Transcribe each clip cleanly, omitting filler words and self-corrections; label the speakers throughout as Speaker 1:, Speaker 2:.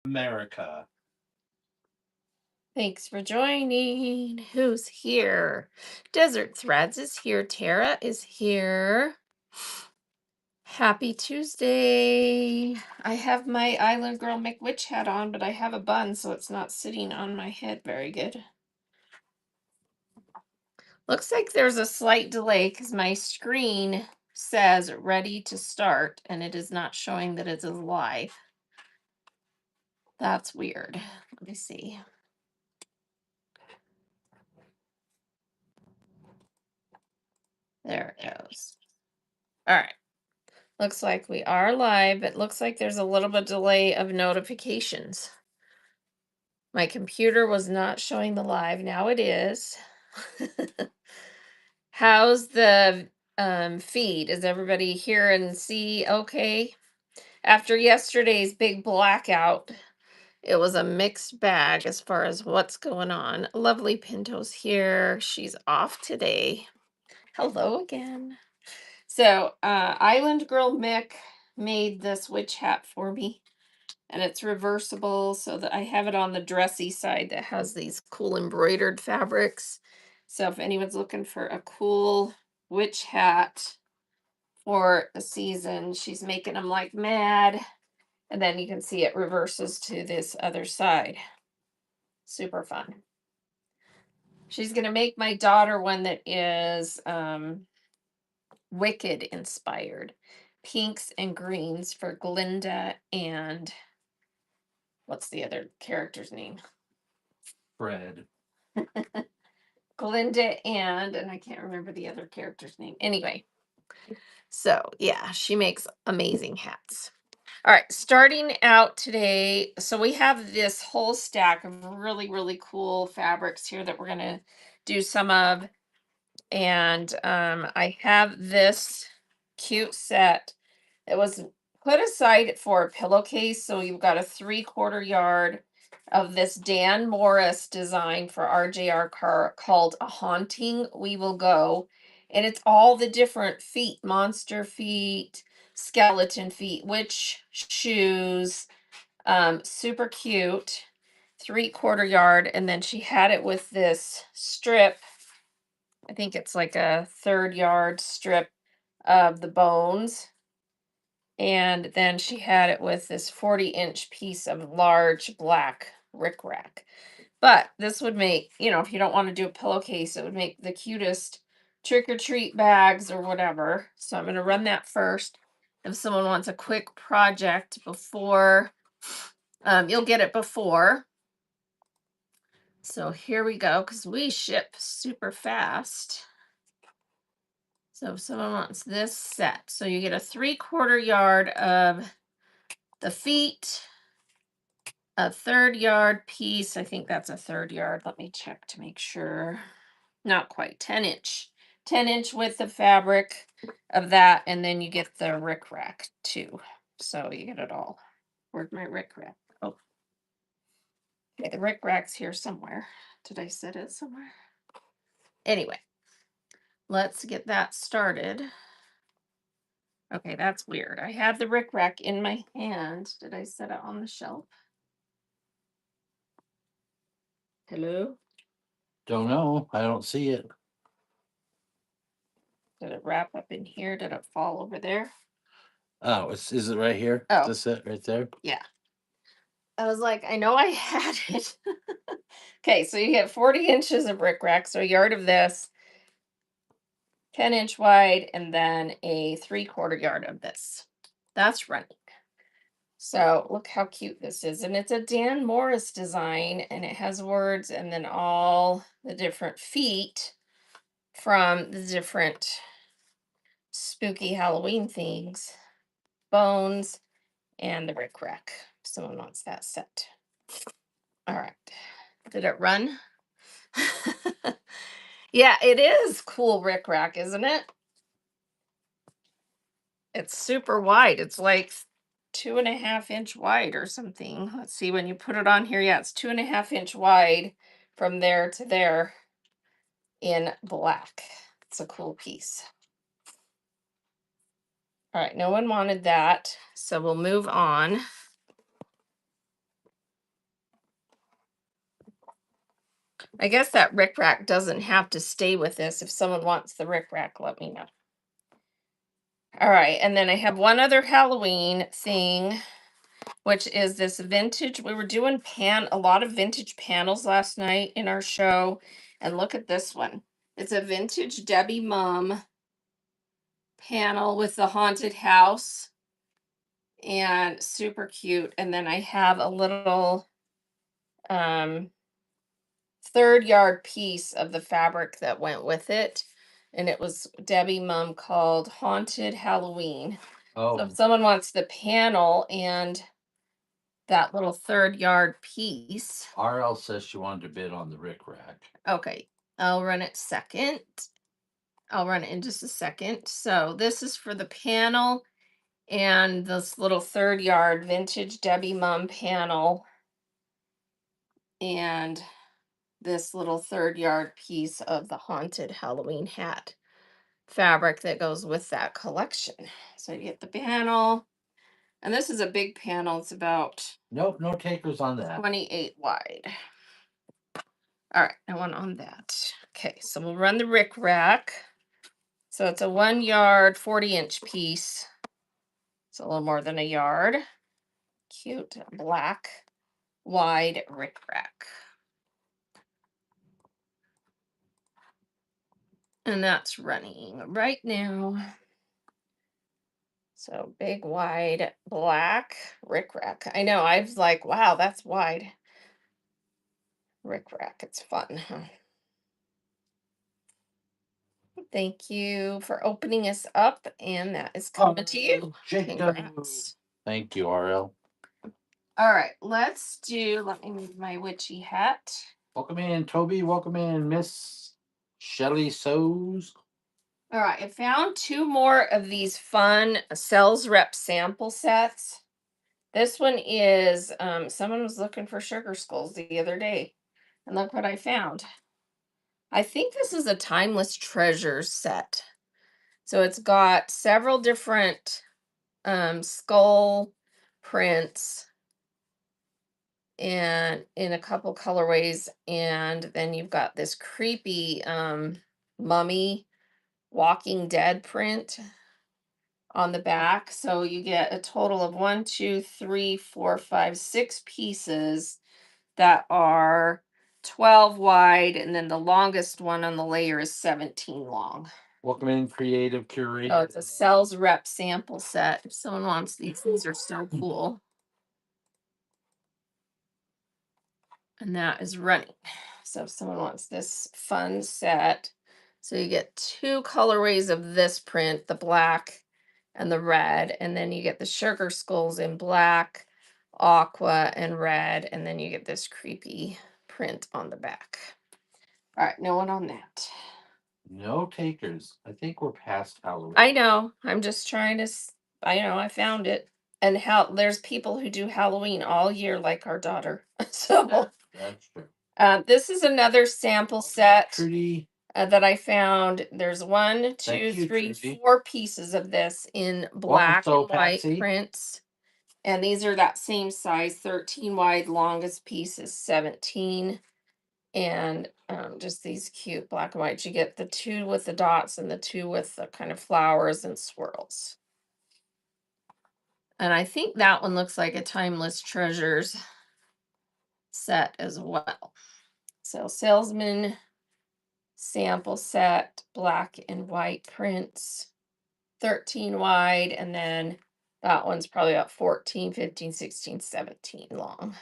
Speaker 1: America.
Speaker 2: Thanks for joining. Who's here? Desert Threads is here. Tara is here. Happy Tuesday. I have my Island Girl McWitch hat on, but I have a bun, so it's not sitting on my head very good. Looks like there's a slight delay because my screen says ready to start, and it is not showing that it's live. That's weird. Let me see. There it goes. All right. Looks like we are live. It looks like there's a little bit delay of notifications. My computer was not showing the live. Now it is. How's the feed? Is everybody here and see okay? After yesterday's big blackout, it was a mixed bag as far as what's going on. Lovely Pinto's here. She's off today. Hello again. So, Island Girl Mick made this witch hat for me, and it's reversible so that I have it on the dressy side that has these cool embroidered fabrics. So if anyone's looking for a cool witch hat for the season, she's making them like mad. And then you can see it reverses to this other side. Super fun. She's going to make my daughter one that is Wicked inspired. Pinks and greens for Glinda and what's the other character's name?
Speaker 1: Fred.
Speaker 2: Glinda and I can't remember the other character's name. Anyway, so yeah, she makes amazing hats. All right, starting out today, so we have this whole stack of really, really cool fabrics here that we're going to do some of. And I have this cute set that was put aside for a pillowcase. So you've got a 3/4 yard of this Dan Morris design for RJR car called A Haunting We Will Go. And it's all the different feet, monster feet, skeleton feet, witch shoes, super cute, 3/4 yard. And then she had it with this strip. I think it's like a 1/3 yard strip of the bones. And then she had it with this 40-inch piece of large black rickrack. But this would make, if you don't want to do a pillowcase, it would make the cutest trick-or-treat bags or whatever. So I'm going to run that first. If someone wants a quick project before, you'll get it before. So here we go, because we ship super fast. So if someone wants this set, so you get a 3/4 yard of the feet, a 1/3 yard piece. I think that's a 1/3 yard. Let me check to make sure. Not quite 10-inch. 10-inch width of fabric of that, and then you get the rickrack too. So you get it all. Where's my rickrack? Oh, okay, the rickrack's here somewhere. Did I set it somewhere? Anyway, let's get that started. Okay, that's weird. I have the rickrack in my hand. Did I set it on the shelf? Hello?
Speaker 1: Don't know. I don't see it.
Speaker 2: Did it wrap up in here? Did it fall over there?
Speaker 1: Oh, is it right here?
Speaker 2: Oh.
Speaker 1: Is this it right there?
Speaker 2: Yeah. I was like, I know I had it. Okay, so you get 40 inches of rickrack, so a yard of this, 10-inch wide, and then a 3/4 yard of this. That's running. So look how cute this is. And it's a Dan Morris design, and it has words and then all the different feet from the different spooky Halloween things, bones, and the rickrack. Someone wants that set. All right. Did it run? Yeah, it is cool rickrack, isn't it? It's super wide. It's like 2.5-inch wide or something. Let's see, when you put it on here, yeah, it's 2.5-inch wide from there to there in black. It's a cool piece. All right, no one wanted that, so we'll move on. I guess that rickrack doesn't have to stay with this. If someone wants the rickrack, let me know. All right, and then I have one other Halloween thing, which is this vintage. We were doing a lot of vintage panels last night in our show, and look at this one. It's a vintage Debbie Mum panel with the haunted house, and super cute. And then I have a little third yard piece of the fabric that went with it, and it was Debbie Mum called Haunted Halloween. So if someone wants the panel and that little third yard piece.
Speaker 1: RL says she wanted to bid on the rickrack.
Speaker 2: Okay, I'll run it second. I'll run it in just a second. So this is for the panel and this little third yard vintage Debbie Mum panel and this little third yard piece of the haunted Halloween hat fabric that goes with that collection. So you get the panel, and this is a big panel. It's about
Speaker 1: Nope, no takers on that.
Speaker 2: 28 wide. All right, I want on that. Okay, so we'll run the rick rack. So it's a 1 yard, 40-inch piece. It's a little more than a yard. Cute black wide rick rack. And that's running right now. So big, wide, black rick rack. I know, I was like, wow, that's wide. Rick rack, it's fun, huh? Thank you for opening us up, and that is coming to you. Congrats.
Speaker 1: Thank you, RL.
Speaker 2: All right, let me move my witchy hat.
Speaker 1: Welcome in, Toby. Welcome in, Miss Shelly Sows.
Speaker 2: All right, I found 2 more of these fun sales rep sample sets. This one is someone was looking for sugar skulls the other day, and look what I found. I think this is a timeless treasures set. So it's got several different skull prints and in a couple colorways, and then you've got this creepy mummy Walking Dead print on the back. So you get a total of 1, 2, 3, 4, 5, 6 pieces that are 12 wide, and then the longest one on the layer is 17 long.
Speaker 1: Welcome in, Creative Curie.
Speaker 2: Oh, it's a sales rep sample set. If someone wants these are so cool. And that is running. So if someone wants this fun set, so you get 2 colorways of this print, the black and the red, and then you get the sugar skulls in black, aqua, and red, and then you get this creepy print on the back. All right, no one on that.
Speaker 1: No takers. I think we're past Halloween.
Speaker 2: I know. I'm just trying to. I know. I found it. And there's people who do Halloween all year, like our daughter. So
Speaker 1: That's true.
Speaker 2: this is another sample set
Speaker 1: Trudy.
Speaker 2: that I found. There's 1, 2,
Speaker 1: you,
Speaker 2: 3,
Speaker 1: Trudy.
Speaker 2: 4 pieces of this in black and white
Speaker 1: Patsy.
Speaker 2: prints. And these are that same size, 13 wide, longest piece is 17. And just these cute black and white. You get the 2 with the dots and the 2 with the kind of flowers and swirls. And I think that one looks like a timeless treasures set as well. So salesman sample set, black and white prints, 13 wide, and then that one's probably about 14, 15, 16, 17 long.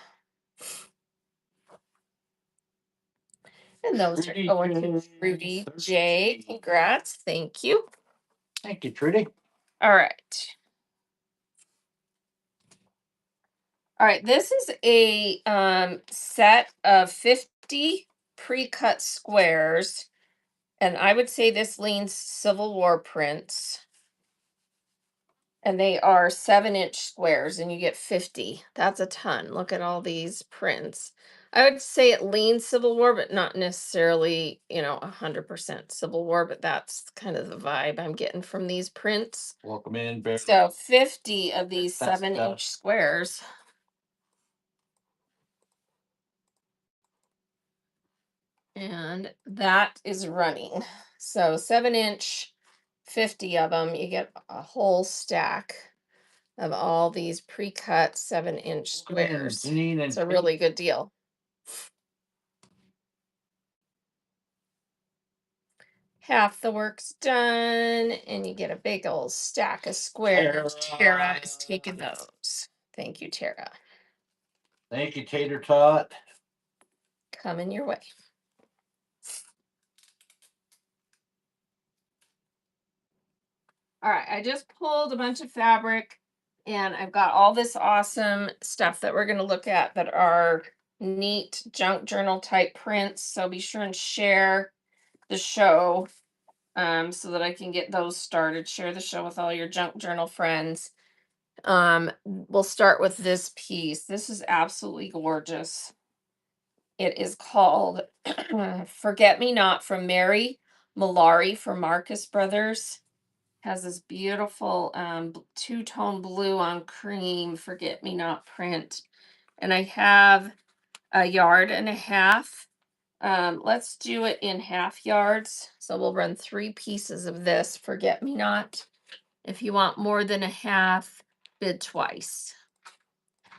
Speaker 2: And those are going to Rudy J. Congrats. Thank you.
Speaker 1: Thank you, Trudy.
Speaker 2: All right. All right. This is a set of 50 pre-cut squares. And I would say this leans Civil War prints. And they are 7-inch squares, and you get 50. That's a ton. Look at all these prints. I would say it leans Civil War, but not necessarily, 100% Civil War, but that's kind of the vibe I'm getting from these prints.
Speaker 1: Welcome in, Bear.
Speaker 2: So 50 of these 7-inch squares. And that is running. So 7-inch, 50 of them. You get a whole stack of all these pre-cut 7-inch
Speaker 1: Welcome in,
Speaker 2: squares.
Speaker 1: Janine and
Speaker 2: It's a
Speaker 1: Kate.
Speaker 2: really good deal. Half the work's done, and you get a big old stack of squares. Tara is taking those. Thank you, Tara.
Speaker 1: Thank you, Tater Tot.
Speaker 2: Coming your way. All right, I just pulled a bunch of fabric, and I've got all this awesome stuff that we're going to look at that are neat junk journal type prints. So be sure and share the show so that I can get those started. Share the show with all your junk journal friends. We'll start with this piece. This is absolutely gorgeous. It is called Forget Me Not from Mary Malari for Marcus Brothers. Has this beautiful two-tone blue on cream forget me not print, and I have a yard and a half. Let's do it in half yards, so we'll run 3 pieces of this forget me not. If you want more than a half, bid twice.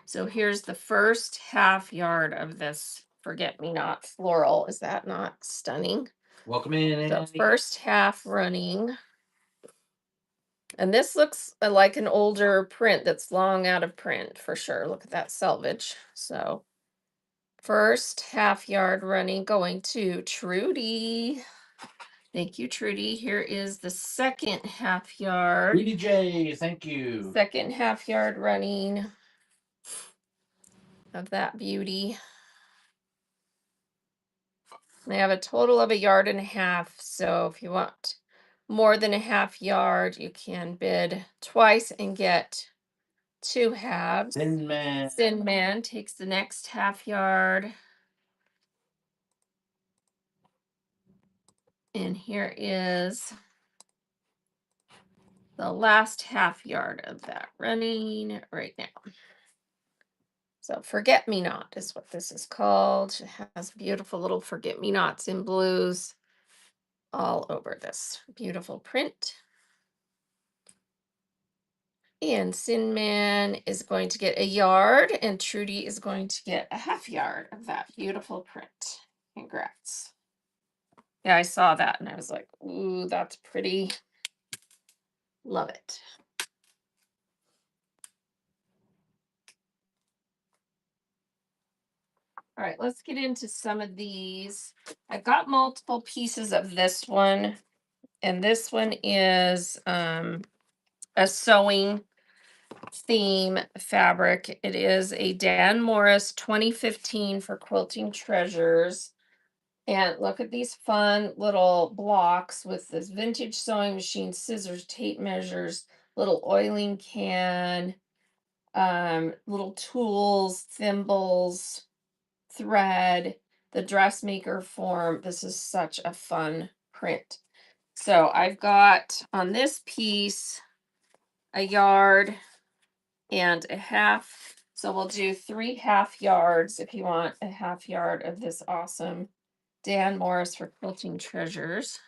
Speaker 2: So here's the first half yard of this forget me not floral. Is that not stunning?
Speaker 1: Welcome in,
Speaker 2: So
Speaker 1: Andy.
Speaker 2: first half running. And this looks like an older print that's long out of print for sure. Look at that selvage. So first half yard running going to Trudy. Thank you, Trudy. Here is the second half yard.
Speaker 1: Trudy J, thank you.
Speaker 2: Second half yard running of that beauty. They have a total of a yard and a half. So if you want more than a half yard, you can bid twice and get 2 halves.
Speaker 1: Thin Man.
Speaker 2: Thin Man takes the next half yard. And here is the last half yard of that running right now. So Forget Me Not is what this is called. It has beautiful little forget me nots in blues all over this beautiful print. And Sin Man is going to get a yard, and Trudy is going to get a half yard of that beautiful print. Congrats. Yeah, I saw that and I was like, ooh, that's pretty. Love it. All right, let's get into some of these. I've got multiple pieces of this one, and this one is a sewing theme fabric. It is a Dan Morris 2015 for Quilting Treasures. And look at these fun little blocks with this vintage sewing machine, scissors, tape measures, little oiling can, little tools, thimbles, thread, the dressmaker form. This is such a fun print. So I've got on this piece a yard and a half. So we'll do 3 half yards if you want a half yard of this awesome Dan Morris for Quilting Treasures.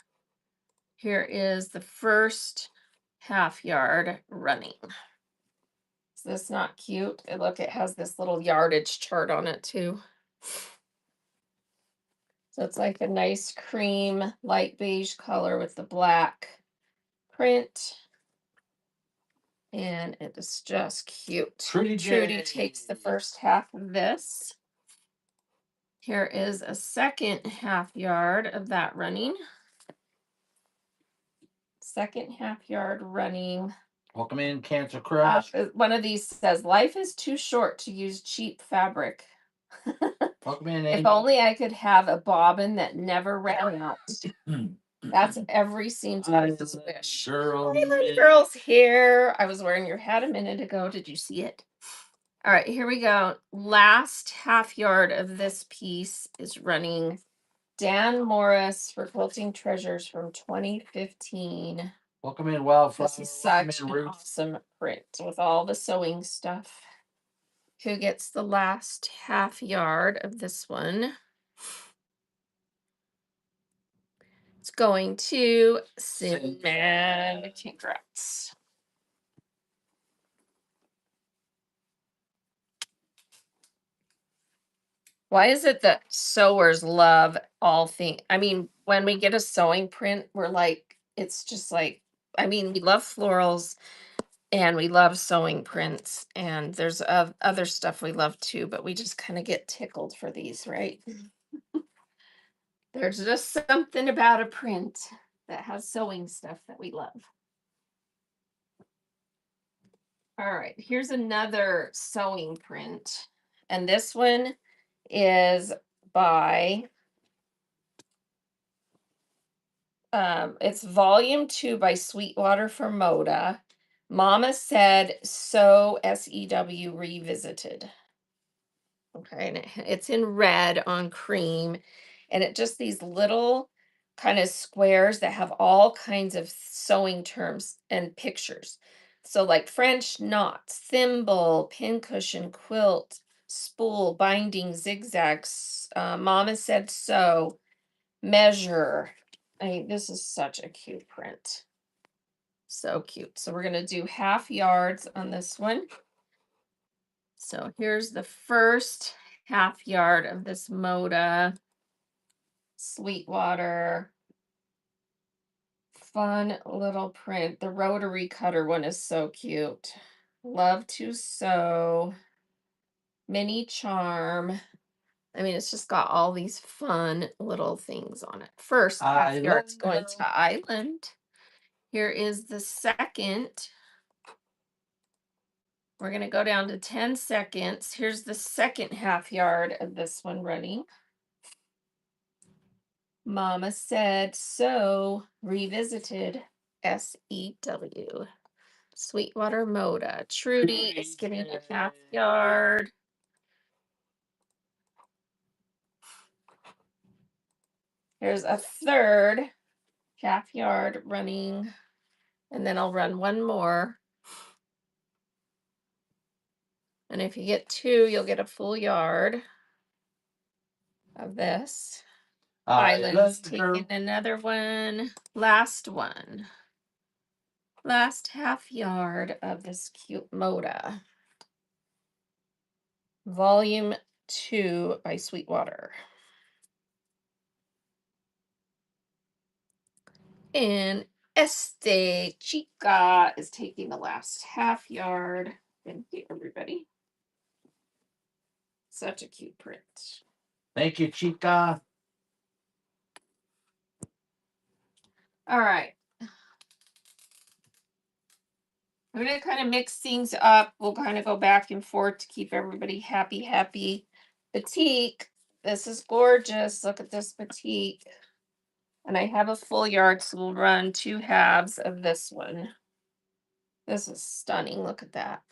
Speaker 2: Here is the first half yard running. Is this not cute? Look, it has this little yardage chart on it too. So it's like a nice cream, light beige color with the black print. And it is just cute. Trudy takes the first half of this. Here is a second half yard of that running. Second half yard running.
Speaker 1: Welcome in, Cancer Crush.
Speaker 2: One of these says, life is too short to use cheap fabric.
Speaker 1: Welcome in,
Speaker 2: If
Speaker 1: Amy.
Speaker 2: only I could have a bobbin that never ran out. That's every seamstress's wish. Island Girl's here. I was wearing your hat a minute ago. Did you see it? All right, here we go. Last half yard of this piece is running Dan Morris for Quilting Treasures from 2015.
Speaker 1: Welcome in, Wildflower.
Speaker 2: This is such an awesome print with all the sewing stuff. Who gets the last half yard of this one? It's going to Cinnamon. Congrats. Why is it that sewers love all things? I mean, when we get a sewing print, we're like, it's just like, I mean, we love florals and we love sewing prints, and there's other stuff we love too, but we just kind of get tickled for these, right? There's just something about a print that has sewing stuff that we love. All right, here's another sewing print. And this one is by, it's volume 2 by Sweetwater for Moda. Mama Said Sew, SEW Revisited. Okay, and it's in red on cream, and it just these little kind of squares that have all kinds of sewing terms and pictures. So like French knots, thimble, pincushion, quilt, spool, binding, zigzags. Mama Said sew, measure. I mean, this is such a cute print. So cute. So we're gonna do half yards on this one. So here's the first half yard of this Moda Sweetwater. Fun little print. The rotary cutter one is so cute. Love to sew. Mini charm. I mean, it's just got all these fun little things on it. First half yard's going to Island. Here is the second. We're going to go down to 10 seconds. Here's the second half yard of this one running. Mama Said So Revisited, SEW. Sweetwater Moda. Trudy is getting a half yard. Here's a third half yard running. And then I'll run one more. And if you get 2, you'll get a full yard of this. Island's taking another one. Last one. Last half yard of this cute Moda. Volume 2 by Sweetwater. And Este Chica is taking the last half yard. Thank you, everybody. Such a cute print.
Speaker 1: Thank you, Chica.
Speaker 2: All right. I'm going to kind of mix things up. We'll kind of go back and forth to keep everybody happy. Batik. This is gorgeous. Look at this batik. And I have a full yard, so we'll run 2 halves of this one. This is stunning. Look at that.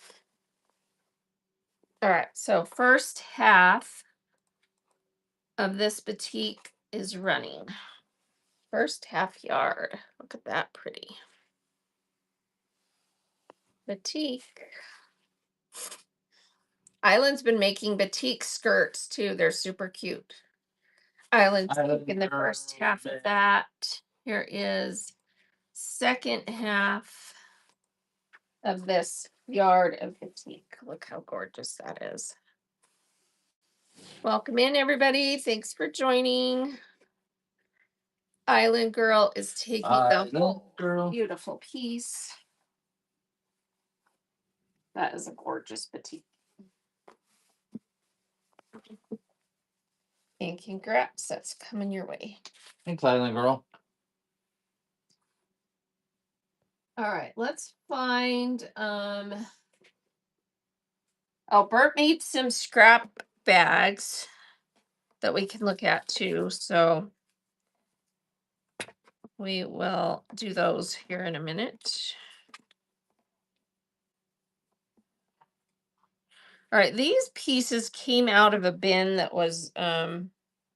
Speaker 2: All right, so first half of this batik is running. First half yard. Look at that pretty. Batik. Island's been making batik skirts too. They're super cute. Island's taking the first half of that. Here is second half of this yard of batik. Look how gorgeous that is. Welcome in, everybody. Thanks for joining. Island Girl is taking the whole beautiful piece. That is a gorgeous batik. And congrats, that's coming your way.
Speaker 1: Thanks, Island Girl.
Speaker 2: All right, let's find oh, Bert made some scrap bags that we can look at too, so we will do those here in a minute. All right, these pieces came out of a bin that was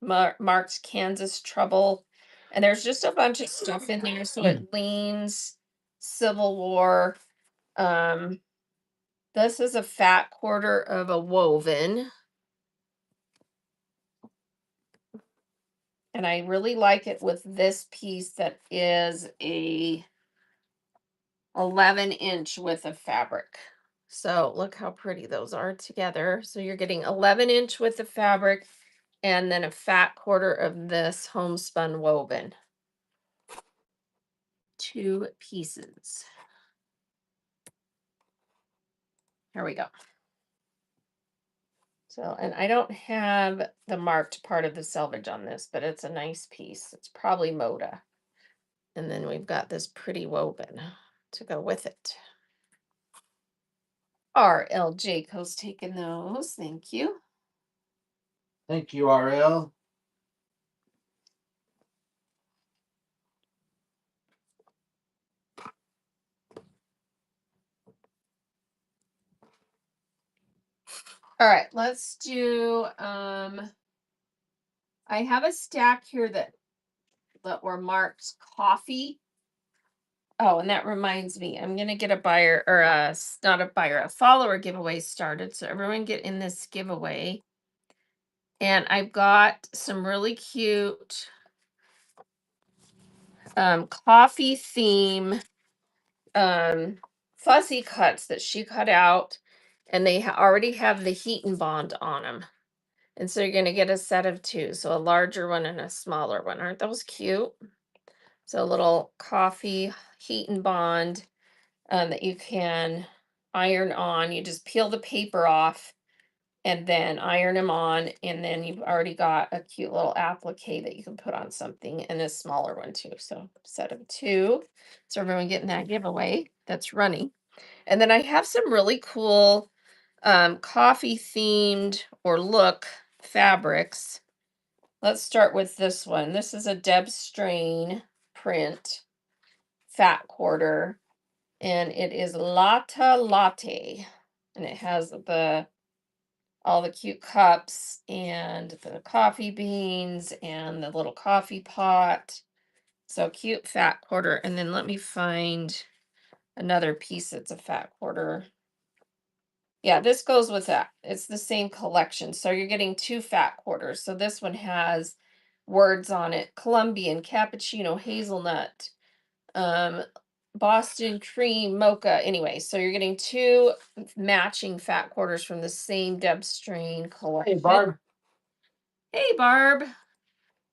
Speaker 2: marked Kansas Trouble, and there's just a bunch of stuff in there, so it leans Civil War. This is a fat quarter of a woven. And I really like it with this piece that is a 11-inch width of fabric. So look how pretty those are together. So you're getting 11-inch width of fabric and then a fat quarter of this homespun woven. 2 pieces. Here we go. So, and I don't have the marked part of the selvage on this, but it's a nice piece. It's probably Moda. And then we've got this pretty woven to go with it. RLJ Co's taking those. Thank you.
Speaker 1: Thank you, RL.
Speaker 2: All right, let's do I have a stack here that were marked coffee. Oh, and that reminds me, I'm gonna get a buyer or not a buyer, a follower giveaway started. So everyone get in this giveaway. And I've got some really cute coffee theme fussy cuts that she cut out, and they already have the heat and bond on them. And so you're going to get a set of 2, so a larger one and a smaller one. Aren't those cute? So a little coffee heat and bond that you can iron on. You just peel the paper off and then iron them on, and then you've already got a cute little applique that you can put on something, and a smaller one too. So set of 2. So everyone getting that giveaway that's running. And then I have some really cool coffee themed or look fabrics. Let's start with this one. This is a Deb Strain print fat quarter, and it is Latte Latte, and it has all the cute cups and the coffee beans and the little coffee pot. So cute fat quarter. And then let me find another piece that's a fat quarter. Yeah, this goes with that. It's the same collection. So you're getting 2 fat quarters. So this one has words on it: Colombian, cappuccino, hazelnut, um, Boston cream, mocha. Anyway, so you're getting 2 matching fat quarters from the same Deb Strain
Speaker 1: Hey,
Speaker 2: collection.
Speaker 1: Barb.
Speaker 2: Hey, Barb.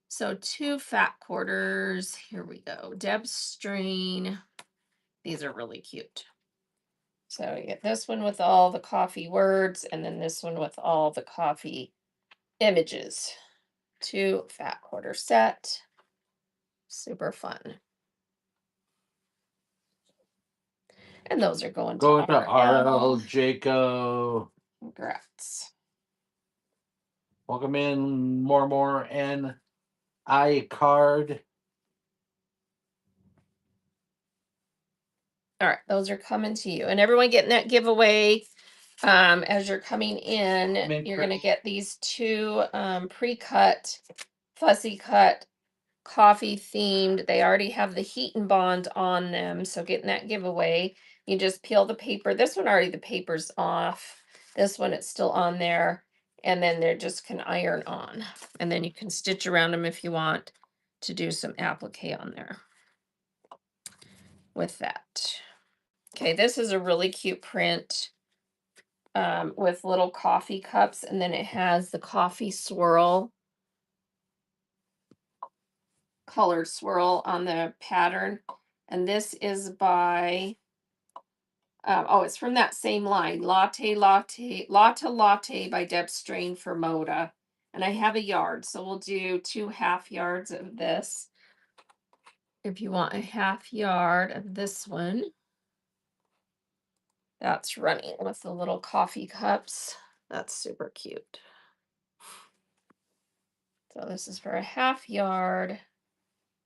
Speaker 2: So 2 fat quarters. Here we go. Deb Strain. These are really cute. So you get this one with all the coffee words, and then this one with all the coffee images. 2 fat quarter set. Super fun. And those are going to
Speaker 1: Going to RL
Speaker 2: RL.
Speaker 1: Jaco.
Speaker 2: Congrats.
Speaker 1: Welcome in more and iCard.
Speaker 2: All right, those are coming to you. And everyone getting that giveaway. As you're coming in, you're going to get these 2 pre-cut, fussy cut, coffee themed. They already have the heat and bond on them. So getting that giveaway, you just peel the paper. This one already the paper's off. This one it's still on there. And then they're just can iron on. And then you can stitch around them if you want to do some applique on there with that. Okay, this is a really cute print with little coffee cups, and then it has the coffee swirl, colored swirl on the pattern. And this is by, oh, it's from that same line, Latte Latte by Deb Strain for Moda. And I have a yard, so we'll do 2 half yards of this. If you want a half yard of this one, that's running with the little coffee cups. That's super cute. So this is for a half yard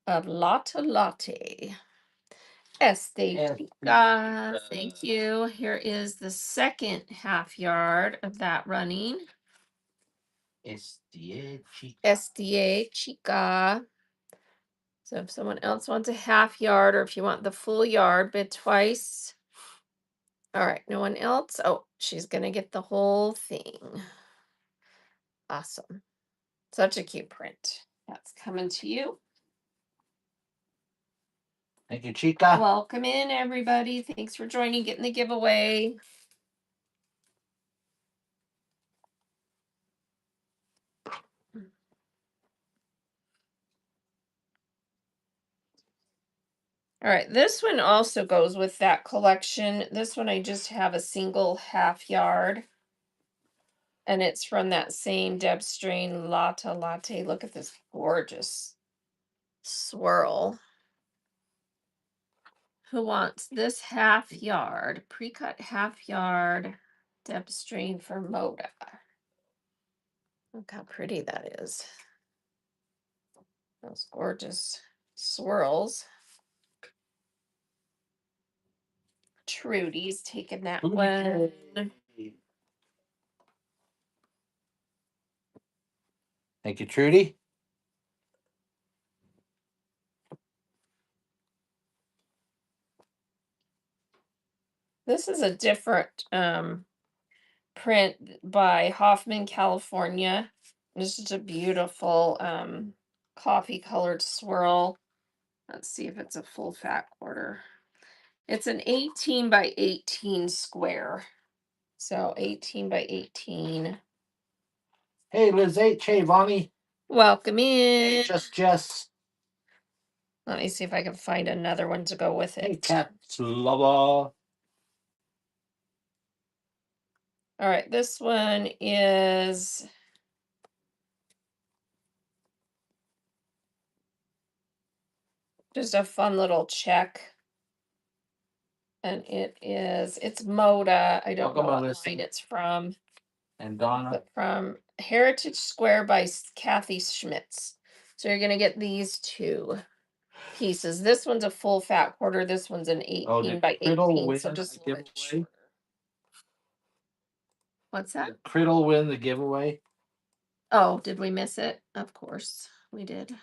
Speaker 2: of Latte Latte. Chica. Thank you. Here is the second half yard of that running. SDA Chica. So if someone else wants a half yard, or if you want the full yard, bid twice. All right, no one else? Oh, she's gonna get the whole thing. Awesome. Such a cute print. That's coming to you.
Speaker 1: Thank you, Chica.
Speaker 2: Welcome in, everybody. Thanks for joining, getting the giveaway. All right, this one also goes with that collection. This one I just have a single half yard. And it's from that same Deb Strain Latte. Look at this gorgeous swirl. Who wants this half yard, pre-cut half yard, Deb Strain for Moda? Look how pretty that is. Those gorgeous swirls. Trudy's taking that one.
Speaker 1: Thank you, Trudy.
Speaker 2: This is a different print by Hoffman, California. This is a beautiful coffee colored swirl. Let's see if it's a full fat quarter. It's an 18 by 18 square. So 18 by 18.
Speaker 1: Hey, Liz H. Hey, Vonnie.
Speaker 2: Welcome in.
Speaker 1: Just Jess.
Speaker 2: Let me see if I can find another one to go with
Speaker 1: Hey,
Speaker 2: it.
Speaker 1: Cat Slubba.
Speaker 2: All right, this one is just a fun little check. And it's Moda. I don't know what line it's from.
Speaker 1: And Donna.
Speaker 2: But from Heritage Square by Kathy Schmitz. So you're going to get these two pieces. This one's a full fat quarter. This one's an 18 by 18. So just a little bit shorter. What's that?
Speaker 1: Did Criddle win the giveaway?
Speaker 2: Oh, did we miss it? Of course we did.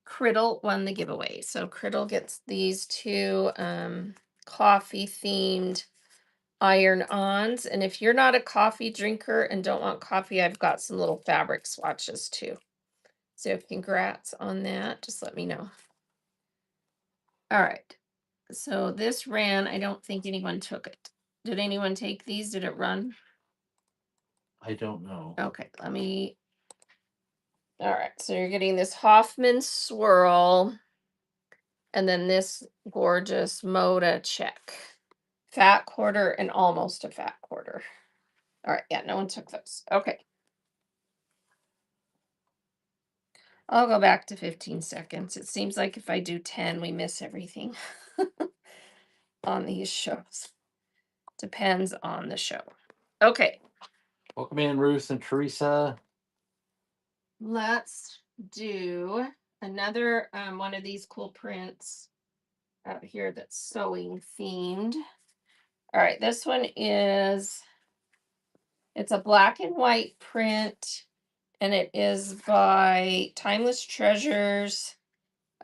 Speaker 2: Criddle won the giveaway. So Criddle gets these two coffee themed iron-ons. And if you're not a coffee drinker and don't want coffee, I've got some little fabric swatches too. So congrats on that. Just let me know. All right. So this ran. I don't think anyone took it. Did anyone take these? Did it run?
Speaker 1: I don't know.
Speaker 2: Okay, let me. All right. So you're getting this Hoffman swirl. And then this gorgeous Moda check. Fat quarter and almost a fat quarter. All right. Yeah, no one took those. Okay. I'll go back to 15 seconds. It seems like if I do 10, we miss everything on these shows. Depends on the show. Okay.
Speaker 1: Welcome in, Ruth and Teresa.
Speaker 2: Let's do another one of these cool prints out here that's sewing themed. All right, this one it's a black and white print, and it is by Timeless Treasures.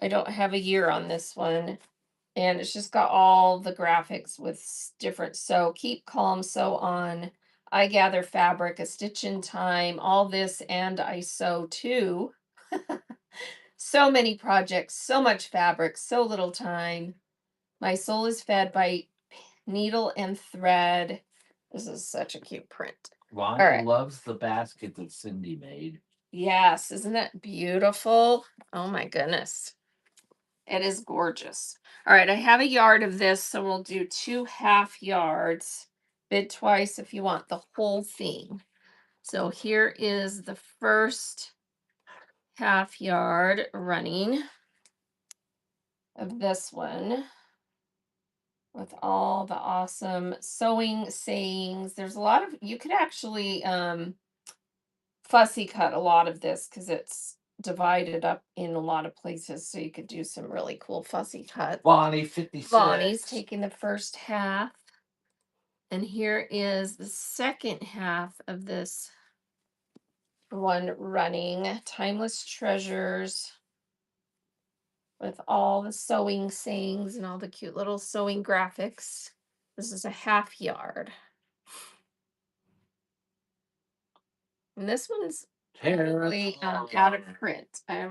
Speaker 2: I don't have a year on this one. And it's just got all the graphics with different sew, keep calm, sew on, I gather fabric, a stitch in time, all this, and I sew too. So many projects, so much fabric, so little time. My soul is fed by needle and thread. This is such a cute print.
Speaker 1: Lonnie loves the basket that Cindy made.
Speaker 2: Yes, isn't that beautiful? Oh my goodness. It is gorgeous. All right, I have a yard of this, so we'll do 2 half yards. Bid twice if you want the whole thing. So here is the first half yard running of this one with all the awesome sewing sayings. There's a lot of, you could actually fussy cut a lot of this because it's divided up in a lot of places, so you could do some really cool fussy cuts.
Speaker 1: Bonnie 56.
Speaker 2: Bonnie's taking the first half. And here is the second half of this one running. Timeless Treasures with all the sewing sayings and all the cute little sewing graphics. This is a half yard. And this one's Probably out of print. I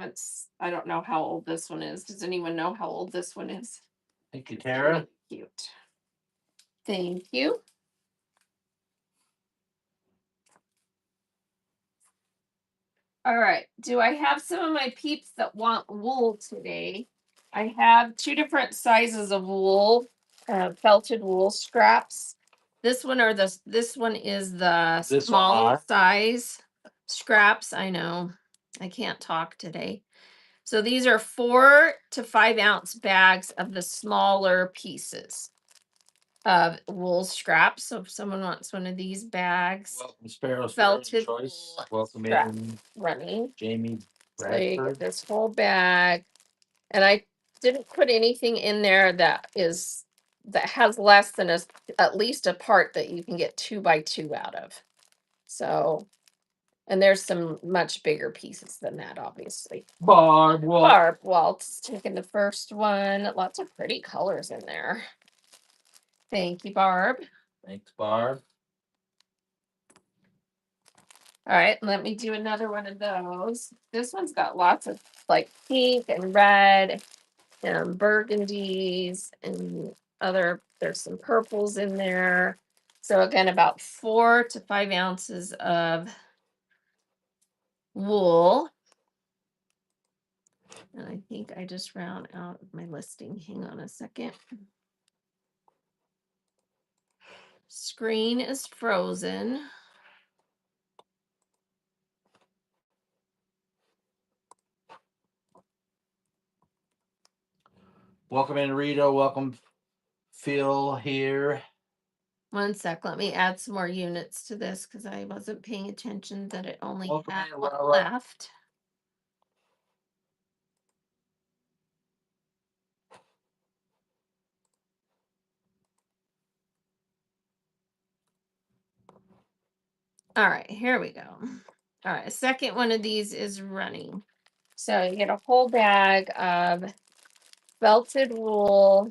Speaker 2: don't know how old this one is. Does anyone know how old this one is?
Speaker 1: Thank you, Tara.
Speaker 2: Cute. Thank you. All right. Do I have some of my peeps that want wool today? I have 2 different sizes of wool, felted wool scraps. This one is the smaller size scraps. I know. I can't talk today. So these are 4 to 5 ounce bags of the smaller pieces of wool scraps. So if someone wants one of these bags,
Speaker 1: Welcome, Sparrow
Speaker 2: felted
Speaker 1: Choice.
Speaker 2: wool
Speaker 1: Welcome
Speaker 2: scrap
Speaker 1: in,
Speaker 2: running.
Speaker 1: Jamie
Speaker 2: So you get
Speaker 1: Bradford.
Speaker 2: this whole bag, and I didn't put anything in there that has less than at least a part that you can get 2 by 2 out of. So, and there's some much bigger pieces than that, obviously.
Speaker 1: Barb
Speaker 2: Walt's taking the first one. Lots of pretty colors in there. Thank you, Barb.
Speaker 1: Thanks, Barb.
Speaker 2: All right, let me do another one of those. This one's got lots of like pink and red and burgundies and there's some purples in there. So again, about 4 to 5 ounces of wool. And I think I just round out my listing. Hang on a second. Screen is frozen.
Speaker 1: Welcome in, Rita. Welcome, Phil here.
Speaker 2: One sec. Let me add some more units to this because I wasn't paying attention that it only had one left. All right, here we go. All right, second one of these is running. So you get a whole bag of felted wool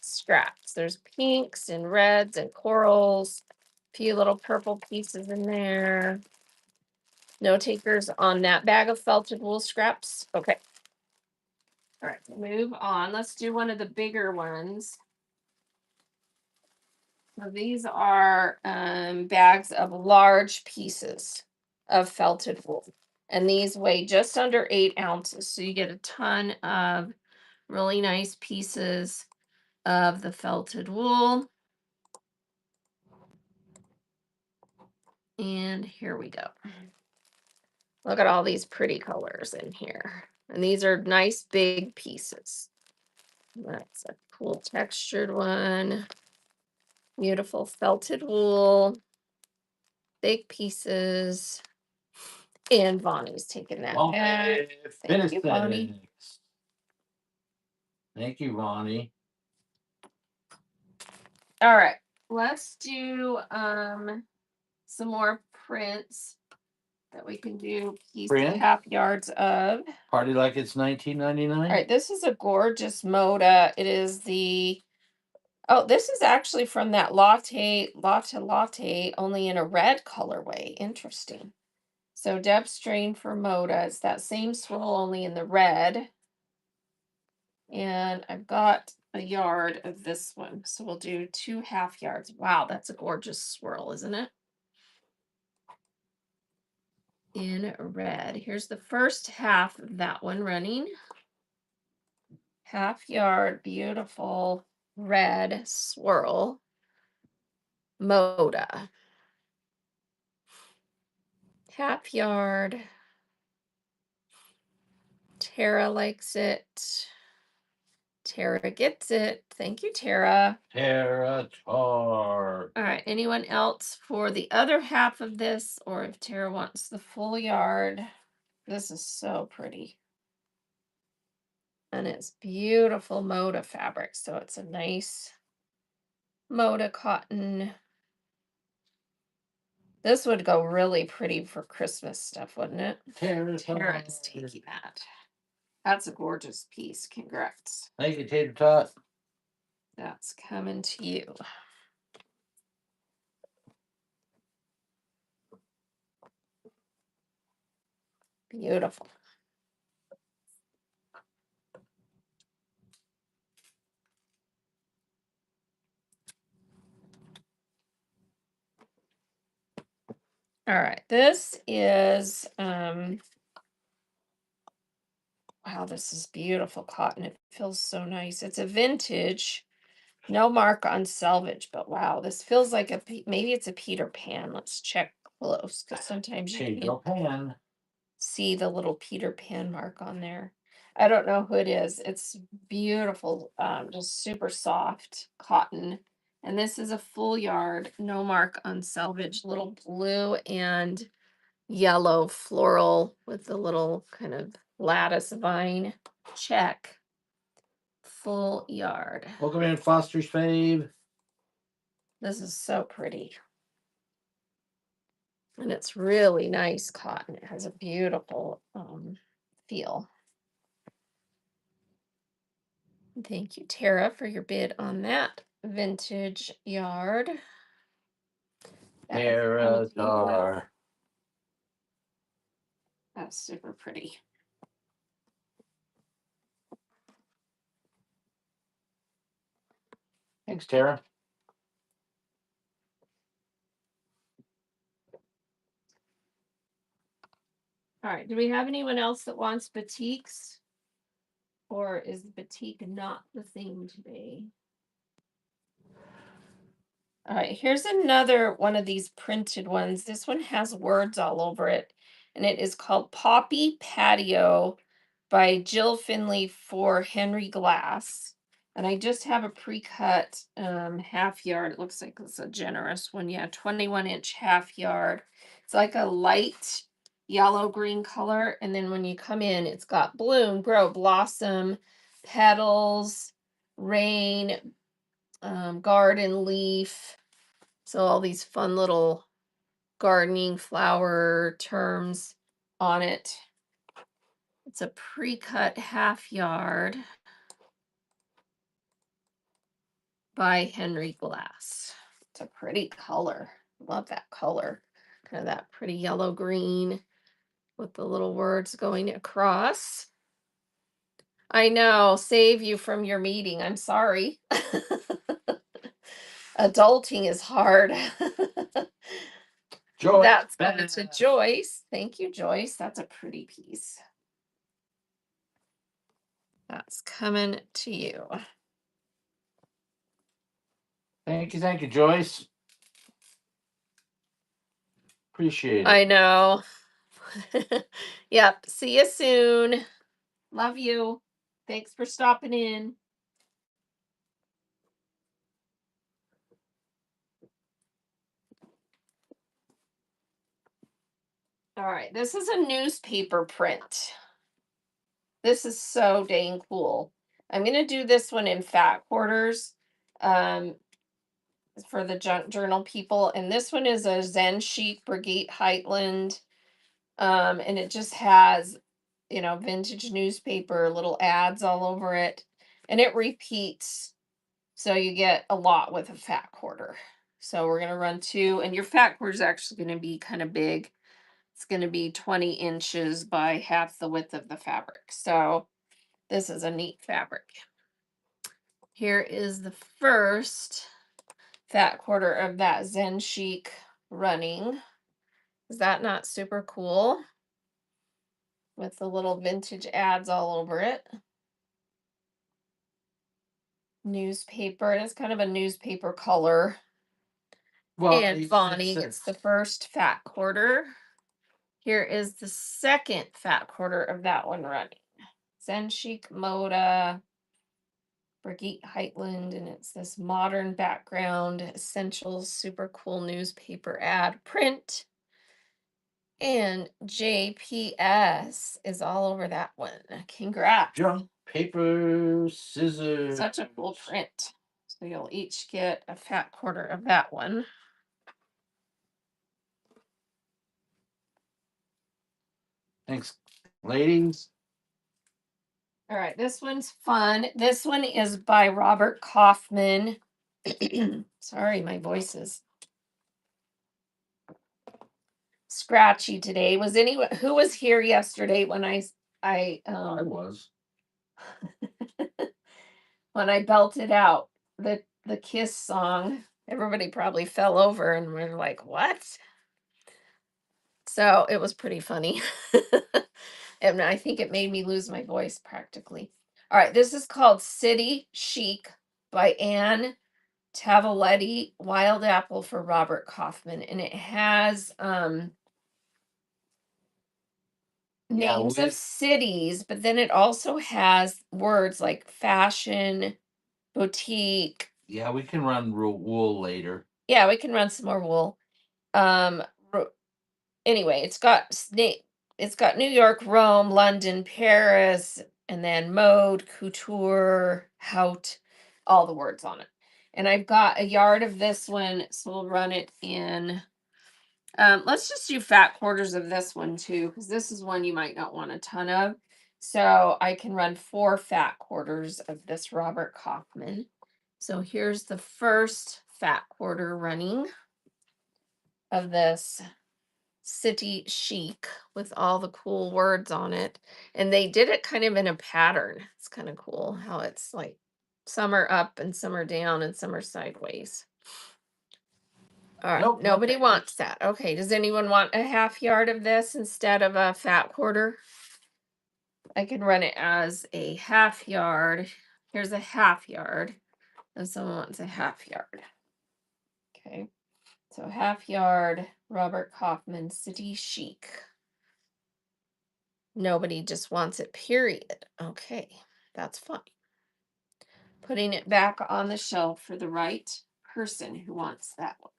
Speaker 2: scraps. There's pinks and reds and corals, a few little purple pieces in there. No takers on that bag of felted wool scraps. Okay. All right, move on. Let's do one of the bigger ones. So these are bags of large pieces of felted wool. And these weigh just under 8 ounces. So you get a ton of really nice pieces of the felted wool. And here we go. Look at all these pretty colors in here. And these are nice big pieces. That's a cool textured one. Beautiful felted wool. Big pieces. And Bonnie's taking that back. Thank you, Bonnie.
Speaker 1: Thank you, Ronnie.
Speaker 2: All right. Let's do some more prints that we can do half yards of.
Speaker 1: Party like it's 1999.
Speaker 2: All right, this is a gorgeous Moda. It is this is actually from that latte, only in a red colorway. Interesting. So Deb Strain for Moda. It's that same swirl, only in the red. And I've got a yard of this one. So we'll do 2 half yards. Wow, that's a gorgeous swirl, isn't it? In red. Here's the first half of that one running. Half yard, beautiful red swirl. Moda. Half yard. Tara likes it. Tara gets it. Thank you, Tara.
Speaker 1: Tara Tar.
Speaker 2: All right. Anyone else for the other half of this, or if Tara wants the full yard? This is so pretty. And it's beautiful Moda fabric. So it's a nice Moda cotton. This would go really pretty for Christmas stuff, wouldn't it? Tara's taking that. That's a gorgeous piece. Congrats.
Speaker 1: Thank you, Tater Tot.
Speaker 2: That's coming to you. Beautiful. All right, this is wow, this is beautiful cotton. It feels so nice. It's a vintage, no mark on salvage, but wow, this feels like maybe it's a Peter Pan. Let's check close because sometimes you
Speaker 1: Peter
Speaker 2: can't
Speaker 1: Pan.
Speaker 2: see the little Peter Pan mark on there. I don't know who it is. It's beautiful, just super soft cotton. And this is a full yard, no mark on salvage, little blue and yellow floral with the little kind of lattice vine check. Full yard.
Speaker 1: Welcome in, Foster's Fave.
Speaker 2: This is so pretty. And it's really nice cotton. It has a beautiful feel. Thank you, Tara, for your bid on that vintage yard. That is coming to you.
Speaker 1: Tara.
Speaker 2: That's super pretty.
Speaker 1: Thanks, Tara.
Speaker 2: All right. Do we have anyone else that wants batiks? Or is batik not the theme today? All right, here's another one of these printed ones. This one has words all over it, and it is called Poppy Patio by Jill Finley for Henry Glass. And I just have a pre-cut half yard. It looks like it's a generous one. Yeah, 21-inch half yard. It's like a light yellow green color. And then when you come in, it's got bloom, grow, blossom, petals, rain, garden leaf. So all these fun little gardening flower terms on it. It's a pre-cut half yard by Henry Glass. It's a pretty color. Love that color. Kind of that pretty yellow green with the little words going across. I know, save you from your meeting. I'm sorry. Adulting is hard.
Speaker 1: Joyce.
Speaker 2: That's coming to Joyce. Thank you, Joyce. That's a pretty piece. That's coming to you.
Speaker 1: Thank you, Joyce. Appreciate it.
Speaker 2: I know. Yep. See you soon. Love you. Thanks for stopping in. All right. This is a newspaper print. This is so dang cool. I'm going to do this one in fat quarters for the journal people. And this one is a Zen Chic Brigitte Heitland. And it just has, vintage newspaper, little ads all over it. And it repeats. So you get a lot with a fat quarter. So we're going to run 2. And your fat quarter is actually going to be kind of big. It's going to be 20 inches by half the width of the fabric. So this is a neat fabric. Here is the first fat quarter of that Zen Chic running. Is that not super cool? With the little vintage ads all over it. Newspaper, and it's kind of a newspaper color.
Speaker 1: Well,
Speaker 2: And Bonnie, it's the first fat quarter. Here is the second fat quarter of that one running. Zen Chic Moda, Brigitte Heitland, and it's this modern background, essentials, super cool newspaper ad print. And JPS is all over that one. Congrats.
Speaker 1: Junk, paper, scissors.
Speaker 2: Such a cool print. So you'll each get a fat quarter of that one.
Speaker 1: Thanks, ladies.
Speaker 2: All right, this one's fun. This one is by Robert Kaufman. Sorry, my voice is scratchy today. Was anyone who was here yesterday when I
Speaker 1: was.
Speaker 2: when I belted out the Kiss song? Everybody probably fell over and were like, "What?" So it was pretty funny. And I think it made me lose my voice practically. All right, this is called City Chic by Anne Tavaletti, Wild Apple for Robert Kaufman. And it has names of cities, but then it also has words like fashion, boutique.
Speaker 1: Yeah, we can run wool later.
Speaker 2: Yeah, we can run some more wool. Um, anyway, it's got New York, Rome, London, Paris, and then mode, couture, haute, all the words on it. And I've got a yard of this one, so we'll run it in. Let's just do fat quarters of this one too, because this is one you might not want a ton of. So I can run 4 fat quarters of this Robert Kaufman. So here's the first fat quarter running of this City Chic with all the cool words on it. And they did it kind of in a pattern. It's kind of cool how it's like some are up and some are down and some are sideways. All right,
Speaker 1: Nope,
Speaker 2: nobody wants that. Okay, does anyone want a half yard of this instead of a fat quarter? I can run it as a half yard. Here's a half yard. If someone wants a half yard. Okay, so half yard, Robert Kaufman, City Chic. Nobody just wants it, period. Okay, that's fine. Putting it back on the shelf for the right person who wants that one.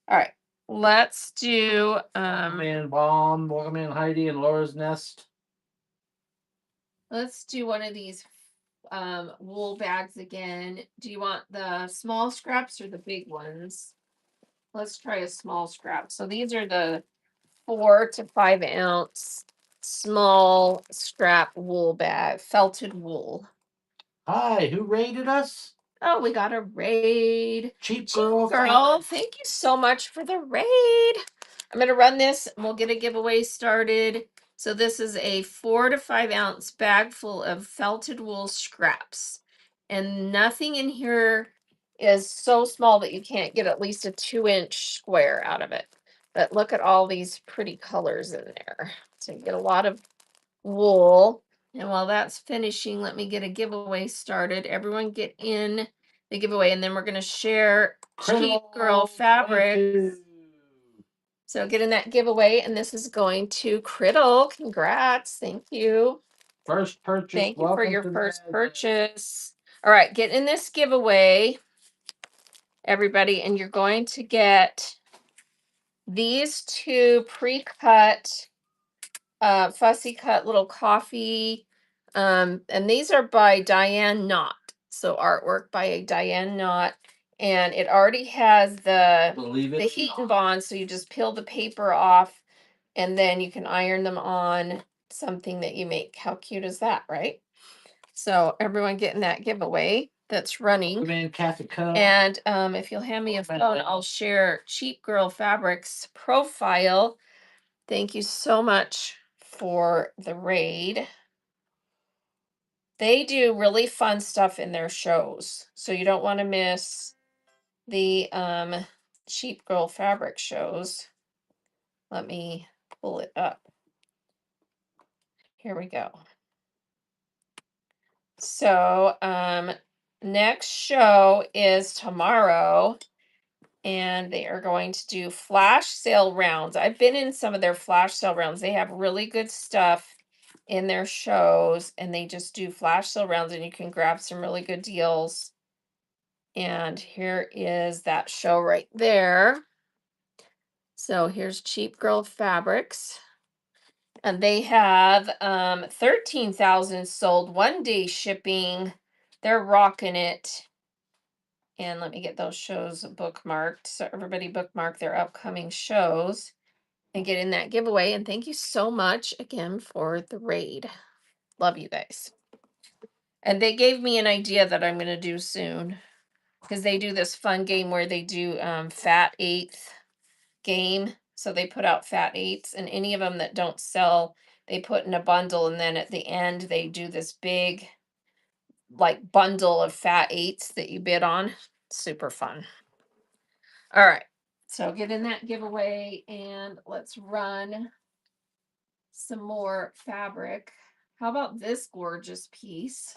Speaker 2: All right, let's do
Speaker 1: Welcome in Bomb, welcome in Heidi and Laura's Nest.
Speaker 2: let's do one of these wool bags again. Do you want the small scraps or the big ones? Let's try a small scrap. So these are the 4 to 5 ounce small scrap wool bag, felted wool.
Speaker 1: Hi, who raided us?
Speaker 2: Oh, we got a raid.
Speaker 1: Cheap
Speaker 2: Cheap
Speaker 1: girl.
Speaker 2: girl, thank you so much for the raid. I'm going to run this and we'll get a giveaway started. So this is a 4 to 5 ounce bag full of felted wool scraps. And nothing in here is so small that you can't get at least a 2-inch square out of it. But look at all these pretty colors in there. So you get a lot of wool. And while that's finishing, let me get a giveaway started. Everyone get in the giveaway, and then we're going to share Cheap Girl fabric.
Speaker 1: 22.
Speaker 2: So get in that giveaway, and this is going to Criddle. Congrats. Thank you.
Speaker 1: First purchase.
Speaker 2: Thank you for
Speaker 1: Welcome
Speaker 2: your
Speaker 1: to
Speaker 2: first
Speaker 1: the-
Speaker 2: purchase. All right, get in this giveaway, everybody, and you're going to get these 2 pre-cut fussy cut little coffee. And these are by Diane Knott. So artwork by Diane Knott. And it already has the heat and bond. So you just peel the paper off and then you can iron them on something that you make. How cute is that, right? So everyone getting that giveaway that's running. And if you'll hand me a phone, I'll share Cheap Girl Fabrics profile. Thank you so much for the raid. They do really fun stuff in their shows. So you don't want to miss the Cheap Girl Fabric shows. Let me pull it up. Here we go. So next show is tomorrow. And they are going to do flash sale rounds. I've been in some of their flash sale rounds. They have really good stuff in their shows, and they just do flash sale rounds, and you can grab some really good deals. And here is that show right there. So here's Cheap Girl Fabrics. And they have 13,000 sold, 1-day shipping. They're rocking it. And let me get those shows bookmarked. So everybody bookmark their upcoming shows and get in that giveaway. And thank you so much again for the raid. Love you guys. And they gave me an idea that I'm going to do soon. because they do this fun game where they do fat eighth game. So they put out fat eights, and any of them that don't sell, they put in a bundle, and then at the end they do this big like bundle of fat eights that you bid on. Super fun. All right. So get in that giveaway and let's run some more fabric. How about this gorgeous piece?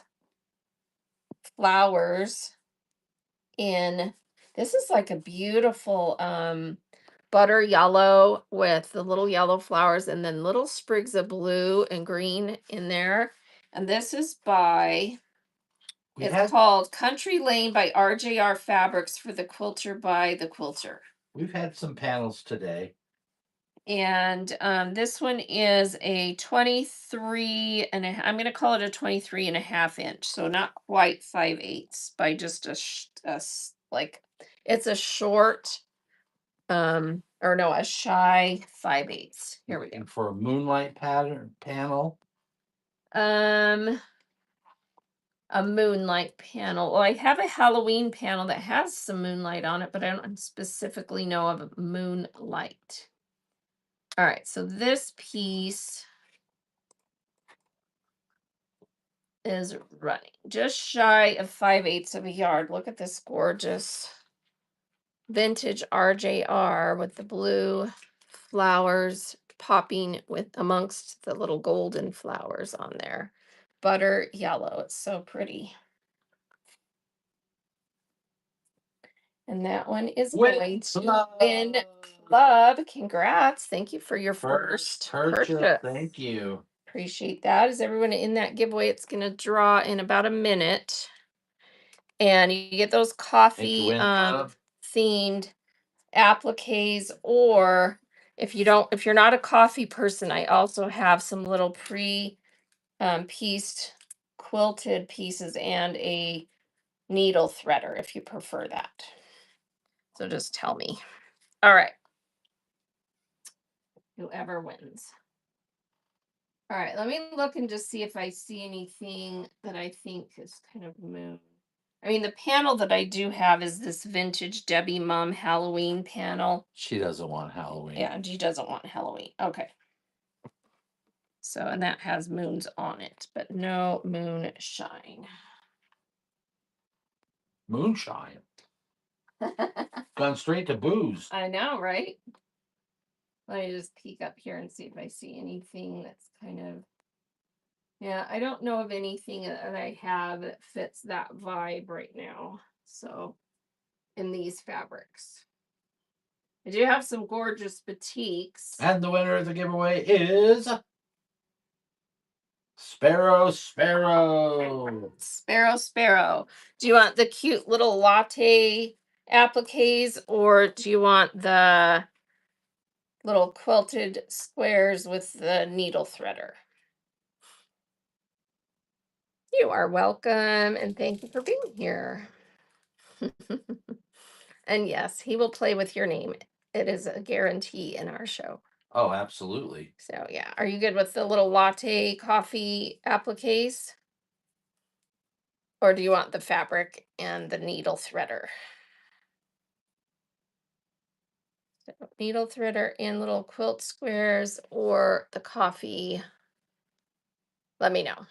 Speaker 2: Flowers in, this is like a beautiful butter yellow with the little yellow flowers and then little sprigs of blue and green in there. And this is by, it's called Country Lane by RJR Fabrics for the Quilter by the Quilter.
Speaker 1: We've had some panels today.
Speaker 2: And this one is a 23 and I'm going to call it a 23 and a half inch. So not quite 5/8 by just like it's a short, or no, a shy 5/8. Here we go.
Speaker 1: For a moonlight pattern panel.
Speaker 2: A moonlight panel. Well, I have a Halloween panel that has some moonlight on it, but I don't specifically know of moonlight. All right, so this piece is running just shy of 5/8 of a yard. Look at this gorgeous vintage RJR with the blue flowers popping with amongst the little golden flowers on there. Butter yellow. It's so pretty. And that one is going to win club. Congrats. Thank you for your first purchase.
Speaker 1: Thank you.
Speaker 2: Appreciate that. Is everyone in that giveaway? It's going to draw in about a minute. And you get those coffee themed appliques, or if you're not a coffee person, I also have some little pieced quilted pieces and a needle threader if you prefer that. So just tell me. All right. Whoever wins. All right, let me look and just see if I see anything that I think is kind of moon. I mean, the panel that I do have is this vintage Debbie Mom Halloween panel.
Speaker 1: She doesn't want Halloween.
Speaker 2: Yeah, she doesn't want Halloween. Okay. So, and that has moons on it, but no moonshine.
Speaker 1: Moonshine. Gone straight to booze.
Speaker 2: I know, right? Let me just peek up here and see if I see anything that's kind of, yeah, I don't know of anything that I have that fits that vibe right now. So, in these fabrics. I do have some gorgeous batiks.
Speaker 1: And the winner of the giveaway is Sparrow.
Speaker 2: Sparrow. Do you want the cute little latte appliques, or do you want the little quilted squares with the needle threader? You are welcome, and thank you for being here. And yes, he will play with your name. It is a guarantee in our show.
Speaker 1: Oh, absolutely.
Speaker 2: So yeah, are you good with the little latte coffee appliques? Or do you want the fabric and the needle threader? So needle threader and little quilt squares or the coffee. Let me know.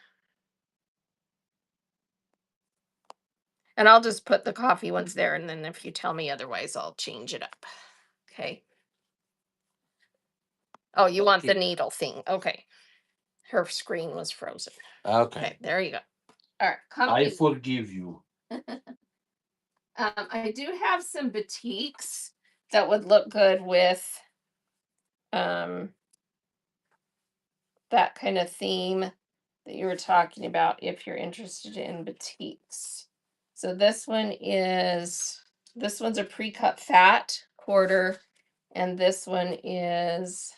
Speaker 2: And I'll just put the coffee ones there, and then if you tell me otherwise, I'll change it up. Okay. Oh, you want the needle thing. Okay. Her screen was frozen.
Speaker 1: Okay.
Speaker 2: There you go. All right.
Speaker 1: I forgive you.
Speaker 2: I do have some batiks that would look good with that kind of theme that you were talking about if you're interested in batiks. So this one's a pre-cut fat quarter, and this one is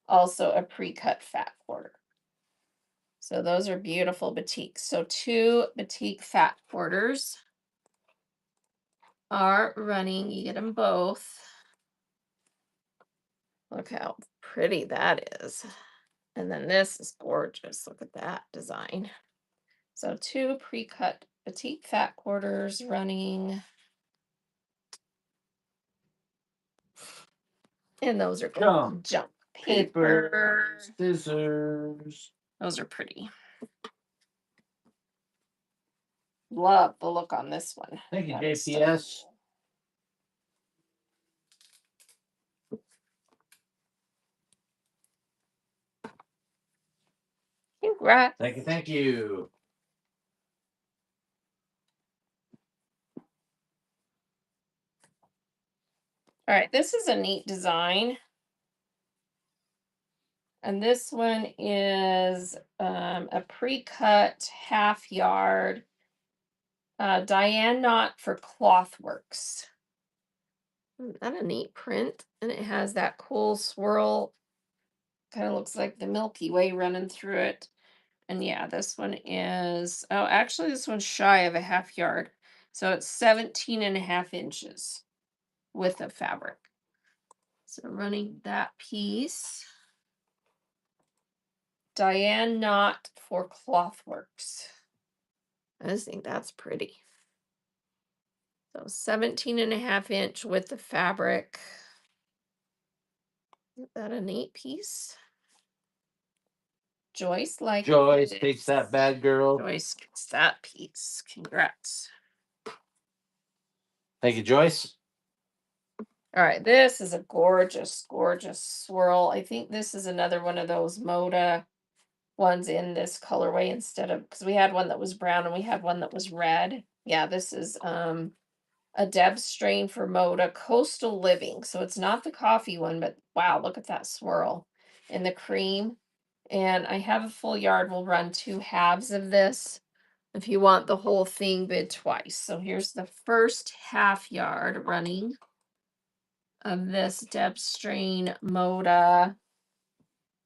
Speaker 2: also a pre-cut fat quarter. So those are beautiful batiks. So 2 batik fat quarters are running. You get them both. Look how pretty that is. And then this is gorgeous. Look at that design. So 2 pre-cut Batik fat quarters running. And those are junk paper.
Speaker 1: Scissors.
Speaker 2: Those are pretty. Love the look on this one.
Speaker 1: Thank you,
Speaker 2: That is so
Speaker 1: JPS.
Speaker 2: cool. Congrats.
Speaker 1: Thank you, thank you.
Speaker 2: All right, this is a neat design. And this one is a pre-cut half yard Diane knot for Clothworks. Isn't that a neat print? And it has that cool swirl. Kind of looks like the Milky Way running through it. And yeah, this one is, oh, actually this one's shy of a half yard. So it's 17.5 inches width of fabric. So running that piece. Diane knot for Clothworks. I just think that's pretty. So 17.5 inch width of fabric. Is that a neat piece? Joyce likes
Speaker 1: Joyce takes that bad girl.
Speaker 2: Joyce gets that piece. Congrats.
Speaker 1: Thank you, Joyce.
Speaker 2: All right, this is a gorgeous, gorgeous swirl. I think this is another one of those Moda ones in this colorway instead of, because we had one that was brown and we had one that was red. Yeah, this is a Deb strain for Moda Coastal Living. So it's not the coffee one, but wow, look at that swirl in the cream. And I have a full yard. We'll run 2 halves of this. If you want the whole thing, bid twice. So here's the first half yard running of this Deb strain Moda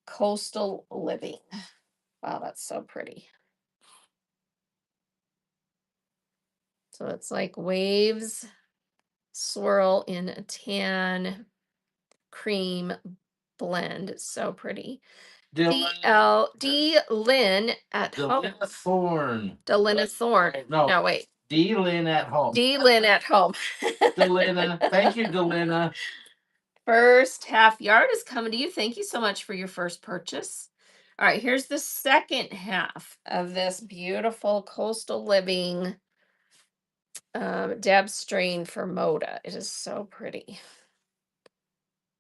Speaker 2: Coastal Living. Wow, that's so pretty. So it's like waves swirl in a tan cream blend. It's so pretty. D. Lynn at home.
Speaker 1: Delina Thorne.
Speaker 2: Delina Thorne. No, wait.
Speaker 1: D. Lynn at home.
Speaker 2: D. Lynn at home.
Speaker 1: Delina. Thank you, Delina.
Speaker 2: First half yard is coming to you. Thank you so much for your first purchase. All right, here's the second half of this beautiful Coastal Living Deb strain for Moda. It is so pretty.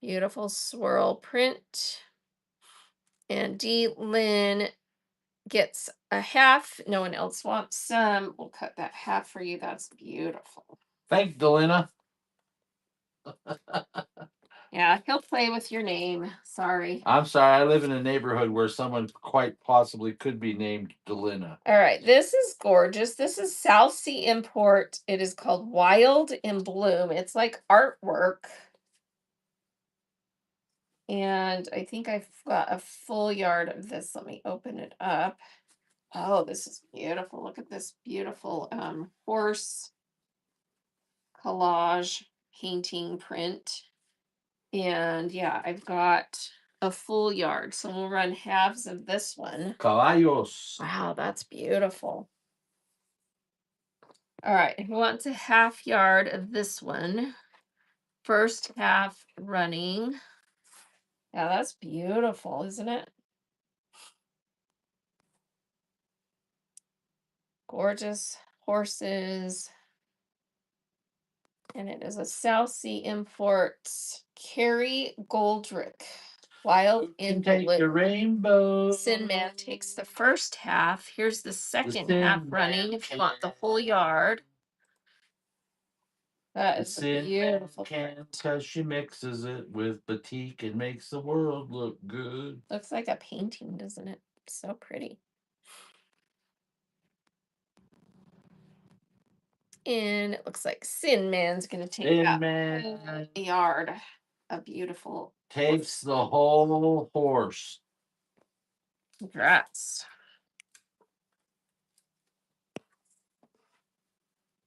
Speaker 2: Beautiful swirl print. And D. Lynn gets a half. No one else wants some. We'll cut that half for you. That's beautiful.
Speaker 1: Thanks, Delina.
Speaker 2: Yeah, he'll play with your name. Sorry.
Speaker 1: I'm sorry. I live in a neighborhood where someone quite possibly could be named Delina.
Speaker 2: All right, this is gorgeous. This is South Sea import. It is called Wild in Bloom. It's like artwork. And I think I've got a full yard of this. Let me open it up. Oh, this is beautiful. Look at this beautiful horse collage painting print. And yeah, I've got a full yard. So we'll run halves of this one.
Speaker 1: Caballos.
Speaker 2: Wow, that's beautiful. All right, who wants a half yard of this one? First half running. Yeah, that's beautiful, isn't it? Gorgeous horses. And it is a South Sea Imports Carrie Goldrick. Wild in
Speaker 1: Take the
Speaker 2: Blue.
Speaker 1: rainbow.
Speaker 2: Sin Man takes the first half. Here's the second half running if you want the whole yard. That is a beautiful
Speaker 1: can because she mixes it with batik and makes the world look good.
Speaker 2: Looks like a painting, doesn't it? So pretty. And it looks like Sin Man's gonna take
Speaker 1: Sin
Speaker 2: that
Speaker 1: Man
Speaker 2: yard. A beautiful
Speaker 1: takes the whole horse.
Speaker 2: Congrats.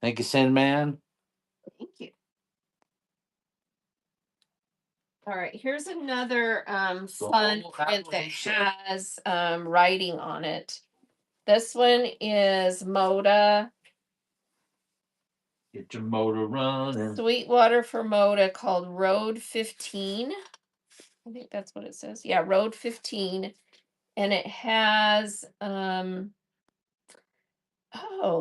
Speaker 1: Thank you, Sin Man.
Speaker 2: Thank you. All right, here's another fun print that has writing on it. This one is Moda
Speaker 1: Get your motor running.
Speaker 2: Sweetwater Formosa called Road 15. I think that's what it says. Yeah, Road 15. And it has oh,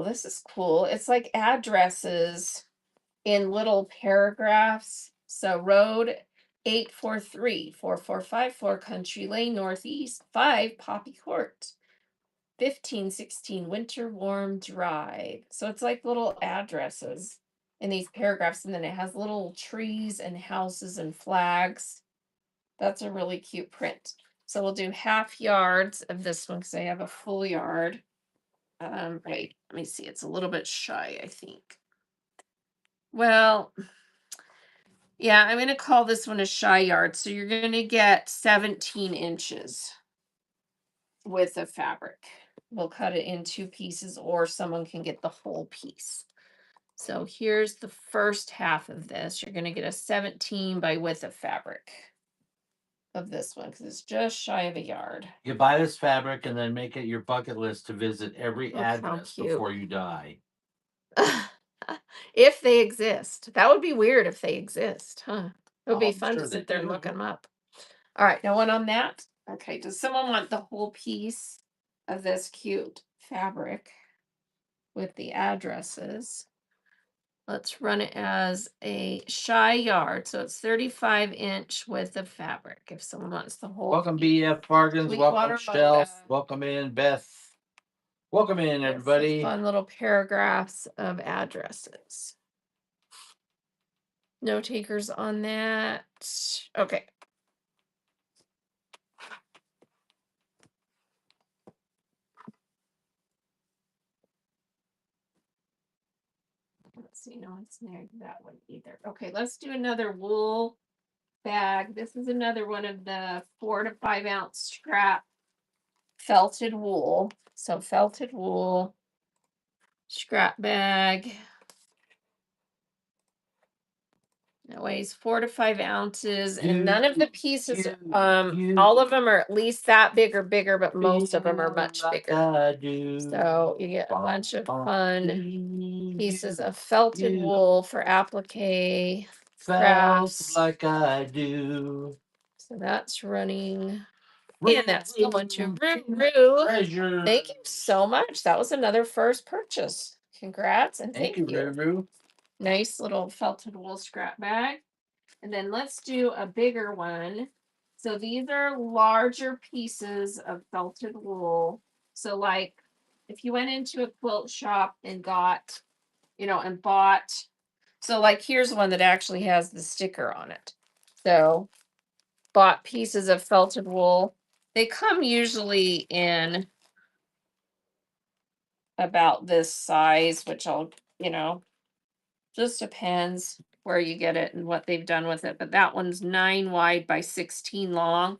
Speaker 2: this is cool. It's like addresses in little paragraphs. So road 843-4454 Country Lane Northeast 5 Poppy Court 1516 Winter Warm Drive. So it's like little addresses in these paragraphs, and then it has little trees and houses and flags. That's a really cute print. So we'll do half yards of this one because I have a full yard. Wait, let me see. It's a little bit shy, I think. Well, yeah, I'm going to call this one a shy yard. So you're going to get 17 inches width of fabric. We'll cut it in 2 pieces, or someone can get the whole piece. So here's the first half of this. You're going to get a 17 by width of fabric of this one because it's just shy of a yard.
Speaker 1: You buy this fabric and then make it your bucket list to visit every
Speaker 2: Look how
Speaker 1: address
Speaker 2: cute.
Speaker 1: before you die.
Speaker 2: If they exist. That would be weird if they exist, huh? It would be
Speaker 1: I'm
Speaker 2: fun
Speaker 1: sure
Speaker 2: to
Speaker 1: they
Speaker 2: sit there and
Speaker 1: do.
Speaker 2: look them up. All right, no one on that? Okay, does someone want the whole piece of this cute fabric with the addresses? Let's run it as a shy yard. So it's 35-inch width of fabric. If someone wants the whole
Speaker 1: Welcome,
Speaker 2: piece.
Speaker 1: BF Bargains. Welcome,
Speaker 2: Sweetwater
Speaker 1: Shelf.
Speaker 2: Moda.
Speaker 1: Welcome in, Beth. Welcome in,
Speaker 2: Yes,
Speaker 1: everybody.
Speaker 2: fun little paragraphs of addresses. No takers on that. Okay. Let's see, no one's near that one either. Okay, let's do another wool bag. This is another one of the 4 to 5 ounce scrap felted wool. So felted wool scrap bag. It weighs 4 to 5 ounces, and none of the pieces, all of them are at least that big or bigger, but most of them are much bigger. So you get a bunch of fun pieces of felted wool for applique crafts.
Speaker 1: Like I do.
Speaker 2: So that's running. And that's going to Ruru.
Speaker 1: Treasure.
Speaker 2: Thank you so much. That was another first purchase. Congrats and
Speaker 1: Thank you, Ruru.
Speaker 2: Nice little felted wool scrap bag. And then let's do a bigger one. So these are larger pieces of felted wool. So like if you went into a quilt shop and got, and bought, so like here's one that actually has the sticker on it. So bought pieces of felted wool. They come usually in about this size, which just depends where you get it and what they've done with it. But that one's 9 wide by 16 long.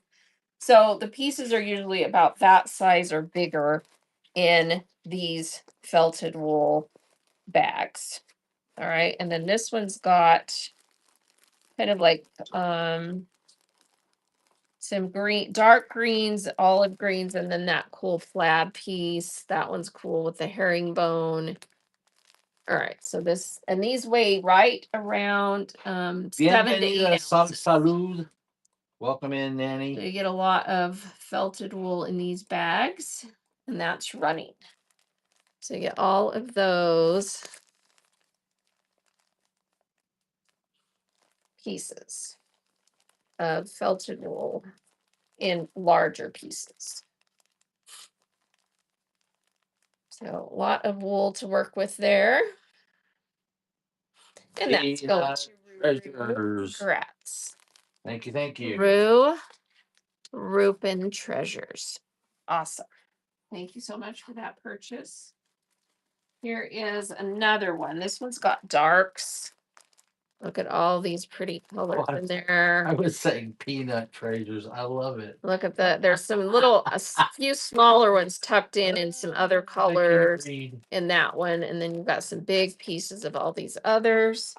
Speaker 2: So the pieces are usually about that size or bigger in these felted wool bags. All right. And then this one's got kind of like some green, dark greens, olive greens, and then that cool plaid piece. That one's cool with the herringbone. All right, so these weigh right around 7 to 8 ounces.
Speaker 1: Salud. Welcome in,
Speaker 2: So
Speaker 1: Nanny.
Speaker 2: you get a lot of felted wool in these bags, and that's running. So you get all of those pieces of felted wool in larger pieces. So a lot of wool to work with there. And that's going to
Speaker 1: treasures.
Speaker 2: Congrats.
Speaker 1: Thank you, thank you.
Speaker 2: Rupin Treasures. Awesome. Thank you so much for that purchase. Here is another one. This one's got darks. Look at all these pretty colors in there.
Speaker 1: I was saying peanut treasures. I love it.
Speaker 2: Look at there's some a few smaller ones tucked in some other colors in that one. And then you've got some big pieces of all these others.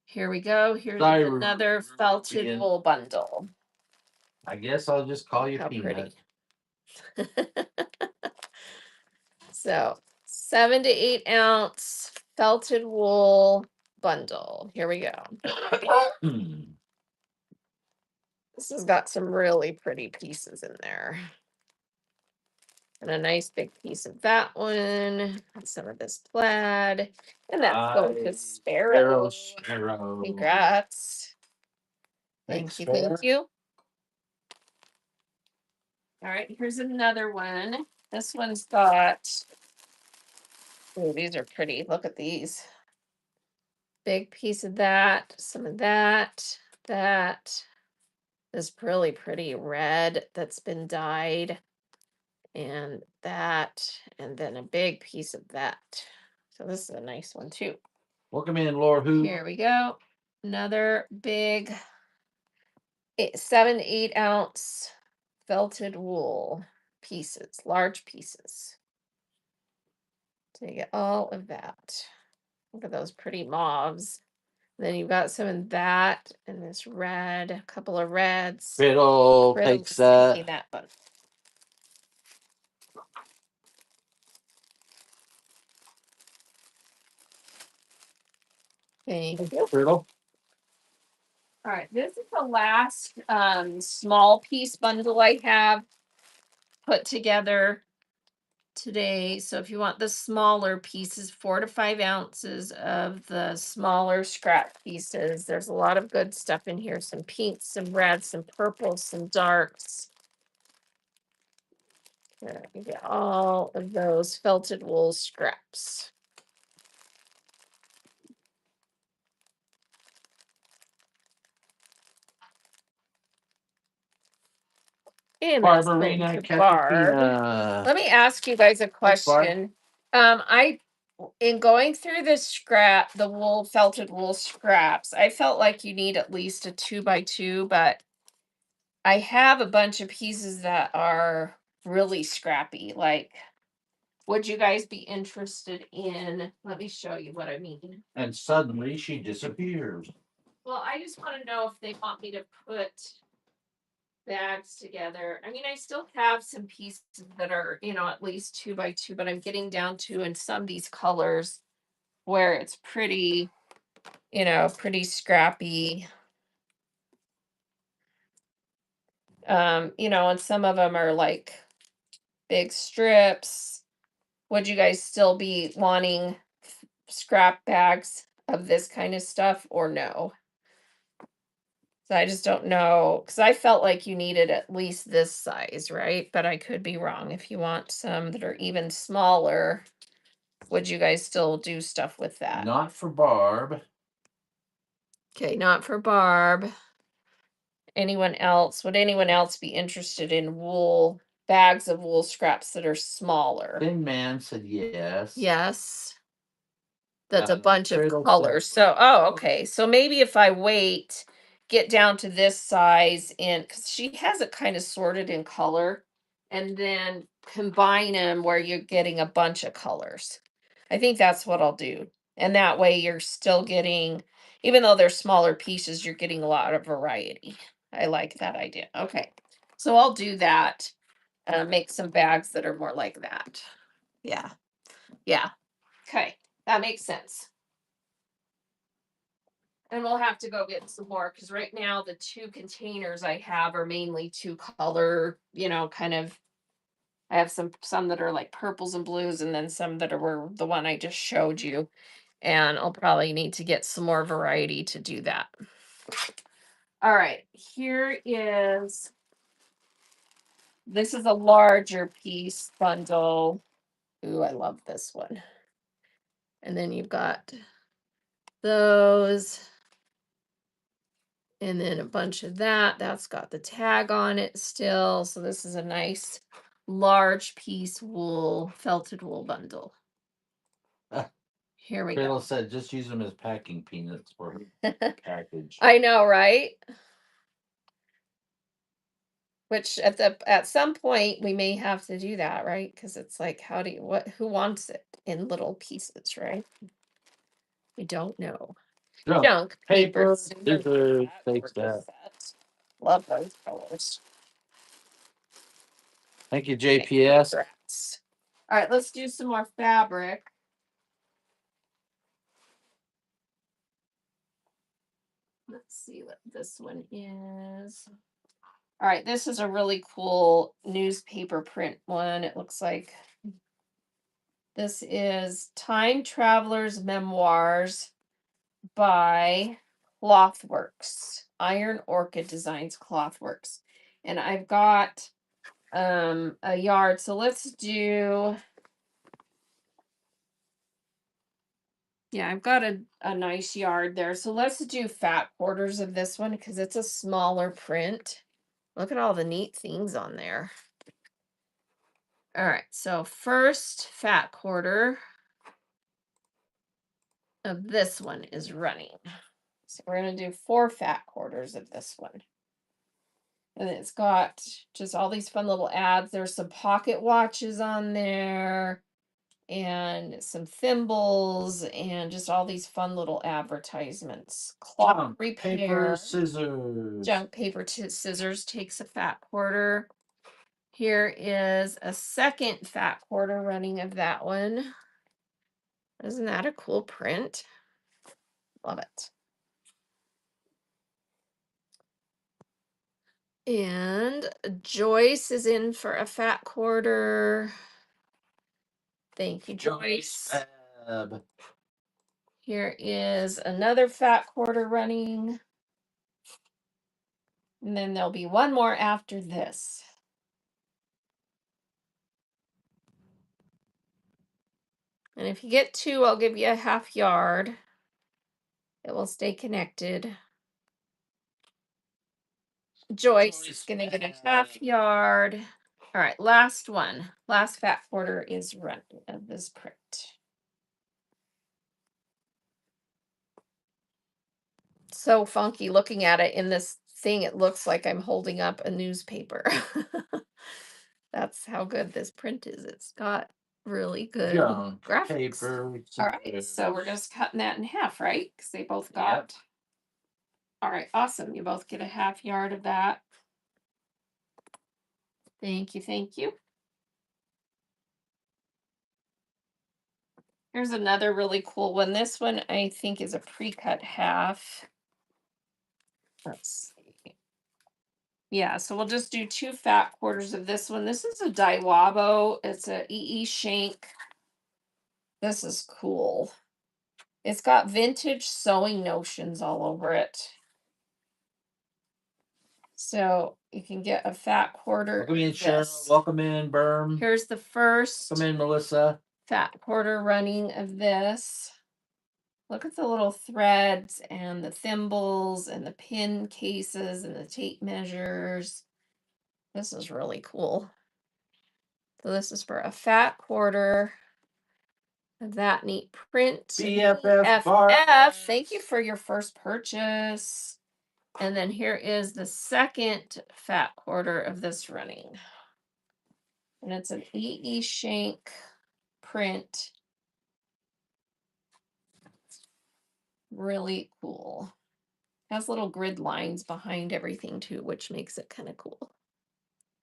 Speaker 2: Here we go. Here's another felted wool bundle.
Speaker 1: I guess I'll just call you Peanut.
Speaker 2: So 7 to 8 ounce felted wool bundle. Here we go. This has got some really pretty pieces in there. And a nice big piece of that one. And some of this plaid. And that's going to Sparrow.
Speaker 1: Sparrow.
Speaker 2: Congrats.
Speaker 1: Thanks,
Speaker 2: Thank you. Thank you. All right, here's another one. This one's got, oh, these are pretty. Look at these. Big piece of that, some of that, this really pretty red that's been dyed, and that, and then a big piece of that. So this is a nice one too.
Speaker 1: Welcome in, Laura. Who?
Speaker 2: Here we go. Another big 7 to 8 ounce felted wool pieces, large pieces. So you get all of that. Look at those pretty mauves. Then you've got some of that and this red, a couple of reds.
Speaker 1: Riddle takes that.
Speaker 2: Taking that bundle. Thank you.
Speaker 1: Riddle.
Speaker 2: All right, this is the last small piece bundle I have put together today. So if you want the smaller pieces, 4 to 5 ounces of the smaller scrap pieces, there's a lot of good stuff in here. Some pinks, some reds, some purples, some darks. You get all of those felted wool scraps. And that's going
Speaker 1: Barbarina,
Speaker 2: to Barb.
Speaker 1: Caterpillar.
Speaker 2: Let me ask you guys a question. In going through the wool, felted wool scraps, I felt like you need at least a 2x2, but I have a bunch of pieces that are really scrappy. Like, would you guys be interested in? Let me show you what I mean.
Speaker 1: And suddenly she disappears.
Speaker 2: Well, I just want to know if they want me to put bags together. I mean, I still have some pieces that are, at least 2x2, but I'm getting down to in some of these colors where it's pretty, pretty scrappy. And some of them are like big strips. Would you guys still be wanting scrap bags of this kind of stuff or no? So I just don't know, because I felt like you needed at least this size, right? But I could be wrong. If you want some that are even smaller, would you guys still do stuff with that?
Speaker 1: Not for Barb.
Speaker 2: Okay, not for Barb. Anyone else? Would anyone else be interested in bags of wool scraps that are smaller?
Speaker 1: Thin Man said yes.
Speaker 2: Yes. That's a bunch of
Speaker 1: Cradle
Speaker 2: colors.
Speaker 1: said-
Speaker 2: Okay. So maybe if I get down to this size, and because she has it kind of sorted in color, and then combine them where you're getting a bunch of colors. I think that's what I'll do. And that way you're still getting, even though they're smaller pieces, you're getting a lot of variety. I like that idea. Okay. So I'll do that. Make some bags that are more like that. Yeah. Yeah. Okay. That makes sense. And we'll have to go get some more because right now the 2 containers I have are mainly 2 color, kind of. I have some that are like purples and blues, and then some that were the one I just showed you. And I'll probably need to get some more variety to do that. All right, this is a larger piece bundle. Ooh, I love this one. And then you've got those. And then a bunch of that. That's got the tag on it still. So this is a nice large piece felted wool bundle. Here we
Speaker 1: Cradle
Speaker 2: go.
Speaker 1: said just use them as packing peanuts for her package.
Speaker 2: I know, right? Which at some point we may have to do that, right? Because it's like, who wants it in little pieces, right? We don't know. Junk
Speaker 1: paper,
Speaker 2: scissors,
Speaker 1: scissors, takes
Speaker 2: gorgeous
Speaker 1: that.
Speaker 2: set. Love those colors.
Speaker 1: Thank you, JPS.
Speaker 2: All right, let's do some more fabric. see what this one is. All right, this is a really cool newspaper print one. It looks like this is Time Traveler's Memoirs by Clothworks. Iron Orchid Designs Clothworks. And I've got a yard. So let's do, yeah, I've got a nice yard there. So let's do fat quarters of this one because it's a smaller print. Look at all the neat things on there. All right, so first fat quarter of this one is running. So we're going to do 4 fat quarters of this one. And it's got just all these fun little ads. There's some pocket watches on there and some thimbles and just all these fun little advertisements. Cloth
Speaker 1: Junk
Speaker 2: repair.
Speaker 1: paper scissors.
Speaker 2: Junk paper scissors takes a fat quarter. Here is a second fat quarter running of that one. Isn't that a cool print? Love it. And Joyce is in for a fat quarter. Thank you, Joyce.
Speaker 1: Fab.
Speaker 2: Here is another fat quarter running. And then there'll be one more after this. And if you get 2, I'll give you a half yard. It will stay connected. Joyce is going to get a half yard. All right, last one. Last fat quarter is running of this print. So funky looking at it in this thing. It looks like I'm holding up a newspaper. That's how good this print is. It's got really good
Speaker 1: Junk
Speaker 2: graphics.
Speaker 1: paper
Speaker 2: All right, so we're just cutting that in half, right? Because they both got.
Speaker 1: Yep.
Speaker 2: All right, awesome. You both get a half yard of that. Thank you, thank you. Here's another really cool one. This one I think is a pre-cut half. Let's see. Yeah, so we'll just do 2 fat quarters of this one. This is a Daiwabo. It's a E.E. Shank. This is cool. It's got vintage sewing notions all over it. So you can get a fat quarter.
Speaker 1: Welcome in, Cheryl. Welcome in, Berm.
Speaker 2: Here's the first
Speaker 1: Welcome in, Melissa.
Speaker 2: Fat quarter running of this. Look at the little threads and the thimbles and the pin cases and the tape measures. This is really cool. So this is for a fat quarter of that neat print.
Speaker 1: BFF
Speaker 2: FF, thank you for your first purchase. And then here is the second fat quarter of this running. And it's an E.E. Shank print. Really cool. Has little grid lines behind everything too, which makes it kind of cool.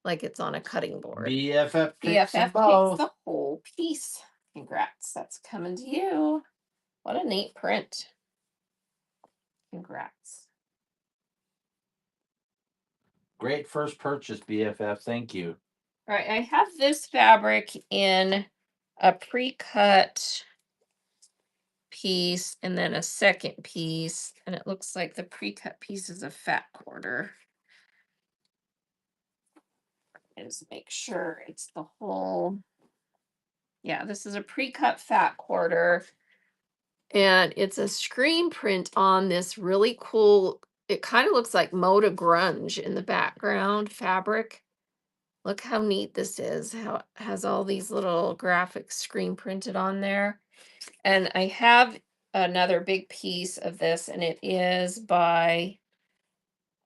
Speaker 2: Like it's on a cutting board.
Speaker 1: BFF
Speaker 2: BFF
Speaker 1: takes
Speaker 2: takes the whole piece. Congrats, that's coming to you. What a neat print. Congrats.
Speaker 1: Great first purchase, BFF. Thank you.
Speaker 2: All right, I have this fabric in a pre-cut piece and then a second piece, and it looks like the pre-cut piece is a fat quarter. And just make sure it's the whole. Yeah, this is a pre-cut fat quarter. And it's a screen print on this really cool, it kind of looks like Moda Grunge in the background fabric. Look how neat this is. How it has all these little graphics screen printed on there. And I have another big piece of this, and it is by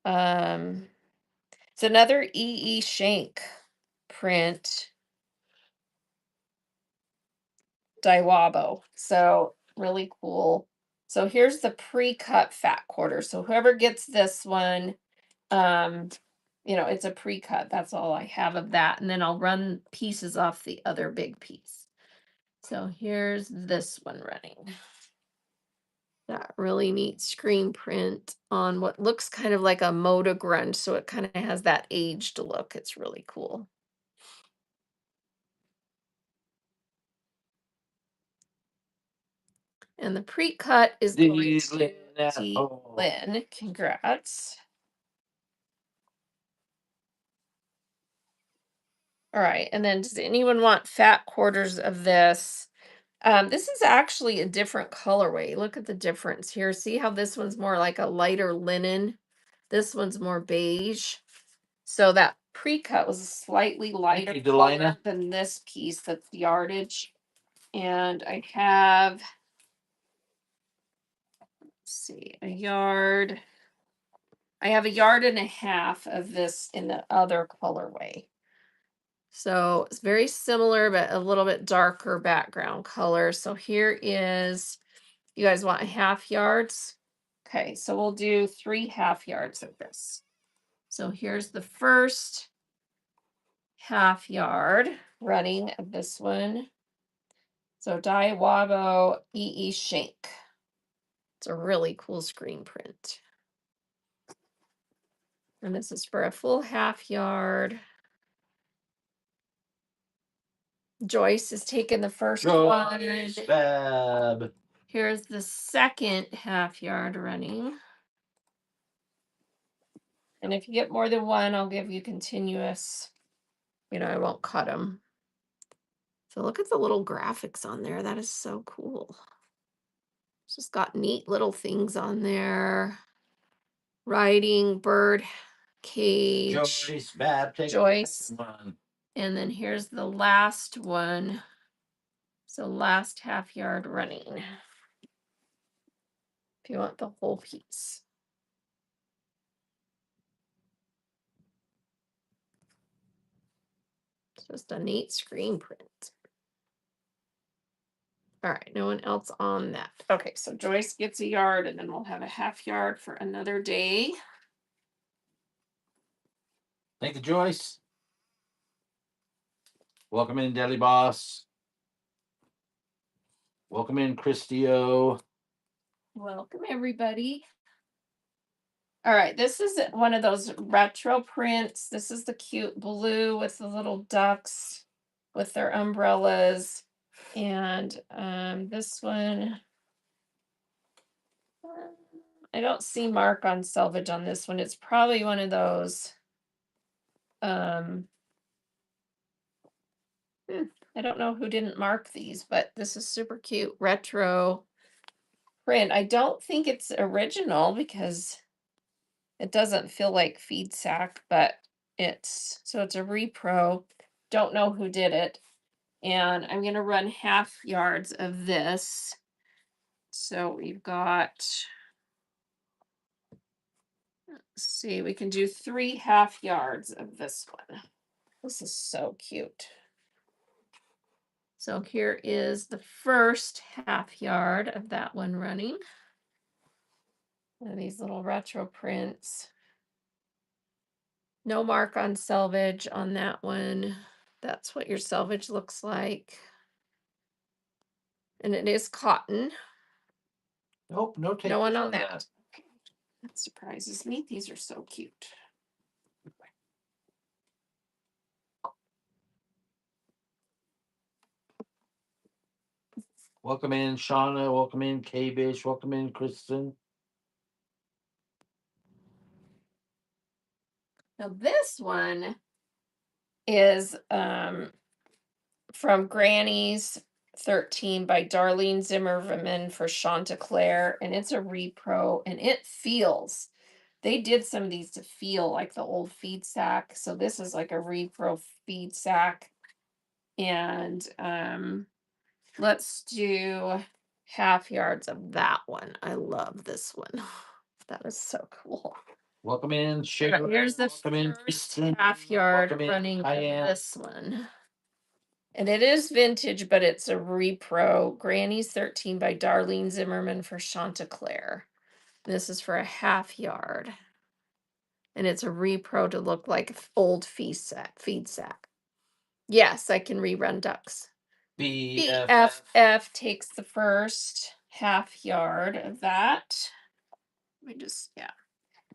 Speaker 2: it's another E.E. Shank print. Daiwabo. So really cool. So here's the pre-cut fat quarter. So whoever gets this one, it's a pre-cut. That's all I have of that. And then I'll run pieces off the other big piece. So here's this one running. that really neat screen print on what looks kind of like a Moda grunge, so it kind of has that aged look. It's really cool. And the pre-cut is going to Lynn. Congrats. All right, and then does anyone want fat quarters of this? This is actually a different colorway. Look at the difference here. See how this one's more like a lighter linen? This one's more beige. So that pre-cut was a slightly lighter color than this piece, that's the yardage. And I have, let's see, a yard. I have a yard and a half of this in the other colorway. So it's very similar, but a little bit darker background color. So here is, you guys want half yards? Okay, so we'll do 3 half yards of this. So here's the first half yard running of this one. So Diawabo EE Shank. It's a really cool screen print. And this is for a full half yard. Joyce has taken the first one.
Speaker 1: Fab.
Speaker 2: Here's the second half yard running. And if you get more than one, I'll give you continuous. I won't cut them. So look at the little graphics on there. That is so cool. It's just got neat little things on there. Writing, bird, cage.
Speaker 1: Joyce, Bab, take
Speaker 2: Joyce.
Speaker 1: one.
Speaker 2: And then here's the last one. So last half yard running. If you want the whole piece. It's just a neat screen print. All right, no one else on that. Okay, so Joyce gets a yard and then we'll have a half yard for another day.
Speaker 1: Thank you, Joyce. Welcome in, Deli Boss. Welcome in, Christio.
Speaker 2: Welcome, everybody. All right, this is one of those retro prints. This is the cute blue with the little ducks with their umbrellas. And this one, I don't see mark on selvage on this one. It's probably one of those. I don't know who didn't mark these, but this is super cute retro print. I don't think it's original because it doesn't feel like feed sack, but it's a repro. Don't know who did it. And I'm going to run half yards of this. So we've got, let's see, we can do 3 half yards of this one. This is so cute. So here is the first half yard of that one running. And these little retro prints. No mark on selvage on that one. That's what your selvage looks like. And it is cotton.
Speaker 1: Nope, no take.
Speaker 2: No one on that. That surprises me. These are so cute.
Speaker 1: Welcome in, Shauna. Welcome in, K-Bish. Welcome in, Kristen.
Speaker 2: Now this one is from Granny's 13 by Darlene Zimmerman for Chanticleer, and it's a repro, and it feels, they did some of these to feel like the old feed sack, so this is like a repro feed sack. And let's do half yards of that one. I love this one. That is so cool.
Speaker 1: Welcome in, Shaker.
Speaker 2: Here's the first half yard running of
Speaker 1: Diane.
Speaker 2: this one. And it is vintage, but it's a repro. Granny's 13 by Darlene Zimmerman for Chanticleer. This is for a half yard. And it's a repro to look like old feed sack. Yes, I can rerun ducks. BFF takes the first. half yard of that. Let me just, yeah.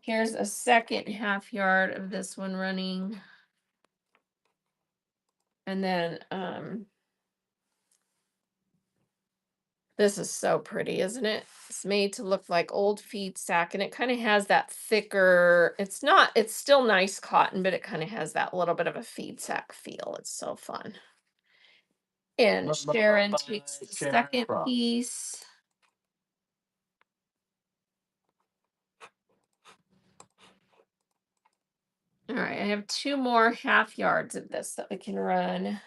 Speaker 2: Here's a second half yard of this one running. And then this is so pretty, isn't it? It's made to look like old feed sack, and it kind of has that thicker, it's still nice cotton, but it kind of has that little bit of a feed sack feel. It's so fun. And Sharon takes the second piece. All right, I have 2 more half yards of this that we can run.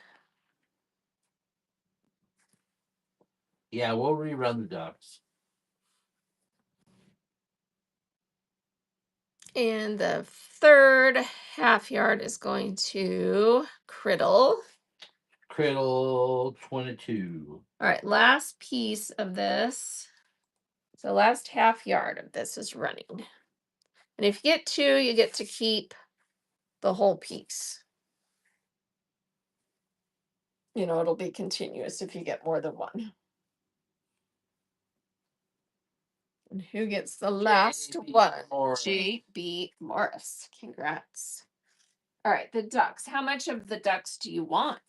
Speaker 1: Yeah, we'll rerun the ducks.
Speaker 2: And the third half yard is going to Criddle.
Speaker 1: Criddle 22.
Speaker 2: All right, last piece of this. So last half yard of this is running. And if you get 2, you get to keep the whole piece. You know, it'll be continuous if you get more than 1. And who gets the last one? J.B. Morris. Congrats. All right, the ducks. How much of the ducks do you want?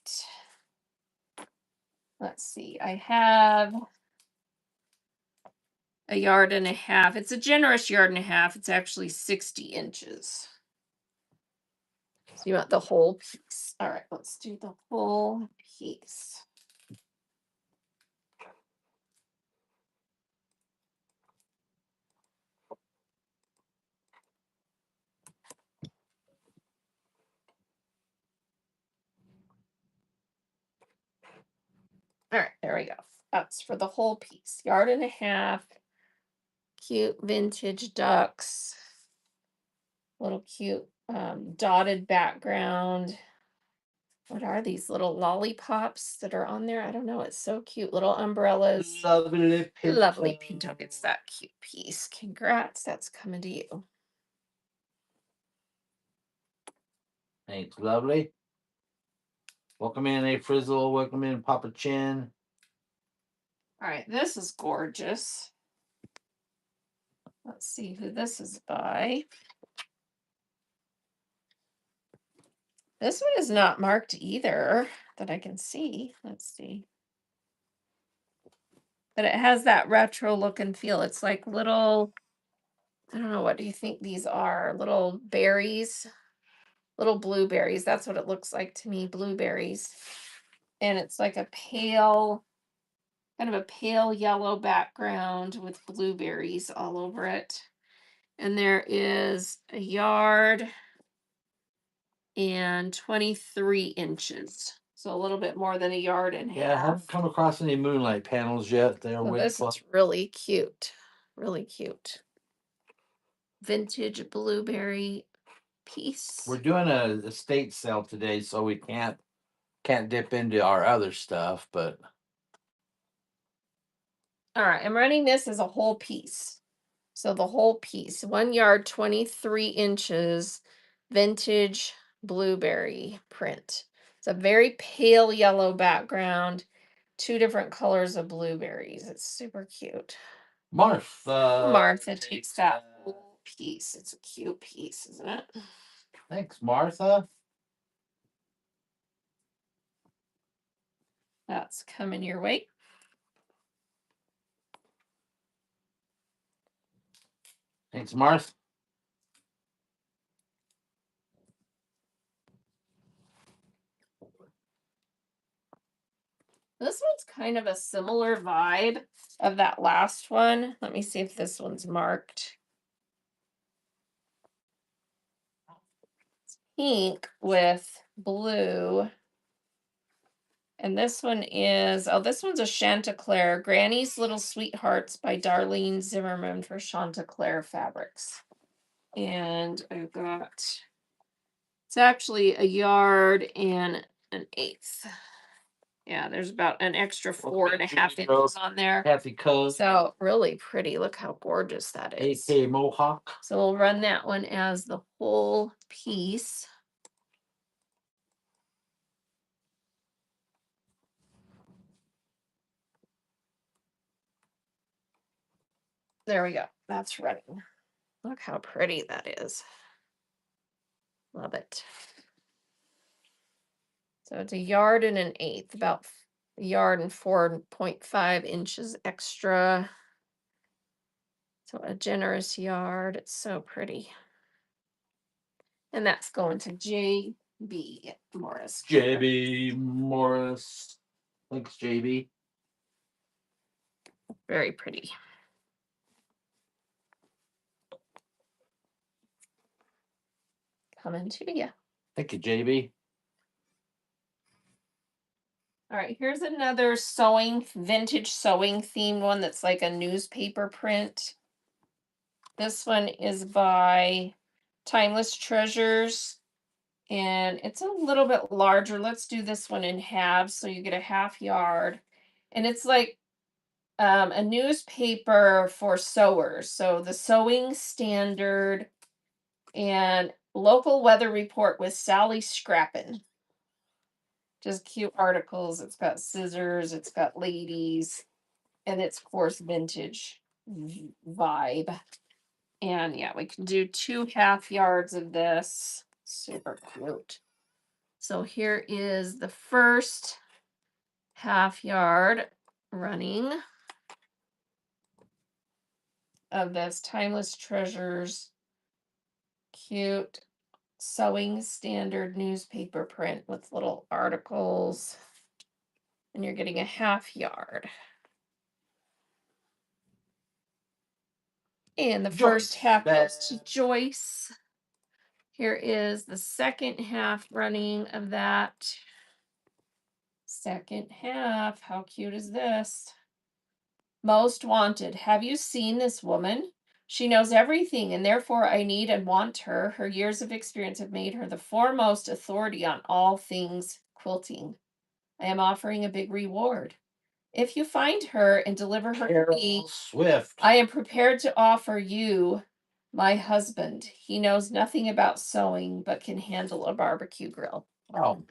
Speaker 2: Let's see. I have a yard and a half. It's a generous yard and a half. It's actually 60 inches. So you want the whole piece. All right, let's do the whole piece. All right, there we go. That's for the whole piece. Yard and a half. Cute vintage ducks. Little cute dotted background. What are these little lollipops that are on there? I don't know. It's so cute. Little umbrellas.
Speaker 1: Lovely Pinto.
Speaker 2: Lovely Pinto gets that cute piece. Congrats. That's coming to you.
Speaker 1: Thanks, lovely. Welcome in, A Frizzle. Welcome in, Papa Chin.
Speaker 2: All right, this is gorgeous. Let's see who this is by. This one is not marked either that I can see. Let's see. But it has that retro look and feel. It's like little, I don't know, what do you think these are? Little berries, little blueberries. That's what it looks like to me, blueberries. And it's like a pale, kind of a pale yellow background with blueberries all over it. And there is a yard and 23 inches. So a little bit more than a yard and a
Speaker 1: Yeah, I
Speaker 2: half.
Speaker 1: haven't come across any moonlight panels yet. They're
Speaker 2: So this is really cute. Really cute. Vintage blueberry piece.
Speaker 1: We're doing a estate sale today, so we can't dip into our other stuff, but
Speaker 2: All right, I'm running this as a whole piece. So the whole piece, 1 yard, 23 inches, vintage blueberry print. It's a very pale yellow background, 2 different colors of blueberries. It's super cute.
Speaker 1: Martha
Speaker 2: Takes that whole piece. It's a cute piece, isn't it?
Speaker 1: Thanks, Martha.
Speaker 2: That's coming your way.
Speaker 1: Thanks, Martha.
Speaker 2: This one's kind of a similar vibe of that last one. Let me see if this one's marked. Pink with blue. And this one is, oh, this one's a Chanticleer, Granny's Little Sweethearts by Darlene Zimmerman for Chanticleer Fabrics. And I've got, it's actually a yard and an eighth. Yeah, there's about an extra 4.5 inches on there.
Speaker 1: Kathy Cove.
Speaker 2: So really pretty. Look how gorgeous that is.
Speaker 1: AK Mohawk.
Speaker 2: So we'll run that one as the whole piece. There we go. That's running. Look how pretty that is. Love it. So it's 1.125 yards, about a yard and 4.5 inches extra. So a generous yard. It's so pretty. And that's going to J.B. Morris.
Speaker 1: JB Morris. Thanks, JB.
Speaker 2: Very pretty. Coming to you.
Speaker 1: Thank you, JB.
Speaker 2: All right, here's another sewing, vintage sewing themed one that's like a newspaper print. This one is by Timeless Treasures, and it's a little bit larger. Let's do this one in halves, so you get a half yard. And it's like a newspaper for sewers. So the Sewing Standard and Local Weather Report with Sally Scrappin'. Just cute articles. It's got scissors, it's got ladies, and it's, of course, vintage vibe. And yeah, we can do 2 half yards of this. Super cute. So here is the first half yard running of this Timeless Treasures cute Sewing Standard newspaper print with little articles. And you're getting a half yard. And the first half goes to Joyce. Here is the second half running of that. Second half. How cute is this? Most wanted. Have you seen this woman? She knows everything, and therefore I need and want her. Her years of experience have made her the foremost authority on all things quilting. I am offering a big reward. If you find her and deliver her to me,
Speaker 1: Carol Swift.
Speaker 2: I am prepared to offer you my husband. He knows nothing about sewing, but can handle a barbecue grill.
Speaker 1: Oh,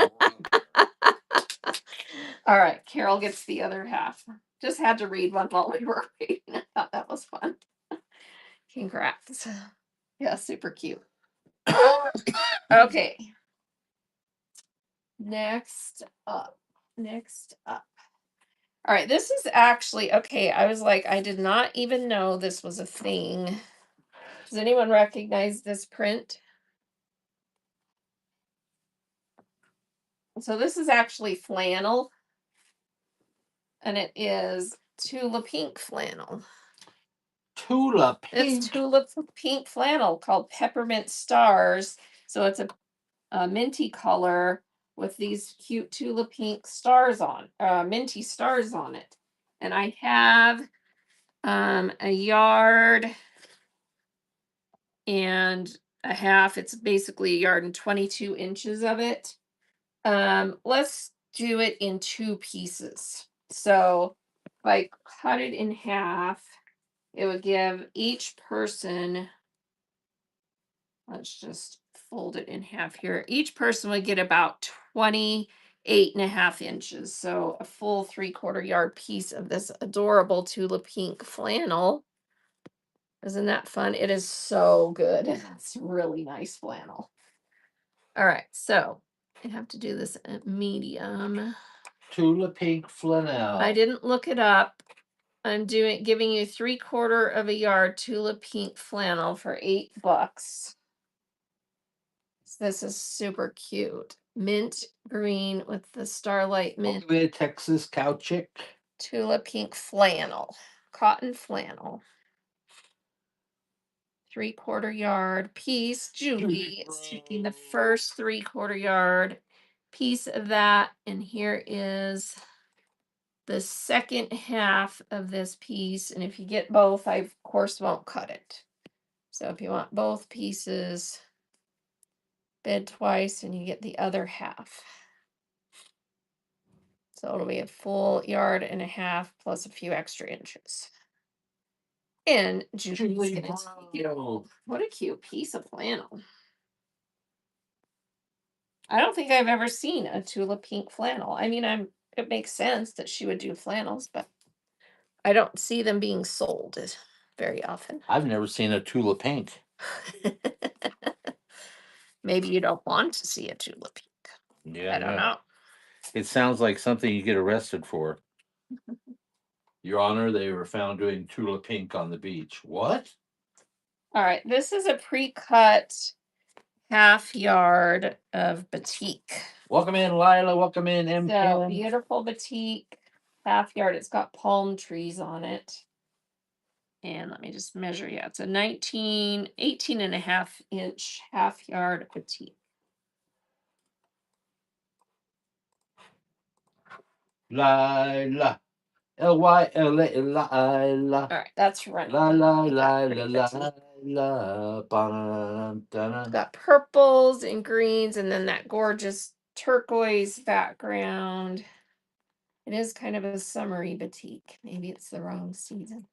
Speaker 2: All right, Carol gets the other half. Just had to read one while we were reading. I thought that was fun. Congrats. Yeah, super cute. Okay. Next up. All right, this is actually, okay, I was like, I did not even know this was a thing. Does anyone recognize this print? So this is actually flannel, and it is Tula Pink flannel.
Speaker 1: Tula Pink.
Speaker 2: It's Tula Pink flannel called Peppermint Stars. So it's a minty color with these cute Tula Pink stars on, minty stars on it. And I have a yard and a half. It's basically a yard and 22 inches of it. Let's do it in 2 pieces. So if I cut it in half, it would give each person, let's just fold it in half here. Each person would get about 28.5 inches. So a full 3/4 yard piece of this adorable Tula Pink flannel. Isn't that fun? It is so good. It's really nice flannel. All right, so I have to do this at medium.
Speaker 1: Tula Pink flannel.
Speaker 2: I didn't look it up. I'm giving you 3/4 yard Tula Pink flannel for $8. This is super cute. Mint green with the starlight mint.
Speaker 1: Texas cow chick.
Speaker 2: Tula Pink flannel. Cotton flannel. 3/4 yard piece. Julie is taking the first 3/4 yard piece of that. And here is the second half of this piece. And if you get both, I of course won't cut it. So if you want both pieces, bid twice and you get the other half. So it'll be a full yard and a half plus a few extra inches. And Julie's gonna take it. What a cute piece of flannel. I don't think I've ever seen a Tula Pink flannel. I mean, it makes sense that she would do flannels, but I don't see them being sold very often.
Speaker 1: I've never seen a Tula pink.
Speaker 2: Maybe you don't want to see a tulip pink.
Speaker 1: Yeah,
Speaker 2: I don't know.
Speaker 1: It sounds like something you get arrested for. Your Honor, they were found doing Tula pink on the beach. What?
Speaker 2: All right, this is a pre-cut half yard of batik.
Speaker 1: Welcome in, Lila. Welcome in, M.
Speaker 2: So beautiful batik half yard. It's got palm trees on it. And let me just measure. Yeah, it's a 18 and a half inch half yard batik.
Speaker 1: Lila. Lila.
Speaker 2: All right, that's running. It's got purples and greens and then that gorgeous turquoise background. It is kind of a summery batik. Maybe it's the wrong season.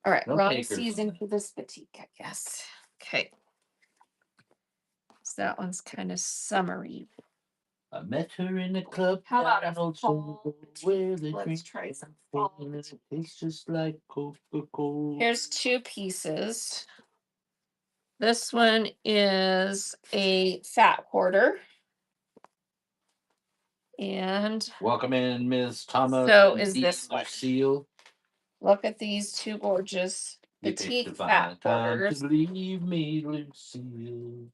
Speaker 2: All right,
Speaker 1: No
Speaker 2: wrong
Speaker 1: takers.
Speaker 2: season for this batik, I guess. Okay. So that one's kind of summery.
Speaker 1: I met her in the club.
Speaker 2: How about a
Speaker 1: down Old
Speaker 2: fall?
Speaker 1: Soul, where they
Speaker 2: Let's
Speaker 1: drink
Speaker 2: try some
Speaker 1: champagne
Speaker 2: fall.
Speaker 1: and it tastes just like Coca-Cola.
Speaker 2: Here's two pieces. This one is a fat quarter. And
Speaker 1: welcome in, Ms. Thomas.
Speaker 2: so is this one.
Speaker 1: Lucille.
Speaker 2: Look at these two gorgeous batik fat quarters.
Speaker 1: To leave me, Lucille.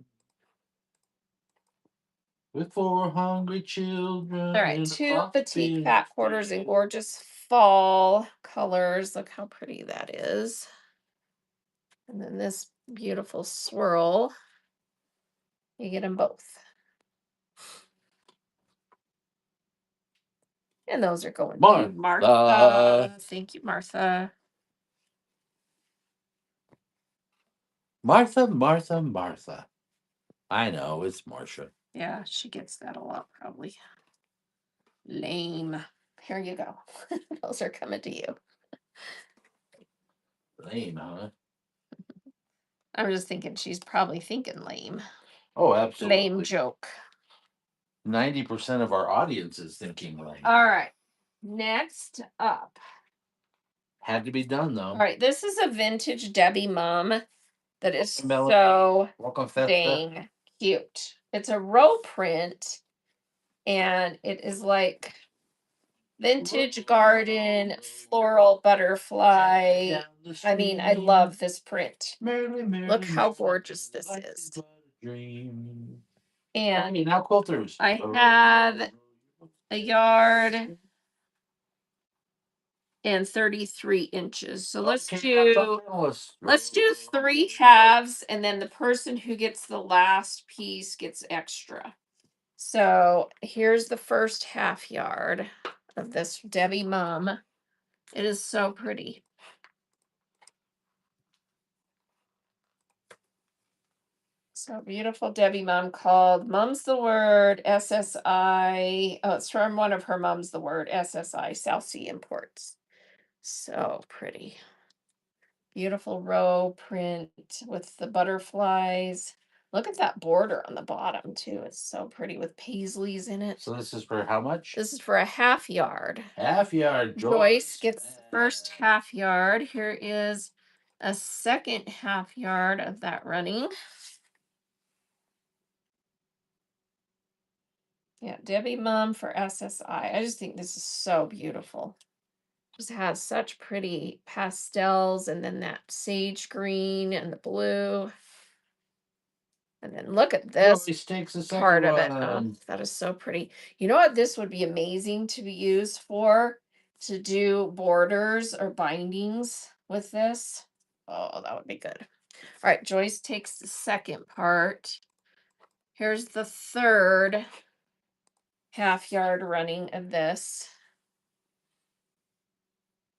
Speaker 1: With 4 hungry children.
Speaker 2: All right, two batik fat quarters in gorgeous fall colors. Look how pretty that is. And then this beautiful swirl. You get them both. And those are going to Martha. Thank you, Martha.
Speaker 1: Martha. I know, it's Marcia.
Speaker 2: Yeah, she gets that a lot, probably. Lame. Here you go. Those are coming to you.
Speaker 1: Lame, huh?
Speaker 2: I'm just thinking she's probably thinking lame.
Speaker 1: Oh, absolutely.
Speaker 2: Lame joke.
Speaker 1: 90% of our audience is thinking lame.
Speaker 2: All right. Next up.
Speaker 1: Had to be done, though.
Speaker 2: All right. This is a vintage Debbie mom that is so dang cute. It's a row print and it is like vintage garden floral butterfly. I mean, I love this print. Look how gorgeous this is. And
Speaker 1: now quilters.
Speaker 2: I have a yard and 33 inches. So let's do 3 halves and then the person who gets the last piece gets extra. So here's the first half yard of this Debbie mom. It is so pretty. So beautiful Debbie mom called Mom's the Word SSI. Oh, it's from one of her Mom's the Word SSI South Sea Imports. So pretty. Beautiful row print with the butterflies. Look at that border on the bottom too. It's so pretty with paisleys in it.
Speaker 1: So this is for how much?
Speaker 2: This is for a half yard.
Speaker 1: Half yard.
Speaker 2: Joyce gets the first half yard. Here is a second half yard of that running. Yeah, Debbie Mom for SSI. I just think this is so beautiful. Just has such pretty pastels and then that sage green and the blue. And then look at this part of it. Oh, that is so pretty. You know what this would be amazing to be used for? To do borders or bindings with this. Oh, that would be good. All right, Joyce takes the second part. Here's the third half yard running of this.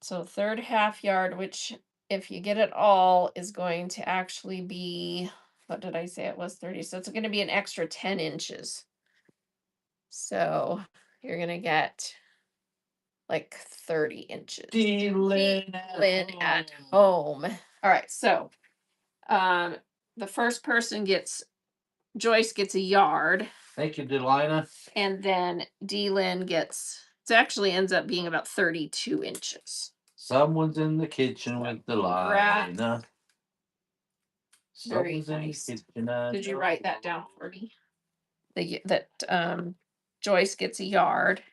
Speaker 2: So third half yard, which if you get it all is going to actually be, what did I say? It was 30. So it's going to be an extra 10 inches. So you're going to get like 30 inches. D-Lynn at home. All right. So the first person Joyce gets a yard.
Speaker 1: Thank you, Delina.
Speaker 2: And then D-Lynn gets, it actually ends up being about 32 inches.
Speaker 1: Someone's in the kitchen with the line.
Speaker 2: Very
Speaker 1: Someone's
Speaker 2: nice.
Speaker 1: in the kitchen. I
Speaker 2: Did you
Speaker 1: know.
Speaker 2: write that down for me? That Joyce gets a yard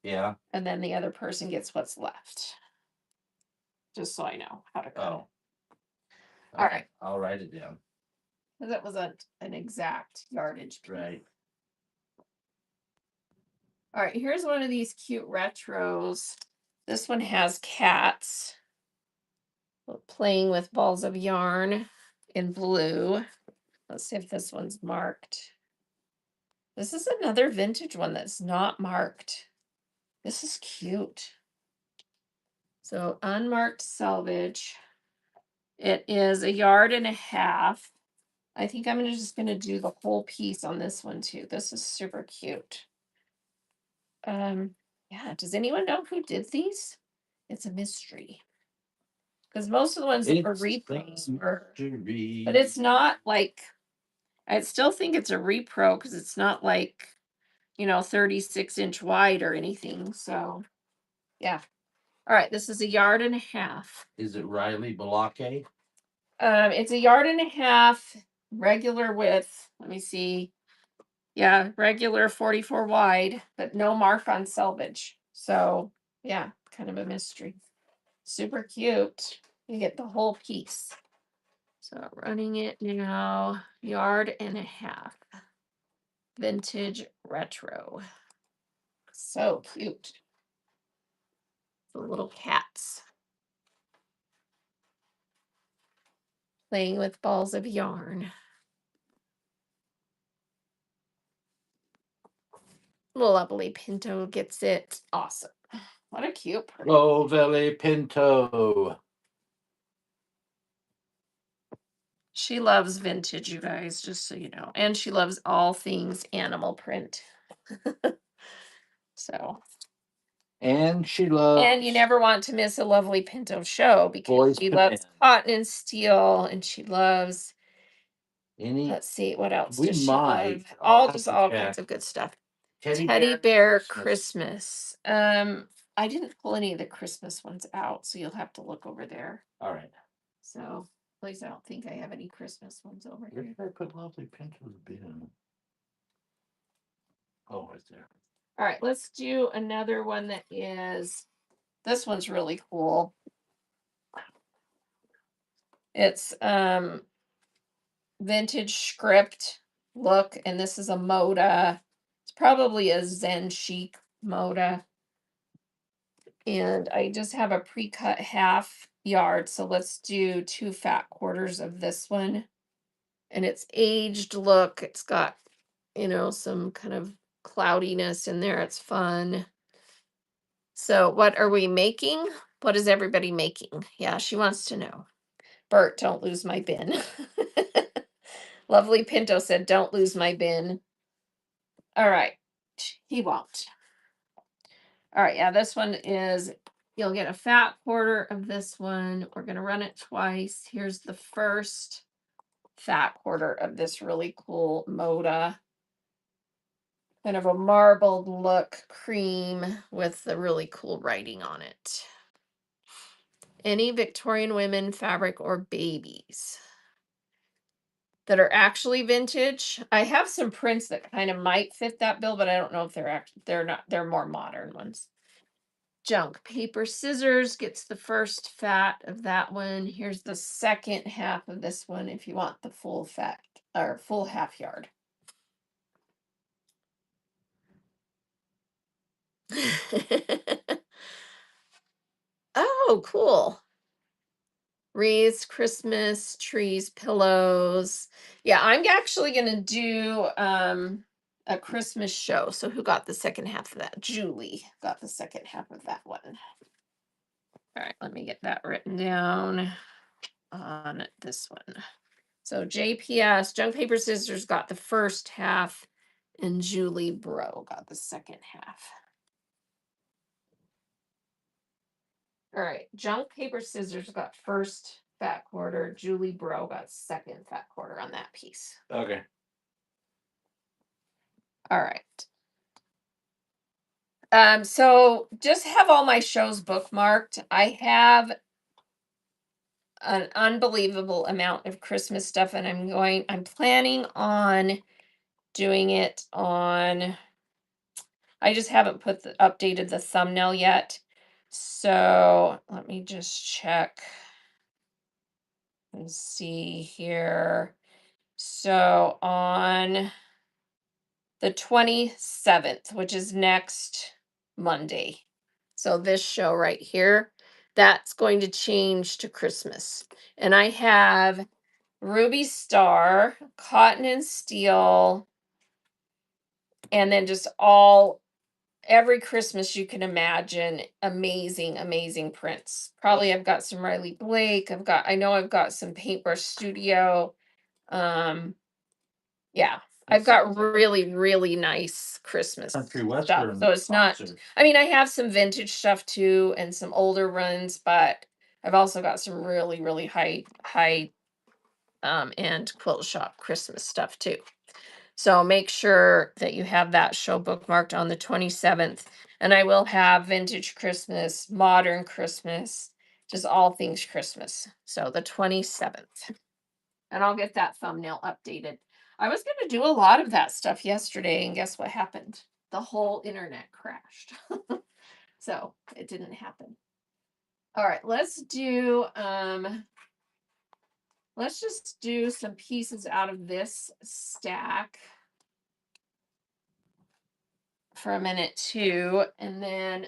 Speaker 1: Yeah.
Speaker 2: and then the other person gets what's left. Just so I know how to cut it.
Speaker 1: Oh.
Speaker 2: All right.
Speaker 1: I'll write it down.
Speaker 2: Because it was an exact yardage piece.
Speaker 1: Right.
Speaker 2: All right, here's one of these cute retros. This one has cats playing with balls of yarn in blue. Let's see if this one's marked. This is another vintage one that's not marked. This is cute. So unmarked salvage. It is 1.5 yards. I think I'm just gonna do the whole piece on this one too. This is super cute. Yeah, does anyone know who did these? It's a mystery. Because most of the ones that were repros were, but it's not like, I still think it's a repro because it's not like, 36-inch wide or anything. So, yeah. All right, this is 1.5 yards.
Speaker 1: Is it Riley Balake?
Speaker 2: It's 1.5 yards, regular width. Let me see. Yeah, regular 44 wide, but no mark on selvage. So, yeah, kind of a mystery. Super cute. You get the whole piece. So running it now, 1.5 yards. Vintage retro. So cute. The little cats playing with balls of yarn. Lovely Pinto gets it. Awesome. What a cute person.
Speaker 1: Oh, Valley Pinto.
Speaker 2: She loves vintage, you guys, just so you know. And she loves all things animal print. So.
Speaker 1: And she loves.
Speaker 2: And you never want to miss a lovely Pinto show because she loves cotton and steel, and she loves. Let's see, what else does she love? All kinds of good stuff. Teddy bear Christmas. I didn't pull any of the Christmas ones out, so you'll have to look over there.
Speaker 1: All right.
Speaker 2: So, please, I don't think I have any Christmas ones over
Speaker 1: Where
Speaker 2: here.
Speaker 1: did I put lovely Pinto's bin? Oh, it's there.
Speaker 2: All right, let's do another one that is. This one's really cool. It's vintage script look, and this is a Moda. It's probably a Zen chic Moda. And I just have a pre-cut 1/2 yard, so let's do 2 fat quarters of this one. And it's aged look. It's got, some kind of cloudiness in there. It's fun. So what are we making? What is everybody making? Yeah, she wants to know. Bert, don't lose my bin. Lovely Pinto said, don't lose my bin. All right. He won't. All right. Yeah, this one is, you'll get a fat quarter of this one. We're going to run it twice. Here's the first fat quarter of this really cool Moda. Kind of a marbled look cream with the really cool writing on it. Any Victorian women, fabric, or babies that are actually vintage. I have some prints that kind of might fit that bill, but I don't know if they're more modern ones. Junk paper scissors gets the first fat of that one. Here's the second half of this one if you want the full fat or full 1/2 yard. Oh, cool. Wreaths, Christmas trees, pillows. Yeah, I'm actually gonna do a Christmas show. So who got the second half of that? Julie got the second half of that one. All right, let me get that written down on this one. So JPS, Junk Paper Scissors got the first half, and Julie Bro got the second half. All right, Junk Paper Scissors got first fat quarter. Julie Bro got second fat quarter on that piece.
Speaker 1: Okay.
Speaker 2: All right. So just have all my shows bookmarked. I have an unbelievable amount of Christmas stuff, and I'm planning on doing it on, I just haven't updated the thumbnail yet. So let me just check and see here. So on the 27th, which is next Monday. So this show right here, that's going to change to Christmas. And I have Ruby Star, Cotton and Steel, and then just every Christmas you can imagine. Amazing, amazing prints. Probably I've got some Riley Blake. I know I've got some Paintbrush Studio. Yeah, I've got really, really nice Christmas
Speaker 1: Country
Speaker 2: stuff.
Speaker 1: Western
Speaker 2: So it's not,
Speaker 1: sponsor.
Speaker 2: I mean, I have some vintage stuff too and some older runs, but I've also got some really, really high end quilt shop Christmas stuff too. So make sure that you have that show bookmarked on the 27th. And I will have vintage Christmas, modern Christmas, just all things Christmas. So the 27th. And I'll get that thumbnail updated. I was going to do a lot of that stuff yesterday, and guess what happened? The whole internet crashed. So it didn't happen. All right, let's just do some pieces out of this stack for a minute too, and then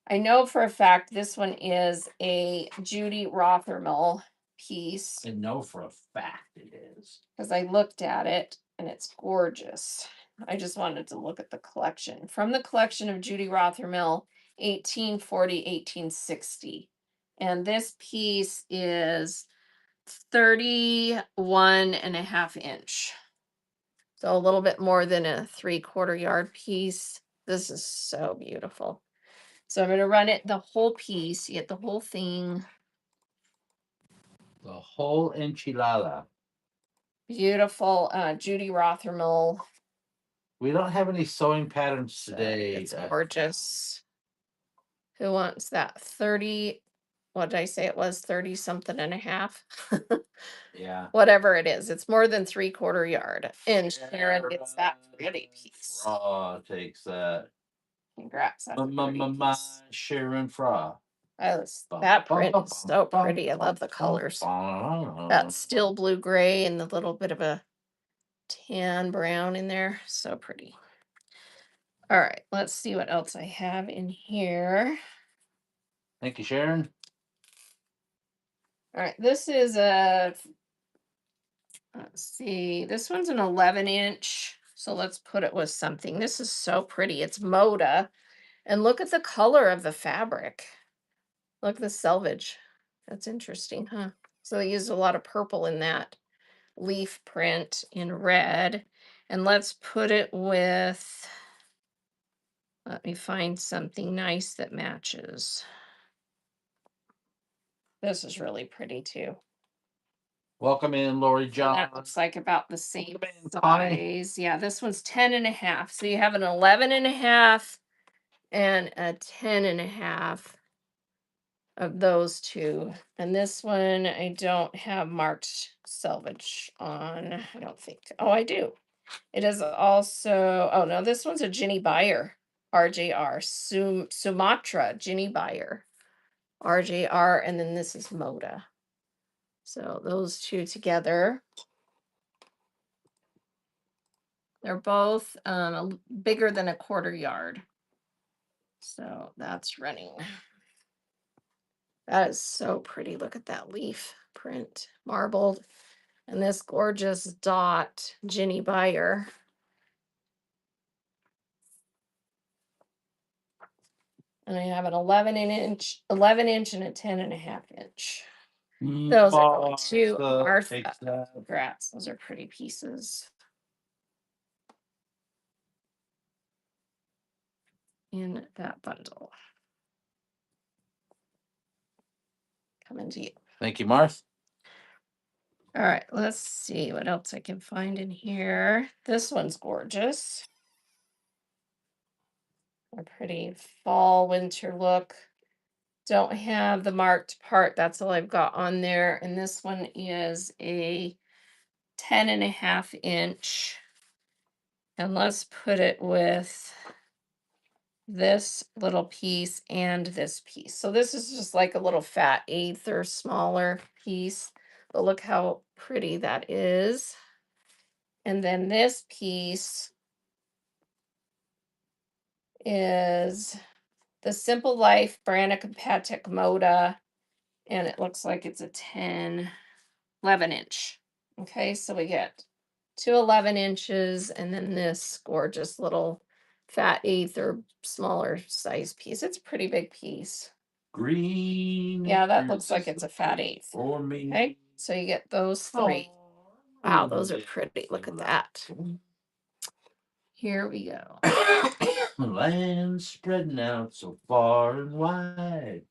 Speaker 2: I know for a fact this one is a Judy Rothermel piece.
Speaker 1: I know for a fact it is.
Speaker 2: Because I looked at it and it's gorgeous. I just wanted to look at the collection. From the collection of Judy Rothermel, 1840, 1860. And this piece is 31.5 inch. So a little bit more than a 3/4 yard piece. This is so beautiful. So I'm going to run it the whole piece. You get the whole thing.
Speaker 1: The whole enchilada.
Speaker 2: Beautiful Judy Rothermel.
Speaker 1: We don't have any sewing patterns
Speaker 2: So
Speaker 1: today.
Speaker 2: it's gorgeous. Who wants that? 30, what did I say it was? 30 something and a half.
Speaker 1: Yeah.
Speaker 2: Whatever it is. It's more than 3/4 yard. And Sharon gets that pretty piece.
Speaker 1: Takes that.
Speaker 2: Congrats. That's a pretty piece.
Speaker 1: Sharon Fra.
Speaker 2: That print is so pretty. I love the colors. That still blue gray and the little bit of a tan brown in there. So pretty. All right, let's see what else I have in here.
Speaker 1: Thank you, Sharon.
Speaker 2: All right, this is let's see, this one's an 11-inch. So let's put it with something. This is so pretty. It's Moda. And look at the color of the fabric. Look at the selvage. That's interesting, huh? So they used a lot of purple in that leaf print in red. And let's put it with, let me find something nice that matches. This is really pretty too.
Speaker 1: Welcome in, Lori John.
Speaker 2: That looks like about the same
Speaker 1: Connie.
Speaker 2: size. Yeah, this one's 10.5. So you have an 11.5 and a 10.5 of those two. And this one I don't have marked selvage on. I don't think. Oh, I do. It is also, oh no, this one's a Ginny Buyer. RJR. Sumatra Ginny Buyer. RJR. And then this is Moda. So those two together. They're both bigger than a 1/4 yard. So that's running. That is so pretty. Look at that leaf print, marbled. And this gorgeous dot, Ginny Buyer. And I have an 11-inch and a 10.5 inch. Those are going to Martha. Congrats. Those are pretty pieces. In that bundle. Coming to you.
Speaker 1: Thank you, Marth.
Speaker 2: All right, let's see what else I can find in here. This one's gorgeous. A pretty fall winter look. Don't have the marked part. That's all I've got on there. And this one is a 10.5 inch. And let's put it with this little piece and this piece. So this is just like a little fat eighth or smaller piece. But look how pretty that is. And then this piece is the Simple Life Brannicapatic Moda. And it looks like it's a 11 inch. Okay, so we get 2 11 inches and then this gorgeous little fat eighth or smaller size piece. It's a pretty big piece.
Speaker 1: Green.
Speaker 2: Yeah, that looks like it's a fat eighth.
Speaker 1: For me.
Speaker 2: Okay, so you get those three. Wow, those are pretty. Look at that. Here we go.
Speaker 1: Land spreading out so far and wide.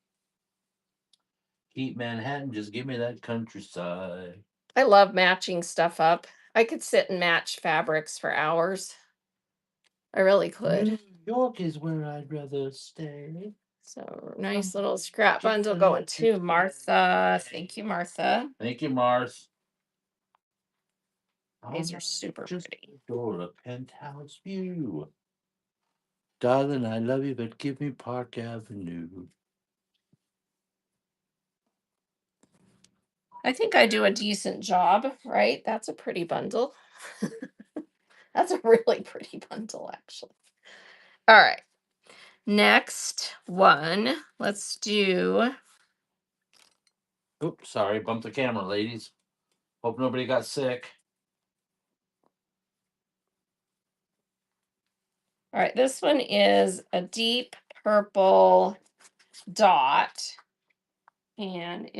Speaker 1: Keep Manhattan, just give me that countryside.
Speaker 2: I love matching stuff up. I could sit and match fabrics for hours. I really could.
Speaker 1: New York is where I'd rather stay.
Speaker 2: So nice little scrap bundle going to Martha. Thank you, Martha.
Speaker 1: Thank you, Mars.
Speaker 2: These are super pretty.
Speaker 1: Adore a penthouse view. Darling, I love you, but give me Park Avenue.
Speaker 2: I think I do a decent job, right? That's a pretty bundle. That's a really pretty bundle, actually. All right. Next one. Let's do.
Speaker 1: Oops, sorry, bumped the camera, ladies. Hope nobody got sick.
Speaker 2: All right. This one is a deep purple dot. And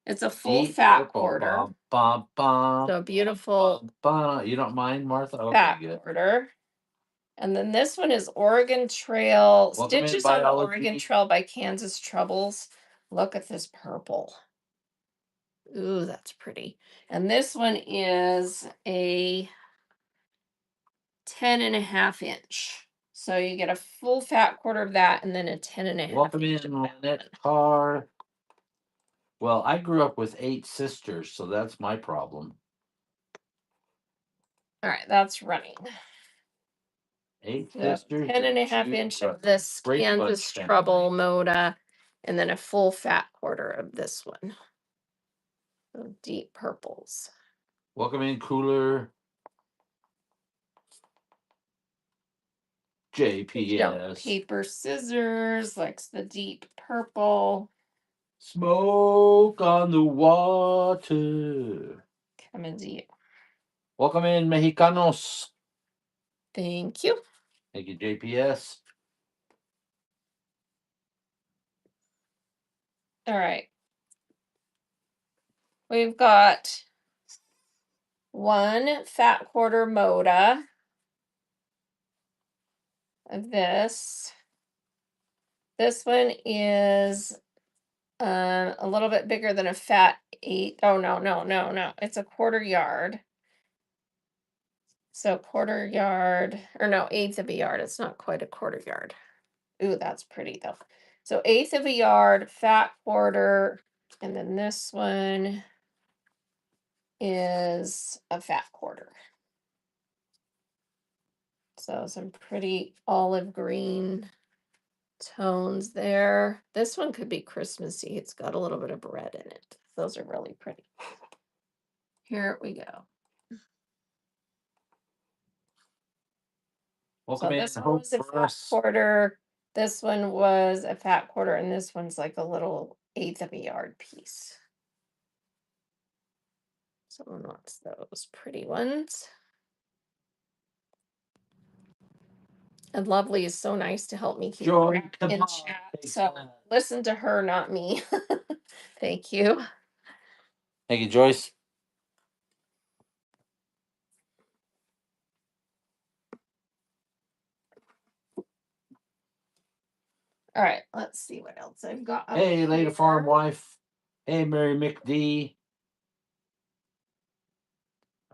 Speaker 2: it's a full
Speaker 1: Deep
Speaker 2: fat
Speaker 1: purple,
Speaker 2: quarter.
Speaker 1: bum, bum,
Speaker 2: So beautiful
Speaker 1: bum. You don't mind, Martha? Okay,
Speaker 2: fat
Speaker 1: good.
Speaker 2: quarter. And then this one is Oregon Trail,
Speaker 1: Welcome in,
Speaker 2: Stitches on the
Speaker 1: Biology.
Speaker 2: Oregon Trail by Kansas Troubles. Look at this purple. Ooh, that's pretty. And this one is a 10.5 inch. So you get a full fat quarter of that and then a 10.5.
Speaker 1: Welcome in, Lynette Carr. Well, I grew up with 8 sisters, so that's my problem.
Speaker 2: All right, that's running.
Speaker 1: 8
Speaker 2: Yep,
Speaker 1: sisters.
Speaker 2: 10.5 inch of this Kansas Trouble Moda, and then a full fat quarter of this one. So deep purples.
Speaker 1: Welcome in, Cooler. JPS.
Speaker 2: Paper scissors, likes the deep purple.
Speaker 1: Smoke on the water.
Speaker 2: Coming to you.
Speaker 1: Welcome in, Mexicanos.
Speaker 2: Thank you.
Speaker 1: Thank you, JPS.
Speaker 2: All right. We've got one fat quarter Moda of this. This one is a little bit bigger than a fat eight. Oh, no. It's a quarter yard. So quarter yard, or no, eighth of a yard. It's not quite a quarter yard. Ooh, that's pretty though. So eighth of a yard, fat quarter, and then this one is a fat quarter. So some pretty olive green tones there. This one could be Christmassy. It's got a little bit of red in it. Those are really pretty. Here we go.
Speaker 1: Welcome
Speaker 2: So
Speaker 1: in,
Speaker 2: this one
Speaker 1: Hope
Speaker 2: was a fat
Speaker 1: Russ.
Speaker 2: quarter. This one was a fat quarter, and this one's like a little eighth of a yard piece. Someone wants those pretty ones. And Lovely is so nice to help me keep track in chat. So listen to her, not me. Thank you.
Speaker 1: Thank you, Joyce.
Speaker 2: All right, let's see what else I've got.
Speaker 1: Hey, Lady Farm Wife. Hey, Mary McD.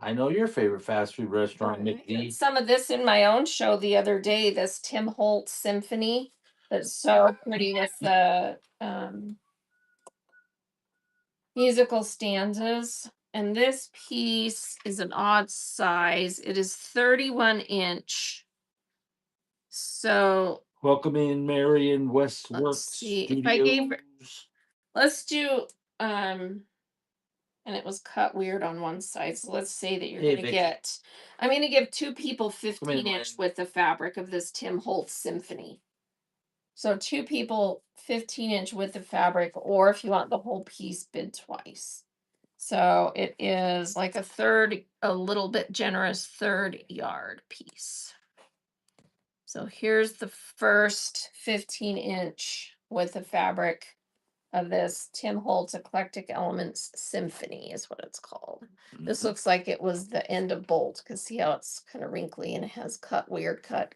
Speaker 1: I know your favorite fast food restaurant,
Speaker 2: I did
Speaker 1: McD.
Speaker 2: some of this in my own show the other day. This Tim Holtz symphony that's so pretty with the musical stanzas. And this piece is an odd size. It is 31 inch. So
Speaker 1: Welcome in, Marion
Speaker 2: let's
Speaker 1: Westworks
Speaker 2: see if I
Speaker 1: Studios.
Speaker 2: gave, let's do, and it was cut weird on one side. So let's say that you're
Speaker 1: Hey,
Speaker 2: going to
Speaker 1: Vicky.
Speaker 2: get, I'm going to give two people 15
Speaker 1: in,
Speaker 2: inch
Speaker 1: Lynn.
Speaker 2: width of fabric of this Tim Holtz symphony. So two people, 15 inch width of fabric, or if you want the whole piece, bid twice. So it is like a third, a little bit generous third yard piece. So here's the first 15 inch width of fabric of this Tim Holtz Eclectic Elements Symphony is what it's called. This
Speaker 1: Mhm.
Speaker 2: looks like it was the end of bolt because see how it's kind of wrinkly and it has cut, weird cut.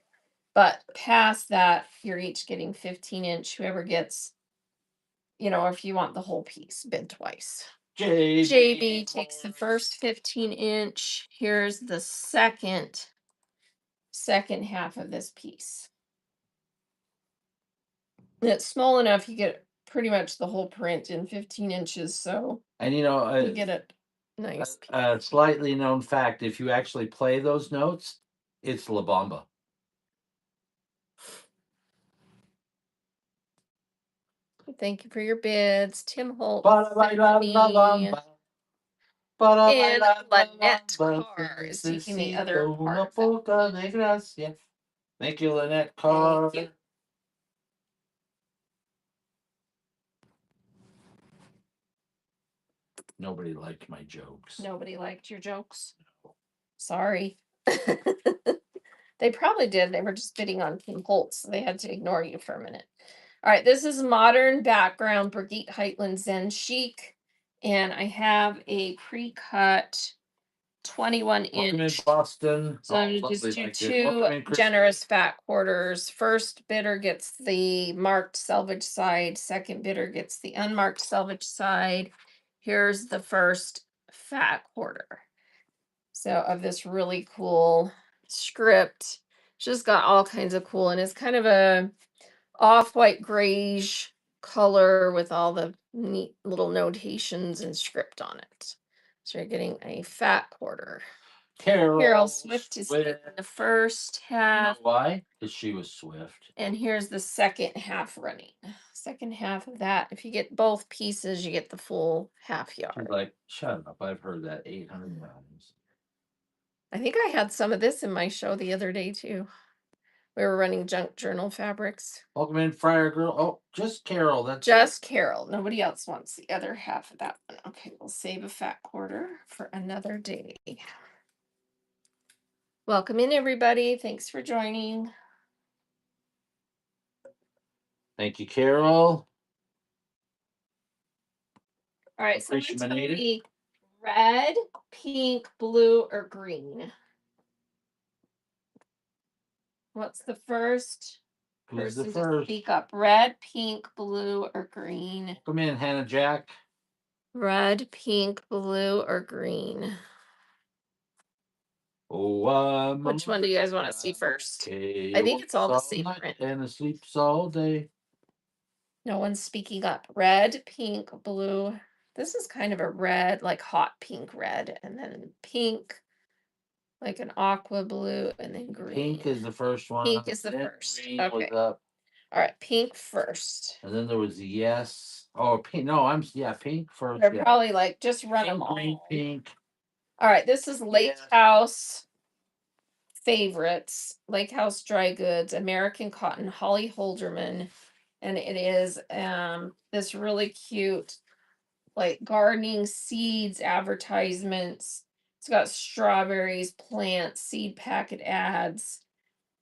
Speaker 2: But past that, you're each getting 15 inch. Whoever gets, if you want the whole piece, bid twice. JB takes the first 15 inch. Here's the second half of this piece. And it's small enough you get pretty much the whole print in 15 inches. So
Speaker 1: And
Speaker 2: you get a nice piece.
Speaker 1: a slightly known fact: if you actually play those notes, it's La Bamba.
Speaker 2: Thank you for your bids, Tim Holtz.
Speaker 1: Ba-da-ba-da-ba-ba-ba.
Speaker 2: And Lynette
Speaker 1: Ba-da-ba-da-ba-ba.
Speaker 2: Carr is taking the other
Speaker 1: Necesito
Speaker 2: part
Speaker 1: una
Speaker 2: of that.
Speaker 1: poca de gracia. Thank you, Lynette Carr.
Speaker 2: Thank you.
Speaker 1: Nobody liked my jokes.
Speaker 2: Nobody liked your jokes. Sorry. They probably did. They were just bidding on Tim Holtz. So they had to ignore you for a minute. All right, this is modern background Brigitte Heitland Zen Chic. And I have a pre-cut 21
Speaker 1: Welcome in,
Speaker 2: inch.
Speaker 1: Boston.
Speaker 2: So I'm gonna just do two generous fat quarters. First bidder gets the marked selvage side. Second bidder gets the unmarked selvage side. Here's the first fat quarter. So of this really cool script. It's just got all kinds of cool, and it's kind of a off-white grayish color with all the neat little notations and script on it. So you're getting a fat quarter. Carol Swift is in the first half.
Speaker 1: Why? Because she was Swift.
Speaker 2: And here's the second half running. Second half of that. If you get both pieces, you get the full half yard.
Speaker 1: She's like, shut up. I've heard that 800 times.
Speaker 2: I think I had some of this in my show the other day too. We were running junk journal fabrics.
Speaker 1: Welcome in, Friar Girl. Oh, just Carol. That's
Speaker 2: just Carol. Nobody else wants the other half of that one. Okay, we'll save a fat quarter for another day. Welcome in, everybody. Thanks for joining.
Speaker 1: Thank you, Carol.
Speaker 2: All right, so tell me red, pink, blue, or green. What's the first person to speak up? Red, pink, blue, or green?
Speaker 1: Come in, Hannah Jack.
Speaker 2: Red, pink, blue, or green?
Speaker 1: Oh,
Speaker 2: which one do you guys want to see first? I think it's all the same print.
Speaker 1: And sleeps all day.
Speaker 2: No one's speaking up. Red, pink, blue. This is kind of a red, like hot pink red, and then pink, like an aqua blue, and then green.
Speaker 1: Pink is the first one.
Speaker 2: Pink is the first.
Speaker 1: Green
Speaker 2: Okay.
Speaker 1: was up.
Speaker 2: All right, pink first.
Speaker 1: And then there was the yes. Oh, pink. No, pink first.
Speaker 2: They're probably like just run them all.
Speaker 1: Green, pink.
Speaker 2: All right, this is Lake House favorites. Lake House Dry Goods, American Cotton, Holly Holderman, and it is this really cute like gardening seeds advertisements. It's got strawberries, plants, seed packet ads.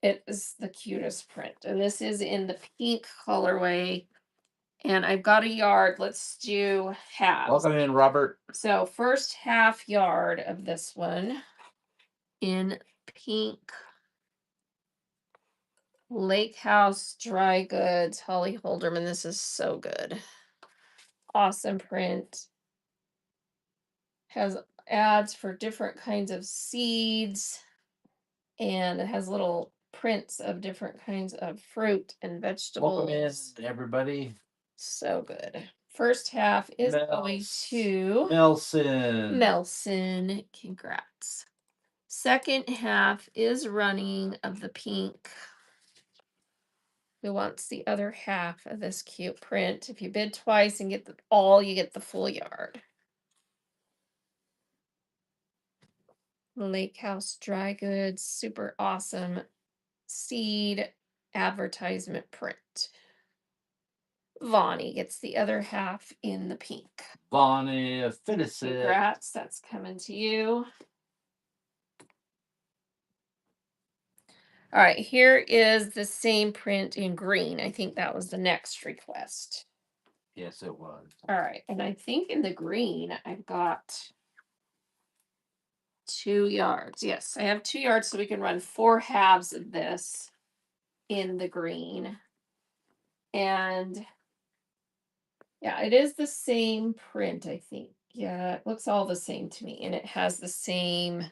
Speaker 2: It is the cutest print. And this is in the pink colorway. And I've got a yard. Let's do halves.
Speaker 1: Welcome in, Robert.
Speaker 2: So first half yard of this one in pink. Lake House Dry Goods, Holly Holderman. This is so good. Awesome print. Has ads for different kinds of seeds, and it has little prints of different kinds of fruit and vegetables.
Speaker 1: Welcome in, everybody.
Speaker 2: So good. First half is going to
Speaker 1: Nelson.
Speaker 2: Nelson. Congrats. Second half is running of the pink. Who wants the other half of this cute print? If you bid twice and get you get the full yard. Lake House Dry Goods, super awesome seed advertisement print. Vonnie gets the other half in the pink.
Speaker 1: Vonnie, finish it.
Speaker 2: Congrats, that's coming to you. All right, here is the same print in green. I think that was the next request.
Speaker 1: Yes, it was.
Speaker 2: All right, and I think in the green, I've got 2 yards. Yes, I have 2 yards, so we can run 4 halves of this in the green. And yeah, it is the same print, I think. Yeah, it looks all the same to me, and it has the same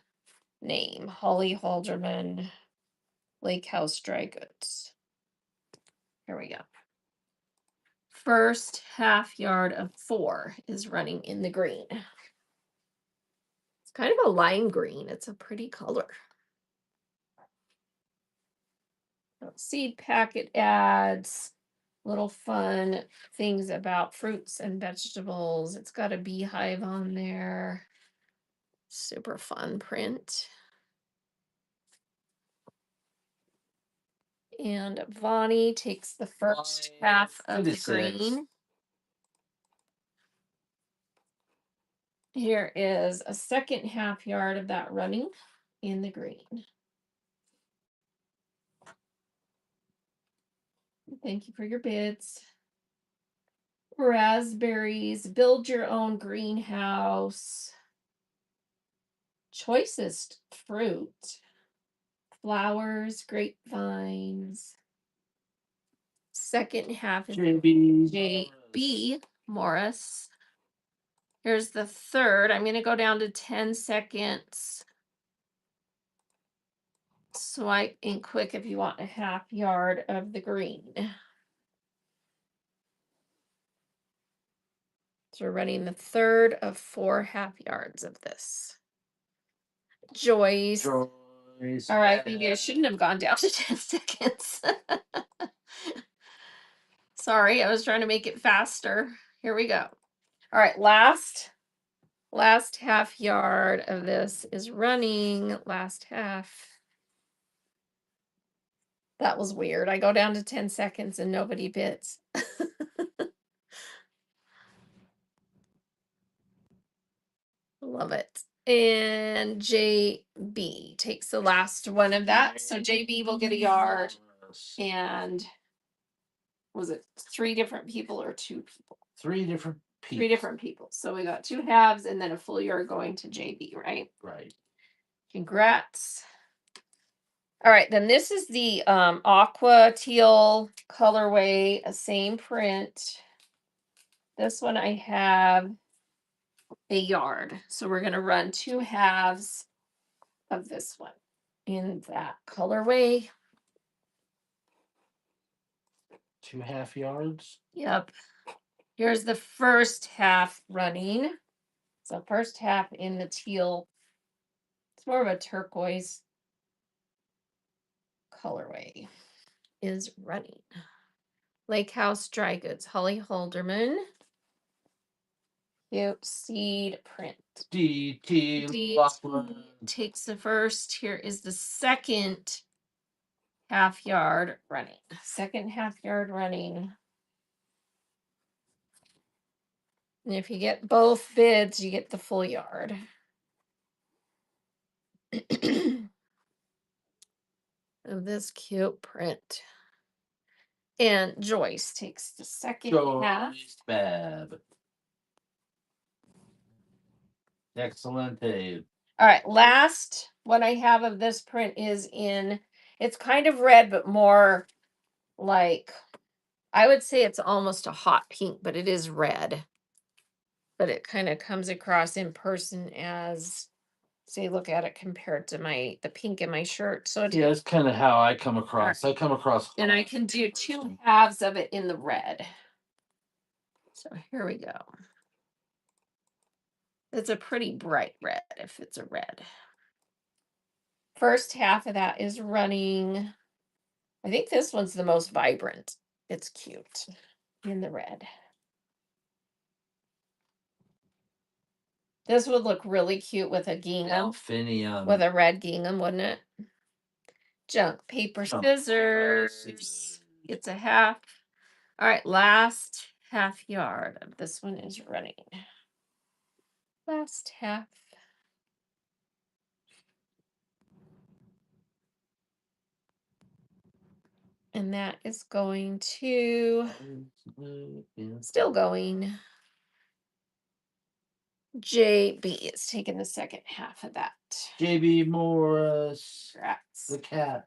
Speaker 2: name, Holly Halderman, Lake House Dry Goods. Here we go. First half yard of 4 is running in the green. It's kind of a lime green. It's a pretty color. Seed packet ads, little fun things about fruits and vegetables. It's got a beehive on there. Super fun print. And Vonnie takes the first half of the green. Here is a second half yard of that running in the green. Thank you for your bids. Raspberries, build your own greenhouse. Choicest fruit. Flowers, grapevines. Second half is JB Morris. Here's the third. I'm going to go down to 10 seconds. Swipe in quick if you want a half yard of the green. So we're running the third of 4 half yards of this. Joyce. All right, maybe I shouldn't have gone down to 10 seconds. Sorry, I was trying to make it faster. Here we go. All right, last half yard of this is running. Last half. That was weird. I go down to 10 seconds and nobody bids. Love it. And JB takes the last one of that. So JB will get a yard. And was it 3 different people or 2 people?
Speaker 1: 3 different people.
Speaker 2: 3 different people. So we got 2 halves and then a full yard going to JB, right?
Speaker 1: Right.
Speaker 2: Congrats. All right, then this is the aqua teal colorway, a same print. This one I have a yard. So we're going to run 2 halves of this one in that colorway.
Speaker 1: 2 half yards.
Speaker 2: Yep. Here's the first half running. So first half in the teal. It's more of a turquoise colorway is running. Lake House Dry Goods, Holly Halderman. Cute seed print.
Speaker 1: DT
Speaker 2: takes the first. Here is the second half yard running. Second half yard running. And if you get both bids, you get the full yard. Of this cute print. And Joyce takes the second half.
Speaker 1: Bab. Excellent, Dave.
Speaker 2: All right, last one I have of this print is in, it's kind of red, but more like, I would say it's almost a hot pink, but it is red. but it kind of comes across in person as, say, look at it compared to the pink in my shirt. So
Speaker 1: Yeah, that's kind of how I come across. I come across.
Speaker 2: and I can do two halves of it in the red. So here we go. It's a pretty bright red if it's a red. First half of that is running. I think this one's the most vibrant. It's cute in the red. This would look really cute with a gingham.
Speaker 1: Delphinium.
Speaker 2: With a red gingham, wouldn't it? Junk, paper, scissors. It's a half. All right, last half yard of this one is running. Last half. And that is going to, still going. JB is taking the second half of that.
Speaker 1: JB Morris.
Speaker 2: Congrats.
Speaker 1: The cat.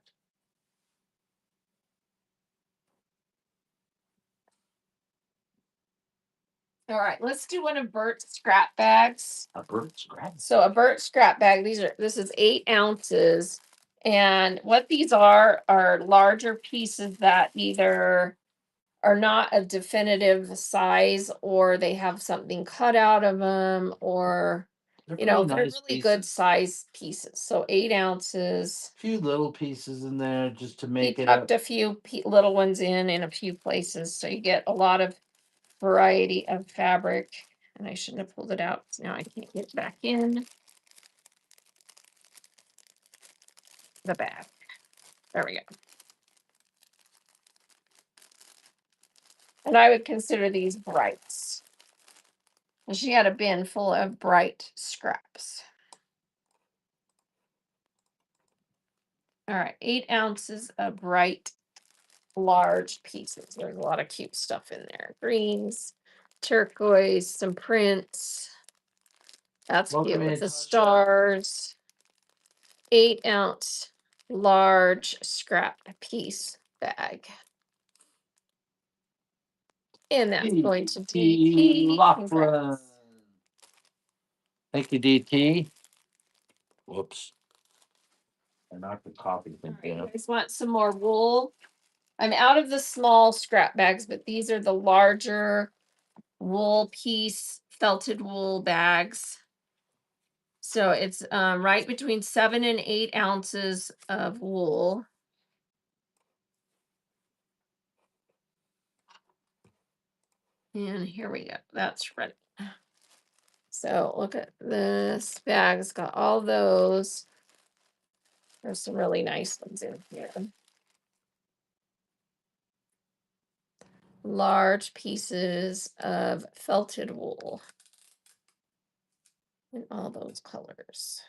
Speaker 2: All right, let's do one of Bert's scrap bags.
Speaker 1: A Bert scrap.
Speaker 2: So a Bert scrap bag. This is 8 ounces. And what these are larger pieces that either are not a definitive size or they have something cut out of them, or
Speaker 1: They're
Speaker 2: they're
Speaker 1: nice
Speaker 2: really good size pieces. So 8 ounces.
Speaker 1: A few little pieces in there just to make
Speaker 2: He
Speaker 1: it up.
Speaker 2: tucked a few little ones in a few places, so you get a lot of variety of fabric. And I shouldn't have pulled it out. Now I can't get it back in the bag. There we go. And I would consider these brights. And she had a bin full of bright scraps. All right, 8 ounces of bright, large pieces. There's a lot of cute stuff in there. Greens, turquoise, some prints. That's cute with the stars. 8 ounce large scrap piece bag. And that's going to DT.
Speaker 1: Thank you, DT. Whoops. I knocked the coffee thing down.
Speaker 2: You guys want some more wool? I'm out of the small scrap bags, but these are the larger wool piece felted wool bags. So it's right between 7 and 8 ounces of wool. And here we go. That's ready. So look at this bag. It's got all those. There's some really nice ones in here. Large pieces of felted wool in all those colors.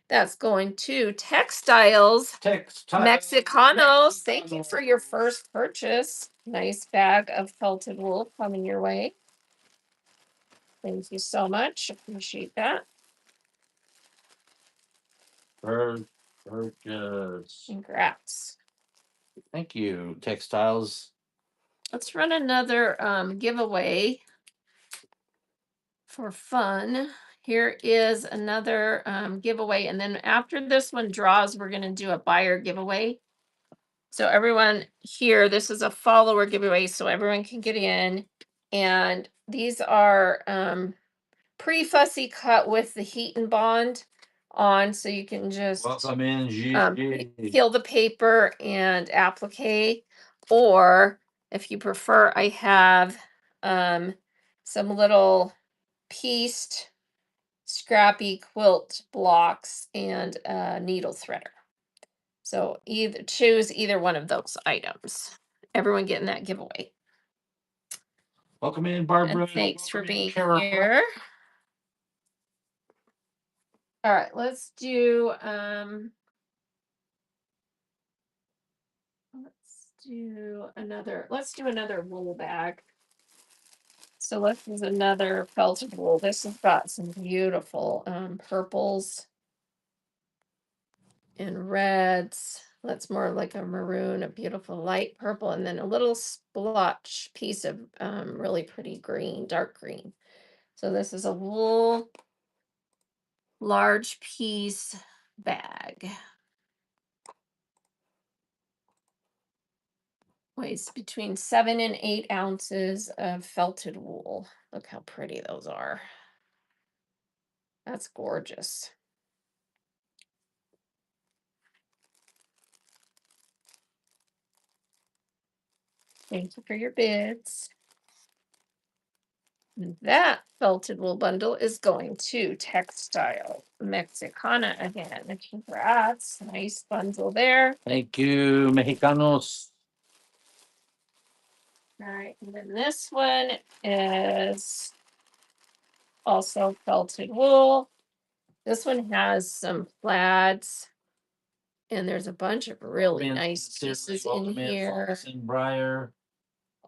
Speaker 2: That's going to Textiles Mexicanos. Thank you for your first purchase. Nice bag of felted wool coming your way. Thank you so much. Appreciate that.
Speaker 1: Purchase.
Speaker 2: Congrats.
Speaker 1: Thank you, Textiles.
Speaker 2: Let's run another giveaway for fun. Here is another giveaway. And then after this one draws, we're going to do a buyer giveaway. So everyone here, this is a follower giveaway, so everyone can get in. And these are pretty fussy cut with the heat and bond on, so you can just
Speaker 1: welcome in, Gigi.
Speaker 2: peel the paper and applique. Or if you prefer, I have some little pieced scrappy quilt blocks and a needle threader. So choose either one of those items. Everyone getting that giveaway.
Speaker 1: Welcome in, Barbara.
Speaker 2: And thanks for being here. All right, let's do another wool bag. So let's use another felted wool. This has got some beautiful purples and reds. That's more like a maroon, a beautiful light purple, and then a little splotch piece of really pretty green, dark green. So this is a wool large piece bag. Weighs between 7 and 8 ounces of felted wool. Look how pretty those are. That's gorgeous. Thank you for your bids. And that felted wool bundle is going to Textile Mexicana again. Congrats. Nice bundle there.
Speaker 1: Thank you, Mexicanos.
Speaker 2: All right. And then this one is also felted wool. This one has some plaids. And there's a bunch of really nice pieces in here.
Speaker 1: Briar.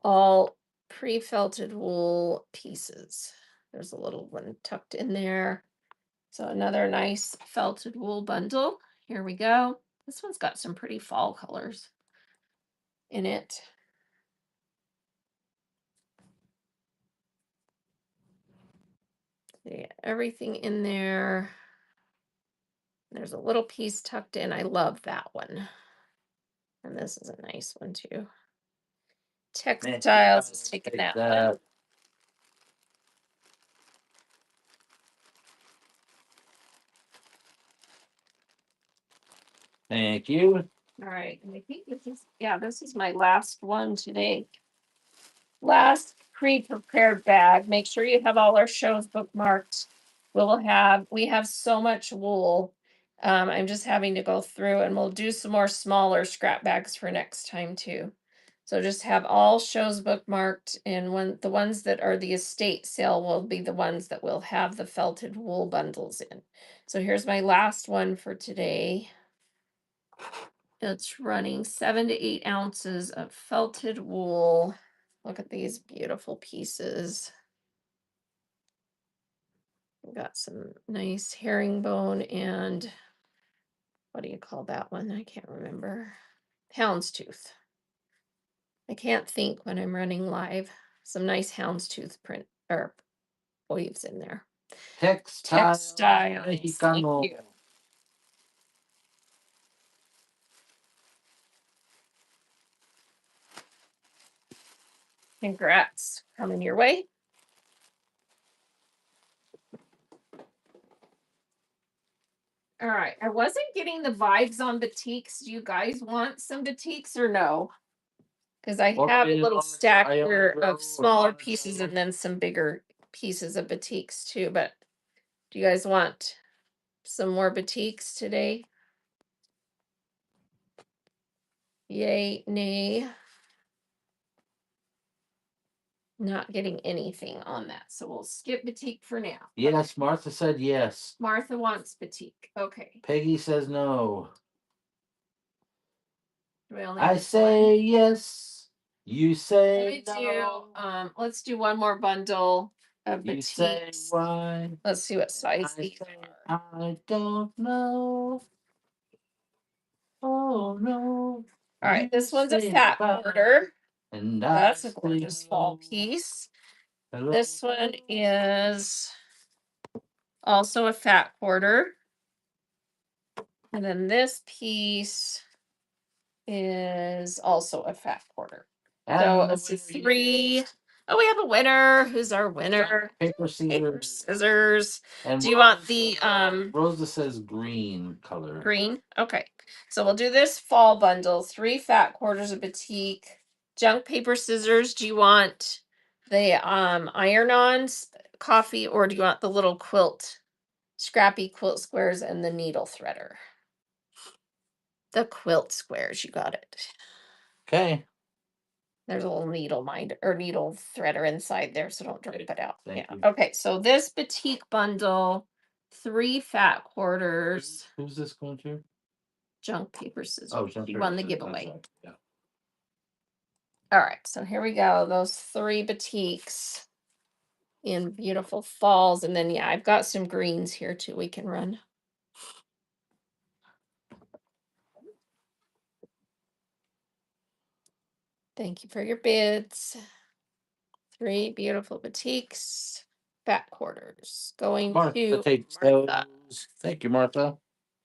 Speaker 2: All pre-felted wool pieces. There's a little one tucked in there. So another nice felted wool bundle. Here we go. This one's got some pretty fall colors in it. Yeah, everything in there. There's a little piece tucked in. I love that one. And this is a nice one too. Textiles is taking that one.
Speaker 1: Thank you.
Speaker 2: All right. And I think this is my last one today. Last pre-prepared bag. Make sure you have all our shows bookmarked. We have so much wool. I'm just having to go through and we'll do some more smaller scrap bags for next time too. So just have all shows bookmarked, and the ones that are the estate sale will be the ones that will have the felted wool bundles in. So here's my last one for today. It's running 7 to 8 ounces of felted wool. Look at these beautiful pieces. We've got some nice herringbone and what do you call that one? I can't remember. Houndstooth. I can't think when I'm running live. Some nice houndstooth print or weaves in there. Textiles.
Speaker 1: Mexicano.
Speaker 2: Thank you. Congrats. Coming your way. All right. I wasn't getting the vibes on batiks. Do you guys want some batiks or no? Because I have a little stack here of smaller pieces and then some bigger pieces of batiks too. But do you guys want some more batiks today? Yay, nay. Not getting anything on that. So we'll skip batik for now.
Speaker 1: Yes, Martha said yes.
Speaker 2: Martha wants batik. Okay.
Speaker 1: Peggy says no.
Speaker 2: Do we only
Speaker 1: I
Speaker 2: do
Speaker 1: say
Speaker 2: one?
Speaker 1: yes. You say
Speaker 2: Let me
Speaker 1: no.
Speaker 2: let's do one more bundle of
Speaker 1: You say
Speaker 2: batiks.
Speaker 1: why?
Speaker 2: Let's see what size
Speaker 1: I
Speaker 2: these
Speaker 1: say
Speaker 2: are.
Speaker 1: I don't know. Oh no.
Speaker 2: All right, this one's a
Speaker 1: say
Speaker 2: fat
Speaker 1: bye.
Speaker 2: quarter.
Speaker 1: And
Speaker 2: That's
Speaker 1: I
Speaker 2: a gorgeous fall
Speaker 1: say
Speaker 2: piece.
Speaker 1: hello.
Speaker 2: This one is also a fat quarter. And then this piece is also a fat quarter. So
Speaker 1: And
Speaker 2: it's a 3. Oh, we have a winner. Who's our winner?
Speaker 1: paper
Speaker 2: Paper,
Speaker 1: scissors.
Speaker 2: scissors.
Speaker 1: And
Speaker 2: Do you want the
Speaker 1: Rosa says green color.
Speaker 2: green? Okay. So we'll do this fall bundle. 3 fat quarters of batik. Junk paper scissors. Do you want the iron-ons coffee, or do you want the little scrappy quilt squares and the needle threader? The quilt squares, you got it.
Speaker 1: Okay.
Speaker 2: There's a little needle threader inside there, so don't drip it out.
Speaker 1: Thank you.
Speaker 2: Okay, so this batik bundle, 3 fat quarters,
Speaker 1: Who's this going to?
Speaker 2: junk paper scissors.
Speaker 1: Oh, junk
Speaker 2: You
Speaker 1: paper
Speaker 2: won the
Speaker 1: scissors,
Speaker 2: giveaway.
Speaker 1: right. Yeah.
Speaker 2: All right, so here we go. Those 3 batiks in beautiful falls, and then I've got some greens here too. We can run. Thank you for your bids. 3 beautiful batiks. fat quarters going
Speaker 1: Martha
Speaker 2: to
Speaker 1: takes
Speaker 2: Martha.
Speaker 1: those. Thank you, Martha.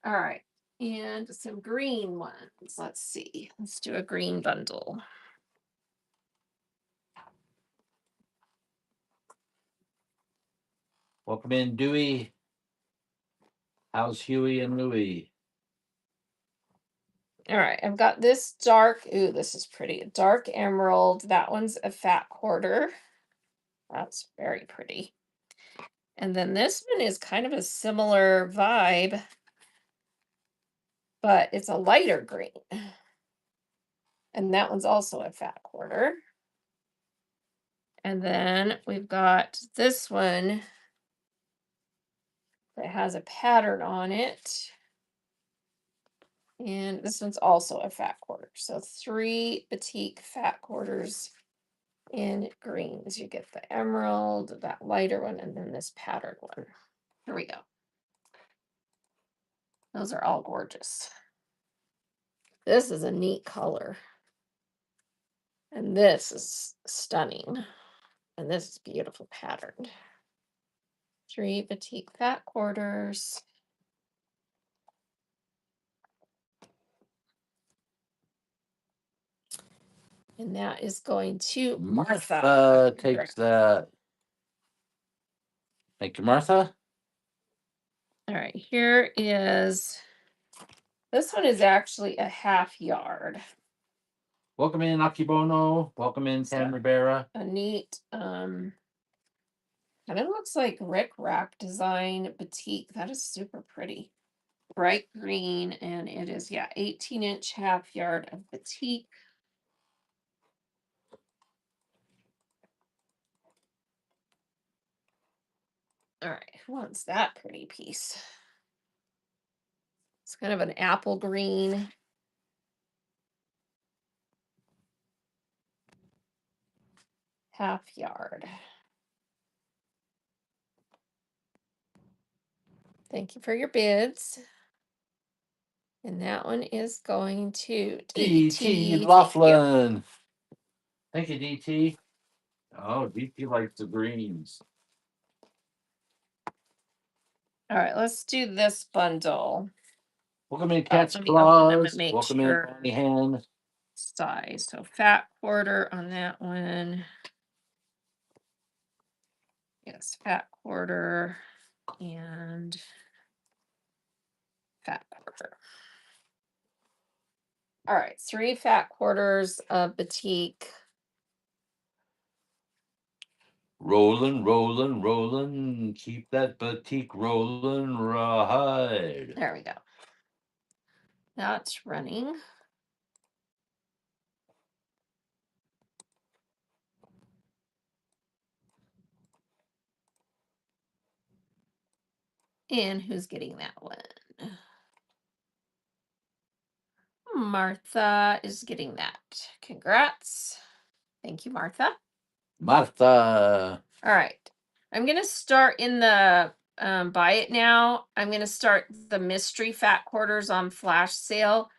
Speaker 2: All right. And some green ones. Let's see. Let's do a green bundle.
Speaker 1: Welcome in, Dewey. How's Huey and Louie?
Speaker 2: All right. I've got this dark. Ooh, this is pretty. Dark emerald. That one's a fat quarter. That's very pretty. And then this one is kind of a similar vibe, but it's a lighter green. And that one's also a fat quarter. And then we've got this one that has a pattern on it. And this one's also a fat quarter. So 3 batik fat quarters in greens. You get the emerald, that lighter one, and then this patterned one. Here we go. Those are all gorgeous. This is a neat color. And this is stunning. And this is beautiful patterned. 3 batik fat quarters. And that is going to
Speaker 1: Martha takes that. Thank you, Martha.
Speaker 2: All right, here is, this one is actually a half yard.
Speaker 1: Welcome in, Akibono. Welcome in, San Rivera.
Speaker 2: A neat, and it looks like Rick Rack design batik. That is super pretty. Bright green, and it is, yeah, 18-inch half yard of batik. All right, who wants that pretty piece? It's kind of an apple green. Half yard. Thank you for your bids. And that one is going to
Speaker 1: DT
Speaker 2: DT.
Speaker 1: Laughlin. Thank you, DT. Oh, DT likes the greens.
Speaker 2: All right, let's do this bundle.
Speaker 1: Welcome in, Cat's
Speaker 2: Let me open them
Speaker 1: Claws.
Speaker 2: and make
Speaker 1: Welcome
Speaker 2: sure.
Speaker 1: in, Bonnie Hand.
Speaker 2: Size. So fat quarter on that one. Yes, fat quarter and fat quarter. All right, 3 fat quarters of batik.
Speaker 1: Rolling, rolling, rolling. Keep that batik rolling, right.
Speaker 2: There we go. That's running. And who's getting that one? Martha is getting that. Congrats. Thank you, Martha.
Speaker 1: Martha.
Speaker 2: All right. I'm going to start in the buy it now. I'm going to start the mystery fat quarters on flash sale.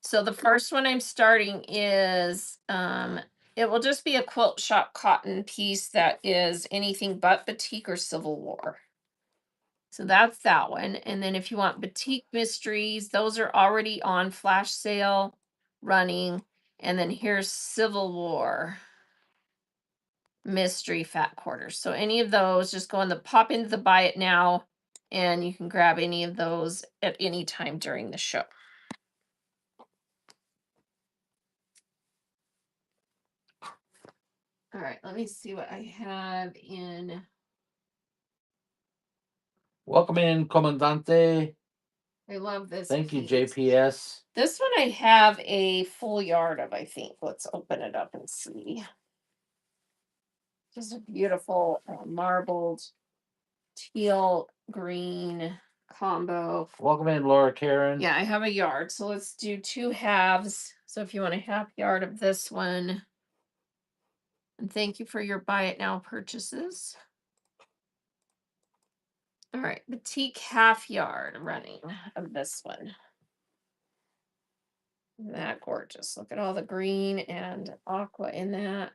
Speaker 2: So the first one I'm starting is it will just be a quilt shop cotton piece that is anything but batik or Civil War. So that's that one. And then if you want batik mysteries, those are already on flash sale running. And then here's Civil War mystery fat quarters. So any of those, just go in the pop into the buy it now, and you can grab any of those at any time during the show. All right, let me see what I have in.
Speaker 1: Welcome in, Comandante.
Speaker 2: I love this.
Speaker 1: Thank you,
Speaker 2: piece.
Speaker 1: JPS.
Speaker 2: This one I have a full yard of, I think. Let's open it up and see. Just a beautiful marbled teal green combo.
Speaker 1: Welcome in, Laura Karen.
Speaker 2: Yeah, I have a yard. So let's do 2 halves. So if you want a half yard of this one. And thank you for your buy it now purchases. All right, batik half yard running of this one. Isn't that gorgeous? Look at all the green and aqua in that.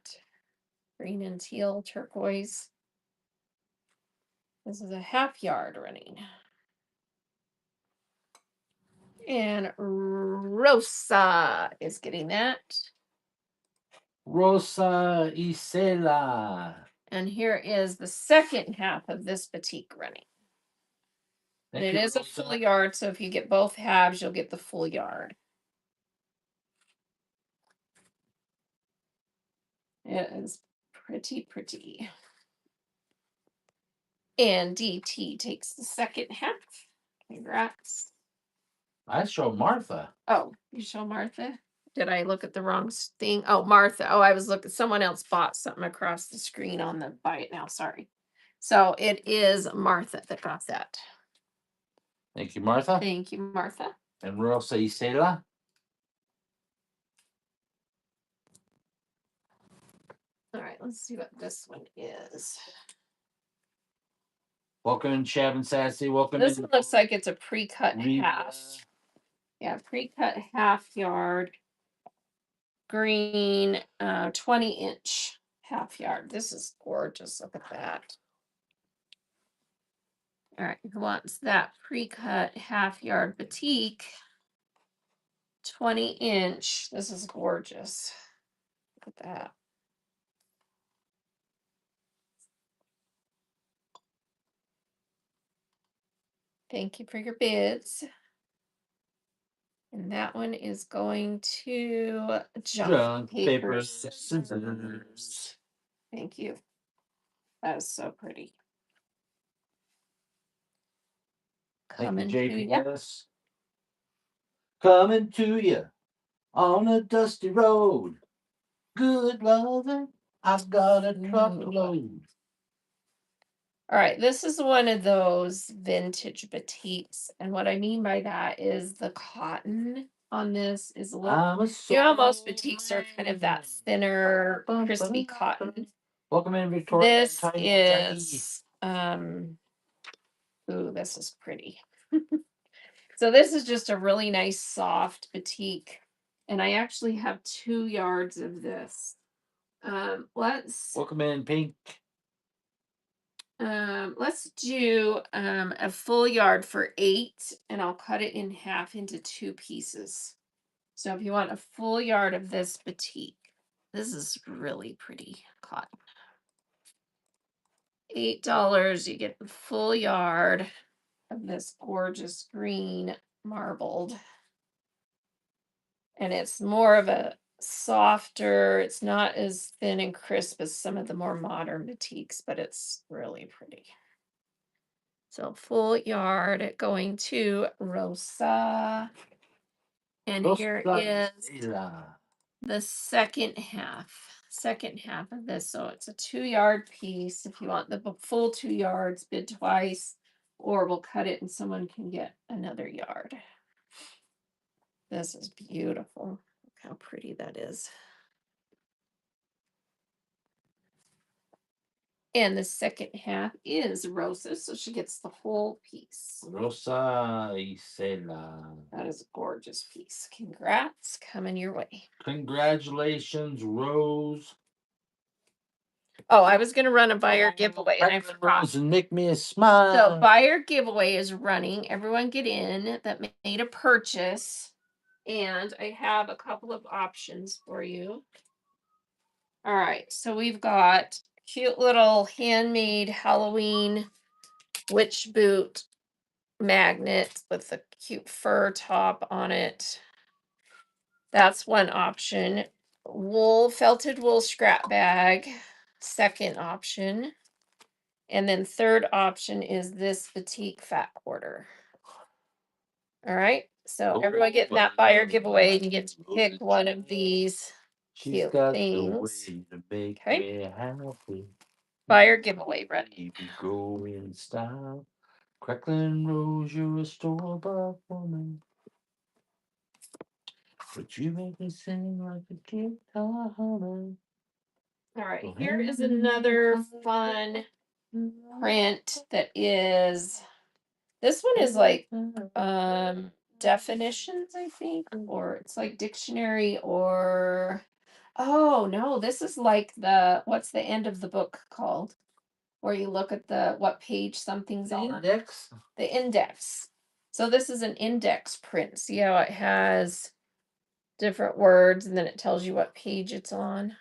Speaker 2: Green and teal, turquoise. This is a half yard running. And Rosa is getting that.
Speaker 1: Rosa Isela.
Speaker 2: And here is the second half of this batik running.
Speaker 1: Thank
Speaker 2: It
Speaker 1: you,
Speaker 2: is a
Speaker 1: Rosa.
Speaker 2: full yard, so if you get both halves, you'll get the full yard. It is pretty. And DT takes the second half. Congrats.
Speaker 1: I show Martha.
Speaker 2: Oh, you show Martha? Did I look at the wrong thing? Oh, Martha. Oh, I was looking. Someone else bought something across the screen on the buy it now. Sorry. So it is Martha that got that.
Speaker 1: Thank you, Martha.
Speaker 2: Thank you, Martha.
Speaker 1: And Rosa Isela.
Speaker 2: All right, let's see what this one is.
Speaker 1: Welcome in, Chad and Sassy. Welcome
Speaker 2: This
Speaker 1: in.
Speaker 2: one looks like it's a pre-cut
Speaker 1: Reba.
Speaker 2: half. Yeah, pre-cut half yard. Green, 20-inch half yard. This is gorgeous. Look at that. All right, who wants that pre-cut half yard batik? 20-inch. This is gorgeous. Look at that. Thank you for your bids. And that one is going to junk paper scissors. Thank you. That is so pretty. Coming
Speaker 1: Thank
Speaker 2: to
Speaker 1: you,
Speaker 2: you.
Speaker 1: JPS. Coming to you on a dusty road. Good loving, I've got a truckload.
Speaker 2: All right, this is one of those vintage batiks, and what I mean by that is the cotton on this is a little. You know, most batiks are kind of that thinner, crispy cotton.
Speaker 1: Welcome in, Victoria.
Speaker 2: This is ooh, this is pretty. So this is just a really nice soft batik, and I actually have 2 yards of this.
Speaker 1: Welcome in, Pink.
Speaker 2: Let's do a full yard for 8, and I'll cut it in half into 2 pieces. So if you want a full yard of this batik, this is really pretty cotton. $8, you get the full yard of this gorgeous green marbled. And it's more of a softer, it's not as thin and crisp as some of the more modern batiks, but it's really pretty. So full yard going to Rosa. And here is the second half of this. So it's a 2-yard piece. If you want the full 2 yards, bid twice, or we'll cut it and someone can get another yard. This is beautiful. Look how pretty that is. And the second half is Rosa, so she gets the whole piece.
Speaker 1: Rosa Isela.
Speaker 2: That is a gorgeous piece. Congrats, coming your way.
Speaker 1: Congratulations, Rose.
Speaker 2: Oh, I was going to run a buyer giveaway, and I forgot.
Speaker 1: And make me a smile.
Speaker 2: So buyer giveaway is running. Everyone get in that made a purchase, and I have a couple of options for you. All right, so we've got cute little handmade Halloween witch boot magnet with a cute fur top on it. That's one option. Felted wool scrap bag, second option. And then third option is this batik fat quarter. All right, so everyone getting that buyer giveaway, you get to pick one of these cute things. Okay. Buyer giveaway ready.
Speaker 1: If you go in style, crackling rose, you're a store-bought woman. But you make me sing like a guitar humming.
Speaker 2: All right, here is another fun print that is, this one is like definitions, I think, or it's like dictionary, or oh no, this is like what's the end of the book called? where you look at what page something's on.
Speaker 1: Index?
Speaker 2: The index. So this is an index print. See how it has different words and then it tells you what page it's on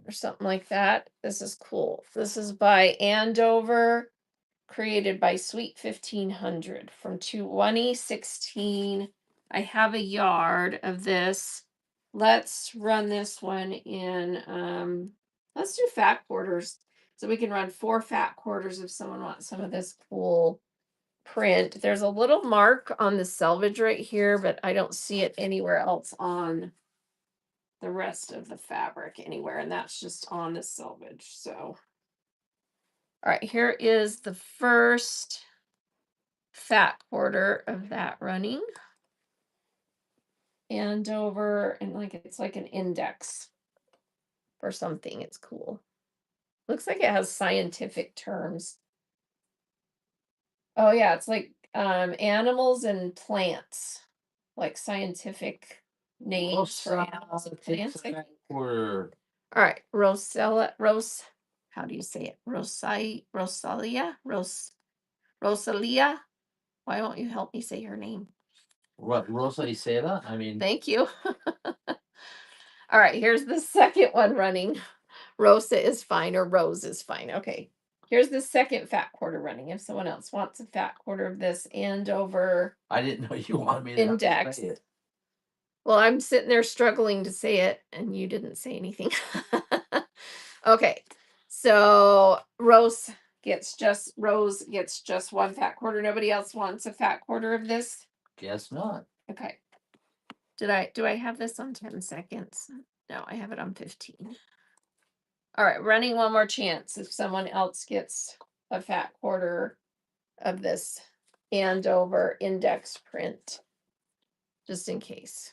Speaker 2: or something like that. This is cool. This is by Andover, created by Sweet 1500 from 2016. I have a yard of this. Let's run this one in, let's do fat quarters. So we can run 4 fat quarters if someone wants some of this cool print. There's a little mark on the selvage right here, but I don't see it anywhere else on the rest of the fabric anywhere, and that's just on the selvage. So, all right, here is the first fat quarter of that running. And over, and like it's like an index or something. It's cool. Looks like it has scientific terms. Oh yeah, it's like animals and plants, like scientific names for animals and plants. I think.
Speaker 1: All
Speaker 2: right, how do you say it? Rosalia. Why won't you help me say her name?
Speaker 1: What, Rosa Isela? I mean,
Speaker 2: Thank you. All right, here's the second one running. Rosa is fine, or Rose is fine. Okay. Here's the second fat quarter running. If someone else wants a fat quarter of this Andover
Speaker 1: I didn't know you wanted me to
Speaker 2: index.
Speaker 1: say it.
Speaker 2: Well, I'm sitting there struggling to say it, and you didn't say anything. Okay. So Rose gets just 1 fat quarter. Nobody else wants a fat quarter of this?
Speaker 1: Guess not.
Speaker 2: Okay. Do I have this on 10 seconds? No, I have it on 15. All right, running one more chance if someone else gets a fat quarter of this Andover index print, just in case.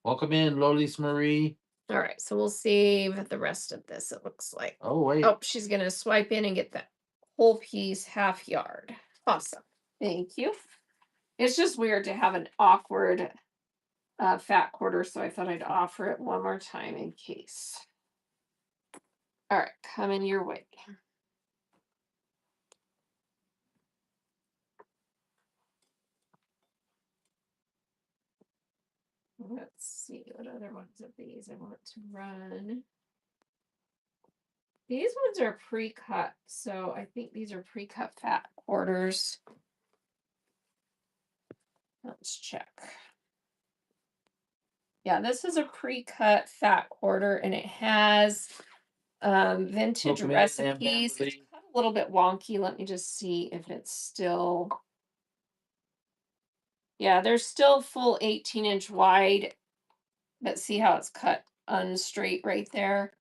Speaker 1: Welcome in, Lolis Marie.
Speaker 2: All right, so we'll save the rest of this, it looks like.
Speaker 1: Oh, wait.
Speaker 2: Oh, she's going to swipe in and get that whole piece, half yard. Awesome. Thank you. It's just weird to have an awkward fat quarter, so I thought I'd offer it one more time in case. All right, coming your way. Let's see what other ones of these I want to run. These ones are pre-cut, so I think these are pre-cut fat quarters. Let's check. Yeah, this is a pre-cut fat quarter, and it has vintage recipes. It's cut a little bit wonky. Let me just see if it's still. Yeah, there's still full 18-inch wide, but see how it's cut unstraight right there.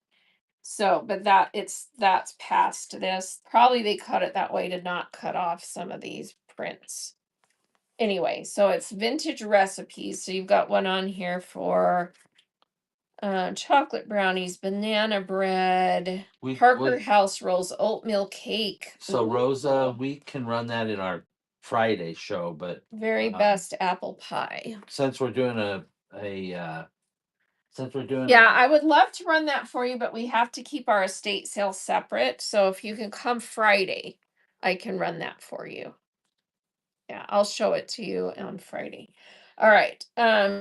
Speaker 2: So, but that's past this. Probably they cut it that way to not cut off some of these prints. Anyway, so it's vintage recipes. So you've got one on here for chocolate brownies, banana bread, Parker House rolls, oatmeal cake.
Speaker 1: So Rosa, we can run that in our Friday show, but
Speaker 2: very best apple pie.
Speaker 1: Since we're doing
Speaker 2: yeah, I would love to run that for you, but we have to keep our estate sale separate. So if you can come Friday, I can run that for you. Yeah, I'll show it to you on Friday. All right.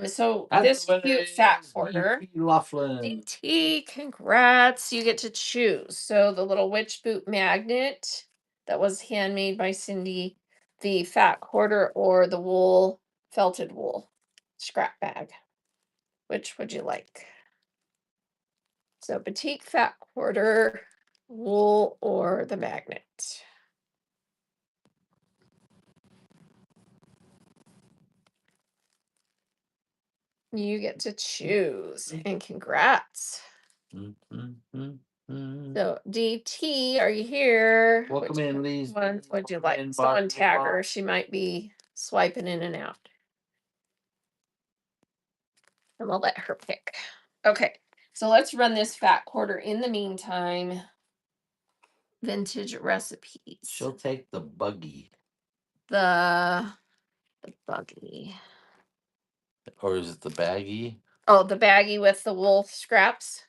Speaker 2: So this cute fat quarter. DT, congrats. You get to choose. So the little witch boot magnet that was handmade by Cindy, the fat quarter, or the wool, felted wool scrap bag. Which would you like? So batik fat quarter, wool, or the magnet. You get to choose, and congrats. So DT, are you here?
Speaker 1: Welcome in, Lee.
Speaker 2: One would you like? Someone tag her. She might be swiping in and out. And we'll let her pick. Okay, so let's run this fat quarter. In the meantime, vintage recipes.
Speaker 1: She'll take the buggy.
Speaker 2: The buggy.
Speaker 1: Or is it the baggie?
Speaker 2: Oh, the baggie with the wool scraps.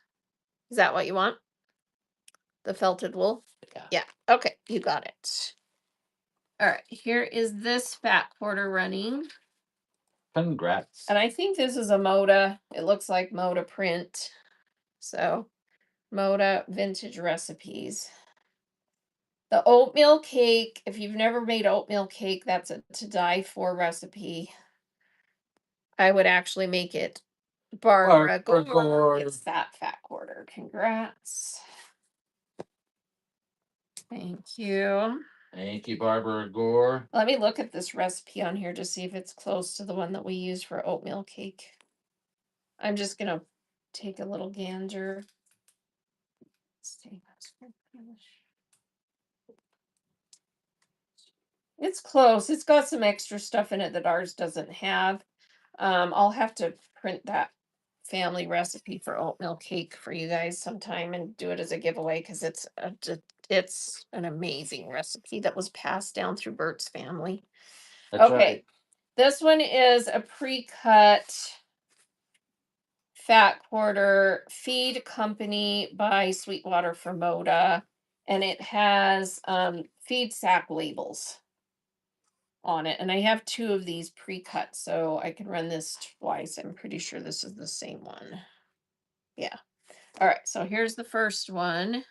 Speaker 2: Is that what you want? The felted wool? Yeah. Okay, you got it. All right, here is this fat quarter running.
Speaker 1: Congrats.
Speaker 2: And I think this is a Moda. It looks like Moda print. So, Moda vintage recipes. The oatmeal cake, if you've never made oatmeal cake, that's a to die for recipe. I would actually make it. Barbara Gore gets that fat quarter. Congrats. Thank you.
Speaker 1: Thank you, Barbara Gore.
Speaker 2: Let me look at this recipe on here to see if it's close to the one that we use for oatmeal cake. I'm just gonna take a little gander. It's close. It's got some extra stuff in it that ours doesn't have. I'll have to print that family recipe for oatmeal cake for you guys sometime and do it as a giveaway because it's an amazing recipe that was passed down through Bert's family.
Speaker 1: That's
Speaker 2: Okay,
Speaker 1: right.
Speaker 2: this one is a pre-cut fat quarter feed company by Sweetwater for Moda, and it has feed sack labels on it. And I have 2 of these pre-cut, so I can run this twice. I'm pretty sure this is the same one. Yeah. All right, so here's the first one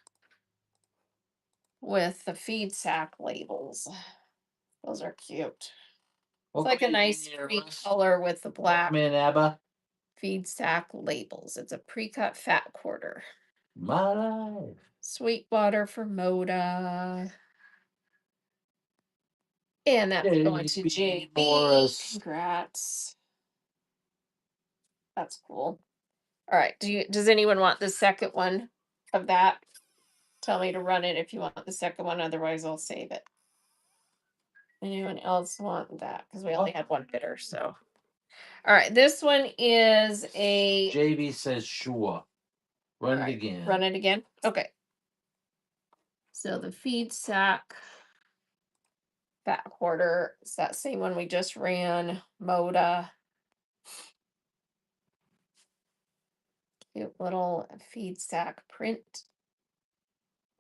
Speaker 2: with the feed sack labels. Those are cute. It's like a nice cream color with the black
Speaker 1: Abba.
Speaker 2: feed sack labels. It's a pre-cut fat quarter.
Speaker 1: My life.
Speaker 2: Sweetwater for Moda. And that's going to JB.
Speaker 1: Morris.
Speaker 2: Congrats. That's cool. All right. Does anyone want the second one of that? Tell me to run it if you want the second one, otherwise I'll save it. Anyone else want that? Because we only had one bidder, so. All right, this one is a
Speaker 1: JB says sure. Run it again.
Speaker 2: Run it again. Okay. So the feed sack fat quarter, it's that same one we just ran, Moda. Cute little feed sack print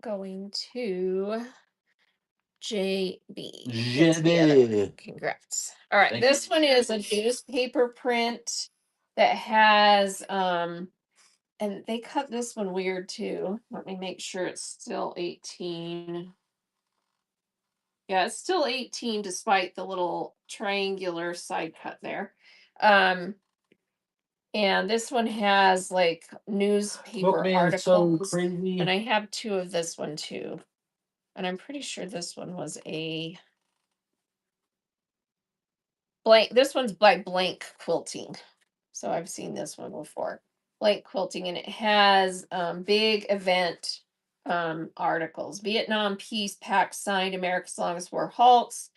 Speaker 2: going to JB.
Speaker 1: JB.
Speaker 2: Congrats. All right,
Speaker 1: Thank
Speaker 2: this
Speaker 1: you.
Speaker 2: one is a newspaper print that has and they cut this one weird too. Let me make sure it's still 18. Yeah, it's still 18 despite the little triangular side cut there. And this one has like newspaper articles. And I have 2 of this one too. And I'm pretty sure this one was a blank. This one's by Blank Quilting. So I've seen this one before. Blank Quilting, and it has big event articles. Vietnam Peace Pact signed, America's longest war halts.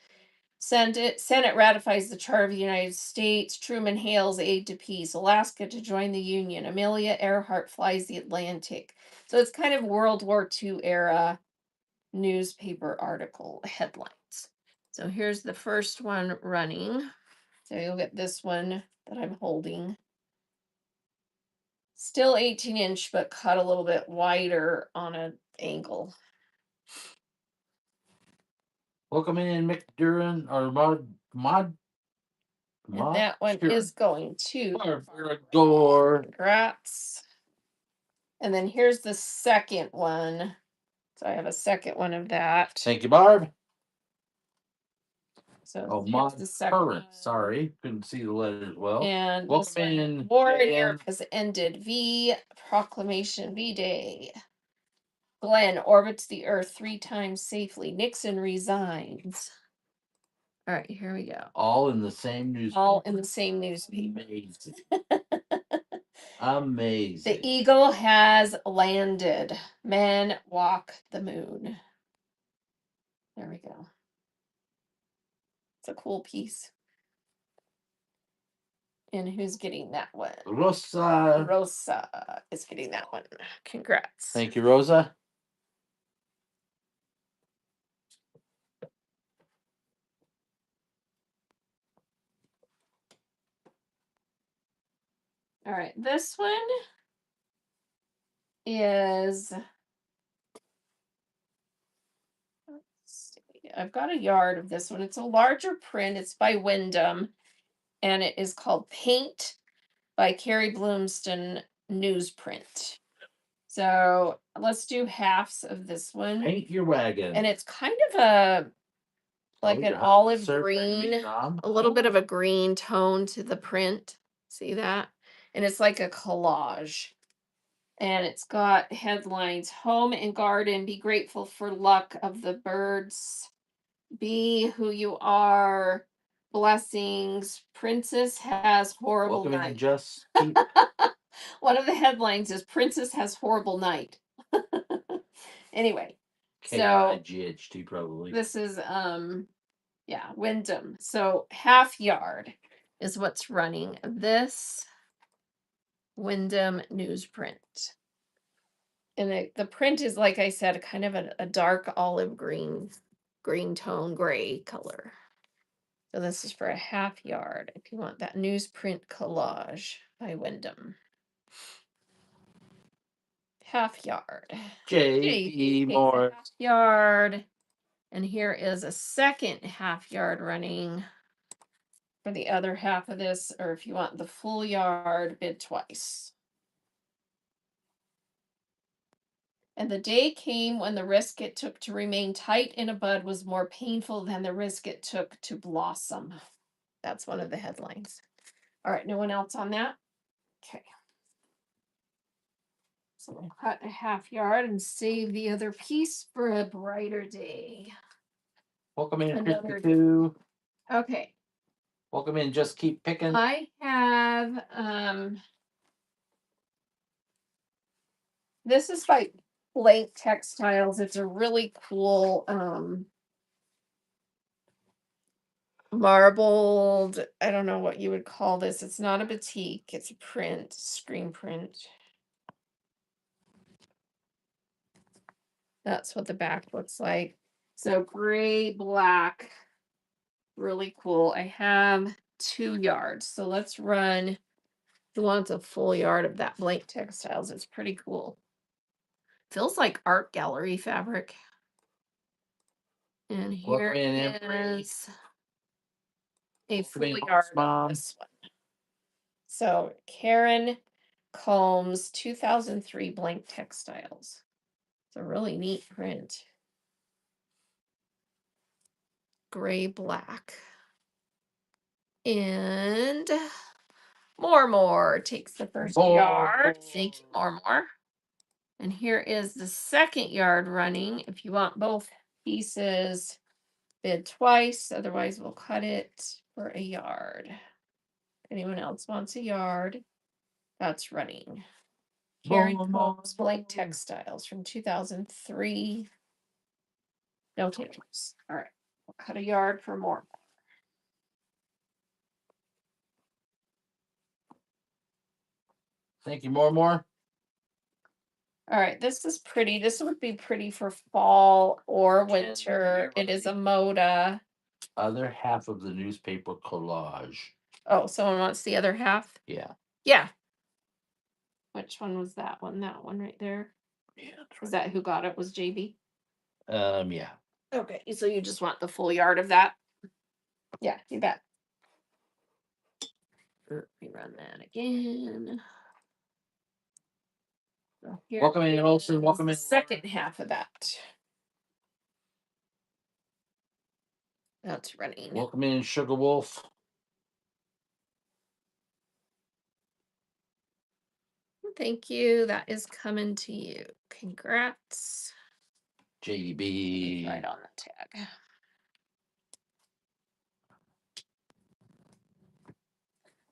Speaker 2: Senate ratifies the Charter of the United States. Truman hails aid to peace. Alaska to join the Union. Amelia Earhart flies the Atlantic. So it's kind of World War II era newspaper article headlines. So here's the first one running. So you'll get this one that I'm holding. Still 18-inch, but cut a little bit wider on an angle.
Speaker 1: Welcome in, McDuran or Mod.
Speaker 2: And that one is going to
Speaker 1: Barbara Gore.
Speaker 2: Congrats. And then here's the second one. So I have a second one of that.
Speaker 1: Thank you, Barb.
Speaker 2: So
Speaker 1: Mod
Speaker 2: the second
Speaker 1: current. Sorry, couldn't see the letters well.
Speaker 2: And
Speaker 1: welcome in.
Speaker 2: War in Europe has ended. V proclamation, V Day. Glenn orbits the Earth 3 times safely. Nixon resigns. All right, here we go.
Speaker 1: All in the same newspaper.
Speaker 2: All in the same newspaper.
Speaker 1: Amazing. Amazing.
Speaker 2: The eagle has landed. Men walk the moon. There we go. It's a cool piece. And who's getting that one?
Speaker 1: Rosa.
Speaker 2: Rosa is getting that one. Congrats.
Speaker 1: Thank you, Rosa.
Speaker 2: All right, this one is I've got a yard of this one. It's a larger print. It's by Wyndham, and it is called Paint by Carrie Bloomston Newsprint. So let's do halves of this one.
Speaker 1: Paint your wagon.
Speaker 2: And it's kind of a like an olive green, a little bit of a green tone to the print. See that? And it's like a collage. And it's got headlines: Home and Garden, be grateful for luck of the birds, be who you are, blessings, Princess has horrible
Speaker 1: Welcome in
Speaker 2: night.
Speaker 1: just keep
Speaker 2: One of the headlines is Princess has horrible night. Anyway, so
Speaker 1: KIGHT probably.
Speaker 2: this is yeah, Wyndham. So half yard is what's running this Wyndham newsprint. And the print is, like I said, kind of a dark olive green tone gray color. So this is for a half yard if you want that newsprint collage by Wyndham. Half yard.
Speaker 1: JP Moore.
Speaker 2: Half yard. And here is a second half yard running for the other half of this, or if you want the full yard, bid twice. And the day came when the risk it took to remain tight in a bud was more painful than the risk it took to blossom. That's one of the headlines. All right, no one else on that? Okay. So we'll cut a half yard and save the other piece for a brighter day.
Speaker 1: Welcome in,
Speaker 2: Another
Speaker 1: Christy.
Speaker 2: Okay.
Speaker 1: Welcome in, just keep picking.
Speaker 2: I have this is by Blank Textiles. It's a really cool marbled, I don't know what you would call this. It's not a batik, it's a print, screen print. That's what the back looks like. So gray, black, really cool. I have 2 yards. So let's run, who wants a full yard of that Blank Textiles? It's pretty cool. Feels like art gallery fabric. And here is a full yard of this one. So Karen Combs, 2003 Blank Textiles. It's a really neat print. Gray, black. And more takes the first yard. Thank you, more. And here is the second yard running. If you want both pieces, bid twice. Otherwise, we'll cut it for a yard. Anyone else wants a yard? That's running. Karen Combs Blank Textiles from 2003. No takers. All right. We'll cut a yard for more.
Speaker 1: Thank you, more.
Speaker 2: All right, this is pretty. This would be pretty for fall or winter. It is a Moda.
Speaker 1: Other half of the newspaper collage.
Speaker 2: Oh, someone wants the other half?
Speaker 1: Yeah.
Speaker 2: Yeah. Which one was that one? That one right there?
Speaker 1: Yeah.
Speaker 2: Is that who got it? Was JB?
Speaker 1: Yeah.
Speaker 2: Okay, so you just want the full yard of that? Yeah, you bet. Let me run that again. So
Speaker 1: welcome in, Olson. Welcome in.
Speaker 2: Second half of that. That's running.
Speaker 1: Welcome in, Sugar Wolf.
Speaker 2: Thank you. That is coming to you. Congrats.
Speaker 1: JDB.
Speaker 2: Right on the tag.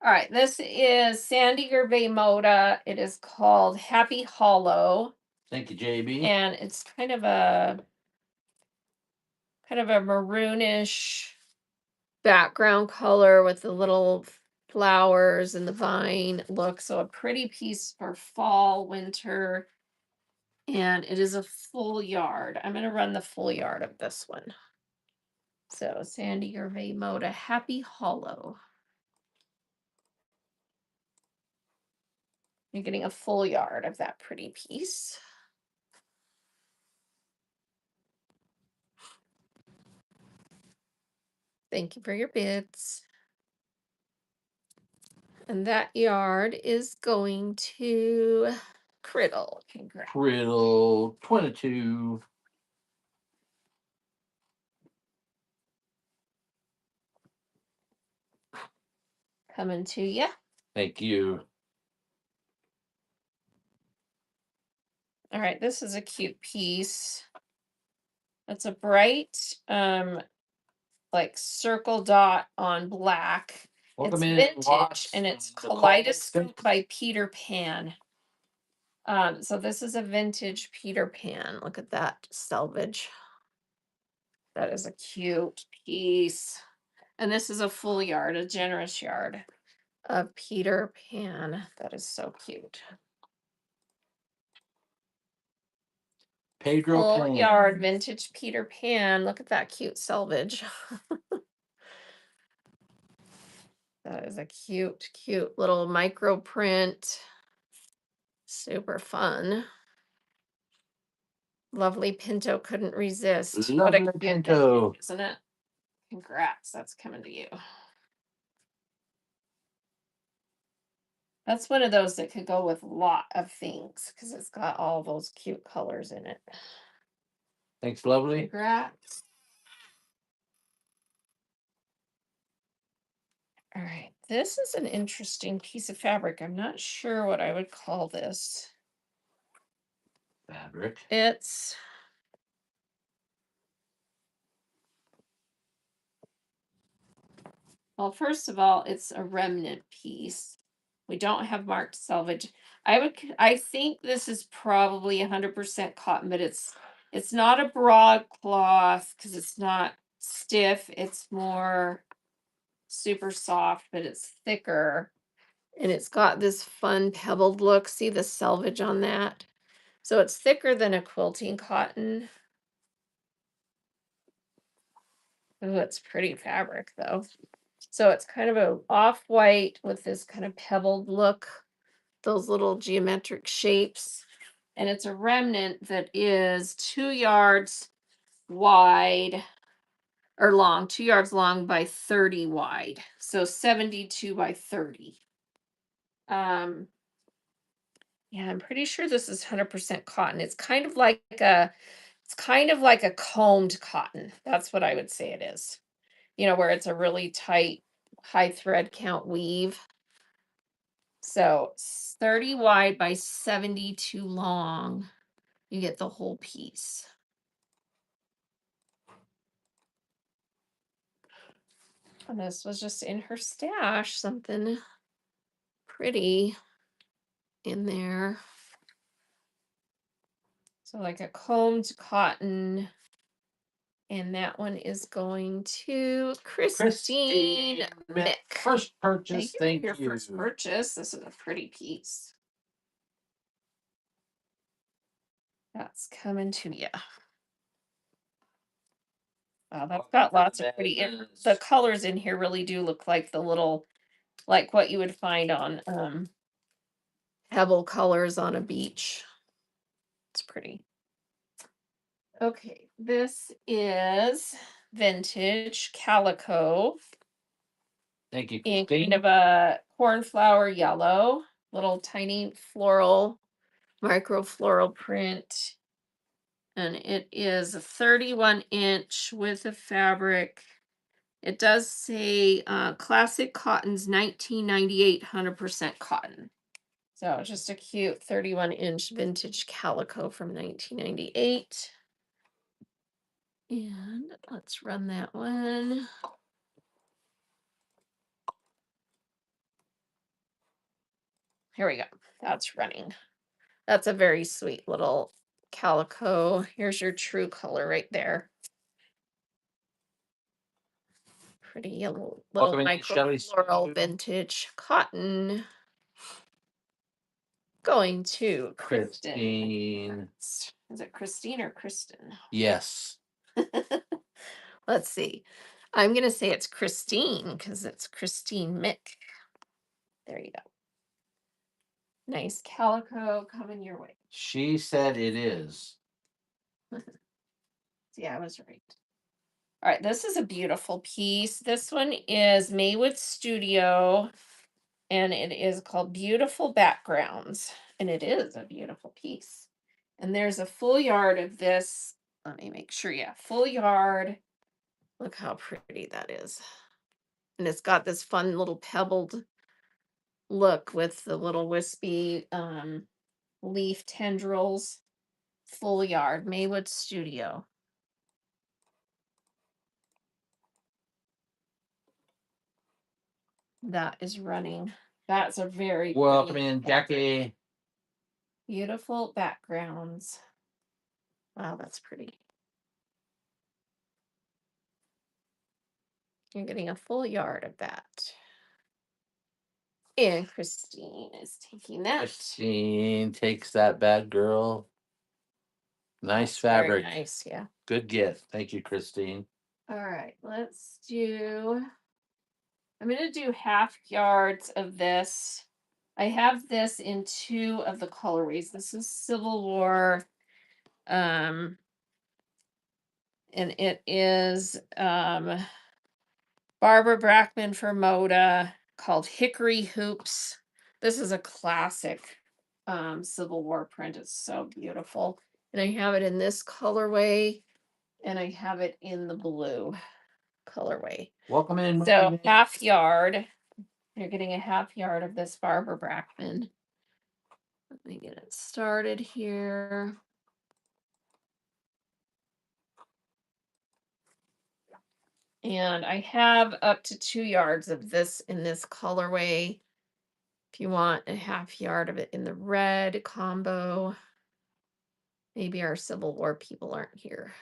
Speaker 2: All right, this is Sandy Gervais Moda. It is called Happy Hollow.
Speaker 1: Thank you, JB.
Speaker 2: And it's kind of a maroonish background color with the little flowers and the vine look. So a pretty piece for fall, winter. And it is a full yard. I'm going to run the full yard of this one. So Sandy Gervais Moda Happy Hollow. You're getting a full yard of that pretty piece. Thank you for your bids. And that yard is going to Criddle. Congrats.
Speaker 1: Riddle 22.
Speaker 2: Coming to you.
Speaker 1: Thank you.
Speaker 2: All right, this is a cute piece. It's a bright, like circle dot on black.
Speaker 1: Welcome
Speaker 2: It's
Speaker 1: in,
Speaker 2: vintage
Speaker 1: Watts,
Speaker 2: and it's
Speaker 1: the call
Speaker 2: Kaleidoscope by Peter Pan. So this is a vintage Peter Pan. Look at that selvage. That is a cute piece. And this is a full yard, a generous yard of Peter Pan. That is so cute.
Speaker 1: Pedro
Speaker 2: Full
Speaker 1: Pan.
Speaker 2: yard vintage Peter Pan. Look at that cute selvage. That is a cute, cute little micro print. Super fun. Lovely Pinto couldn't resist. What a
Speaker 1: Lovely
Speaker 2: cute
Speaker 1: Pinto.
Speaker 2: thing, isn't it? Congrats, that's coming to you. That's one of those that could go with a lot of things because it's got all those cute colors in it.
Speaker 1: Thanks, lovely.
Speaker 2: Congrats. All right, this is an interesting piece of fabric. I'm not sure what I would call this.
Speaker 1: Fabric.
Speaker 2: It's well, first of all, it's a remnant piece. We don't have marked selvage. I think this is probably 100% cotton, but it's not a broadcloth because it's not stiff. It's more super soft, but it's thicker. And it's got this fun pebbled look. See the selvage on that? So it's thicker than a quilting cotton. Oh, it's pretty fabric though. So it's kind of a off-white with this kind of pebbled look, those little geometric shapes. And it's a remnant that is 2 yards wide or long, 2 yards long by 30 wide. So 72 by 30. Yeah, I'm pretty sure this is 100% cotton. It's kind of like a combed cotton. That's what I would say it is. Where it's a really tight, high thread count weave. So 30 wide by 72 long. You get the whole piece. And this was just in her stash, something pretty in there. So like a combed cotton. And that one is going to Christine Mick.
Speaker 1: First purchase, thank
Speaker 2: Your
Speaker 1: you.
Speaker 2: first purchase. This is a pretty piece. That's coming to you. Wow, that's got lots of pretty. The colors in here really do look like the little, like what you would find on pebble colors on a beach. It's pretty. Okay, this is vintage calico.
Speaker 1: Thank you,
Speaker 2: In
Speaker 1: Christine.
Speaker 2: kind of a cornflower yellow, little tiny floral, micro floral print. And it is a 31 inch with a fabric. It does say classic cottons 1998 100% cotton. So just a cute 31 inch vintage calico from 1998. And let's run that one. Here we go. That's running. That's a very sweet little calico. Here's your true color right there. Pretty yellow little micro floral vintage cotton. Going to
Speaker 1: Christine.
Speaker 2: Is it Christine or Kristen?
Speaker 1: Yes.
Speaker 2: Let's see. I'm going to say it's Christine because it's Christine Mick. There you go. Nice calico coming your way.
Speaker 1: She said it is.
Speaker 2: Yeah, I was right. All right, this is a beautiful piece. This one is Maywood Studio, and it is called Beautiful Backgrounds. And it is a beautiful piece. And there's a full yard of this. Let me make sure. Yeah, full yard. Look how pretty that is. And it's got this fun little pebbled look with the little wispy leaf tendrils. Full yard, Maywood Studio. That is running. That's a very
Speaker 1: Welcome
Speaker 2: pretty
Speaker 1: in,
Speaker 2: fabric.
Speaker 1: Jackie.
Speaker 2: Beautiful backgrounds. Wow, that's pretty. You're getting a full yard of that. And Christine is taking that.
Speaker 1: Christine takes that bad girl. Nice fabric.
Speaker 2: Very nice, yeah.
Speaker 1: Good gift. Thank you, Christine.
Speaker 2: All right, let's do. I'm going to do half yards of this. I have this in 2 of the colorways. This is Civil War. And it is Barbara Brackman for Moda, called Hickory Hoops. This is a classic Civil War print. It's so beautiful. And I have it in this colorway, and I have it in the blue colorway.
Speaker 1: Welcome in.
Speaker 2: So
Speaker 1: welcome in.
Speaker 2: half yard. You're getting a half yard of this Barbara Brackman. Let me get it started here. And I have up to 2 yards of this in this colorway. If you want a half yard of it in the red combo. Maybe our Civil War people aren't here.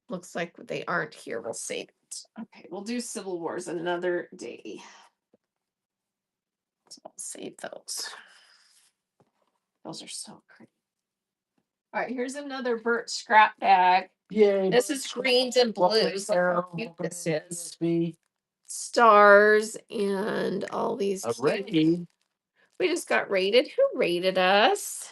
Speaker 2: Looks like they aren't here. We'll save it. Okay, we'll do Civil Wars another day. So I'll save those. Those are so pretty. All right, here's another Burt scrap bag.
Speaker 1: Yay.
Speaker 2: This is greens and blues. Look how cute
Speaker 1: Welcome
Speaker 2: this
Speaker 1: in,
Speaker 2: is.
Speaker 1: CSB.
Speaker 2: Stars and all these.
Speaker 1: A
Speaker 2: cute-
Speaker 1: rating.
Speaker 2: We just got rated. Who rated us?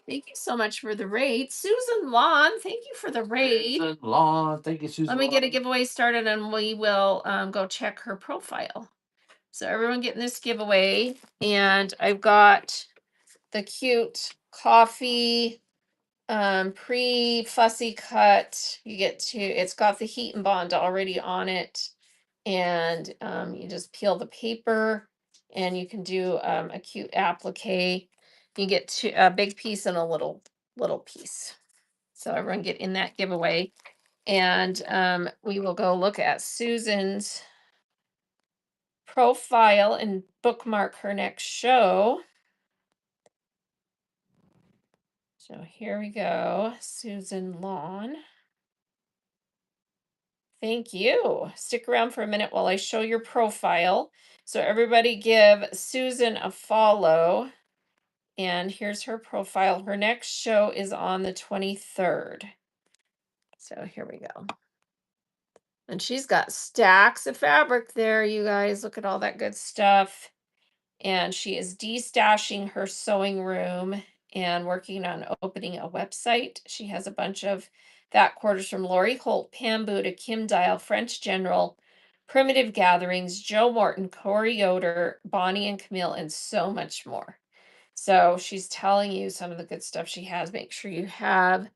Speaker 2: Thank you so much for the raid. Susan Lawn, thank you for the raid.
Speaker 1: Susan Lawn. Thank you, Susan.
Speaker 2: Let me get a
Speaker 1: Lawn.
Speaker 2: giveaway started and we will go check her profile. So everyone getting this giveaway. And I've got the cute coffee pre-fussy cut. You get to, it's got the heat and bond already on it. And you just peel the paper and you can do a cute applique. You get a big piece and a little piece. So everyone get in that giveaway. And we will go look at Susan's profile and bookmark her next show. So here we go, Susan Lawn. Thank you. Stick around for a minute while I show your profile. So everybody give Susan a follow. And here's her profile. Her next show is on the 23rd. So here we go. And she's got stacks of fabric there, you guys. Look at all that good stuff. And she is destashing her sewing room and working on opening a website. She has a bunch of fat quarters from Lori Holt, Pam Buda, Kim Dial, French General, Primitive Gatherings, Joe Morton, Corey Yoder, Bonnie and Camille, and so much more. So she's telling you some of the good stuff she has. Make sure you have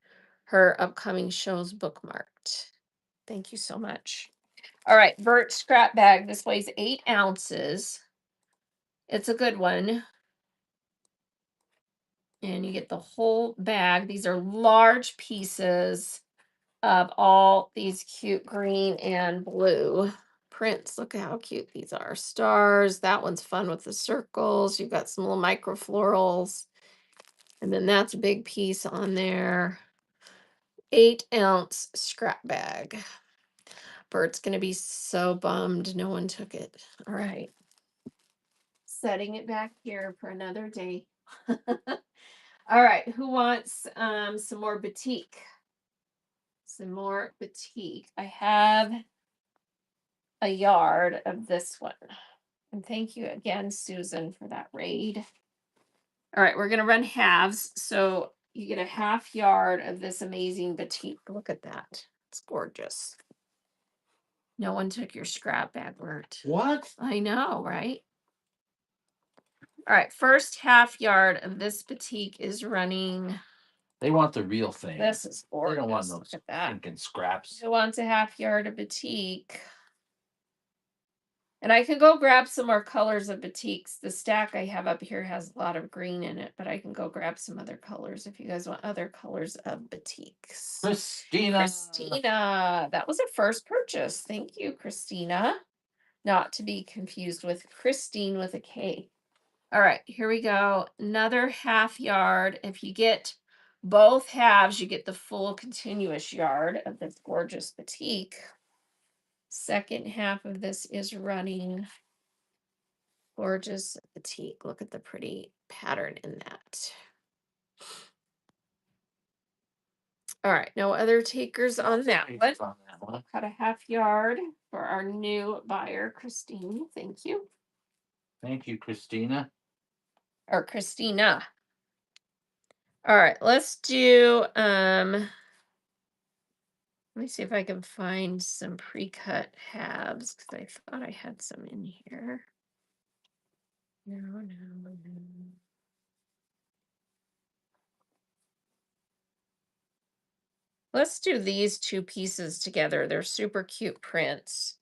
Speaker 2: her upcoming shows bookmarked. Thank you so much. All right, Burt scrap bag. This weighs 8 ounces. It's a good one. And you get the whole bag. These are large pieces of all these cute green and blue prints. Look at how cute these are. Stars. That one's fun with the circles. You've got some little micro florals. And then that's a big piece on there. 8-ounce scrap bag. Bert's going to be so bummed no one took it. All right. Setting it back here for another day. All right, who wants some more batik? Some more batik. I have a yard of this one. And thank you again, Susan, for that raid. All right, we're gonna run halves. So you get a half yard of this amazing batik. Look at that. It's gorgeous. No one took your scrap bag, Bert.
Speaker 1: What?
Speaker 2: I know, right? All right, first half yard of this batik is running.
Speaker 1: They want the real thing.
Speaker 2: This is gorgeous.
Speaker 1: They don't want no
Speaker 2: Look at that.
Speaker 1: stinking scraps.
Speaker 2: Who wants a half yard of batik? And I can go grab some more colors of batiks. The stack I have up here has a lot of green in it, but I can go grab some other colors if you guys want other colors of batiks. Christina, that was a first purchase. Thank you, Christina. Not to be confused with Christine with a K. All right, here we go. Another half yard. If you get both halves, you get the full continuous yard of this gorgeous batik. Second half of this is running. Gorgeous batik. Look at the pretty pattern in that. All right, no other takers on that one. Cut a half yard for our new buyer, Christine. Thank you.
Speaker 1: Thank you, Christina.
Speaker 2: Or Christina. All right, let's do let me see if I can find some pre-cut halves because I thought I had some in here. No. Let's do these two pieces together. They're super cute prints.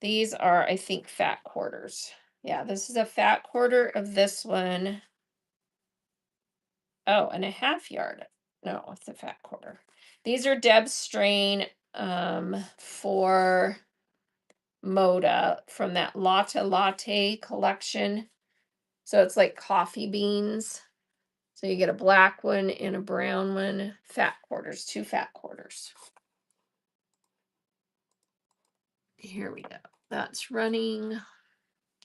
Speaker 2: These are, I think, fat quarters. Yeah, this is a fat quarter of this one. Oh, and a half yard. No, it's a fat quarter. These are Deb Strain for Moda from that Latte collection. So it's like coffee beans. So you get a black one and a brown one. Fat quarters, 2 fat quarters. Here we go. That's running.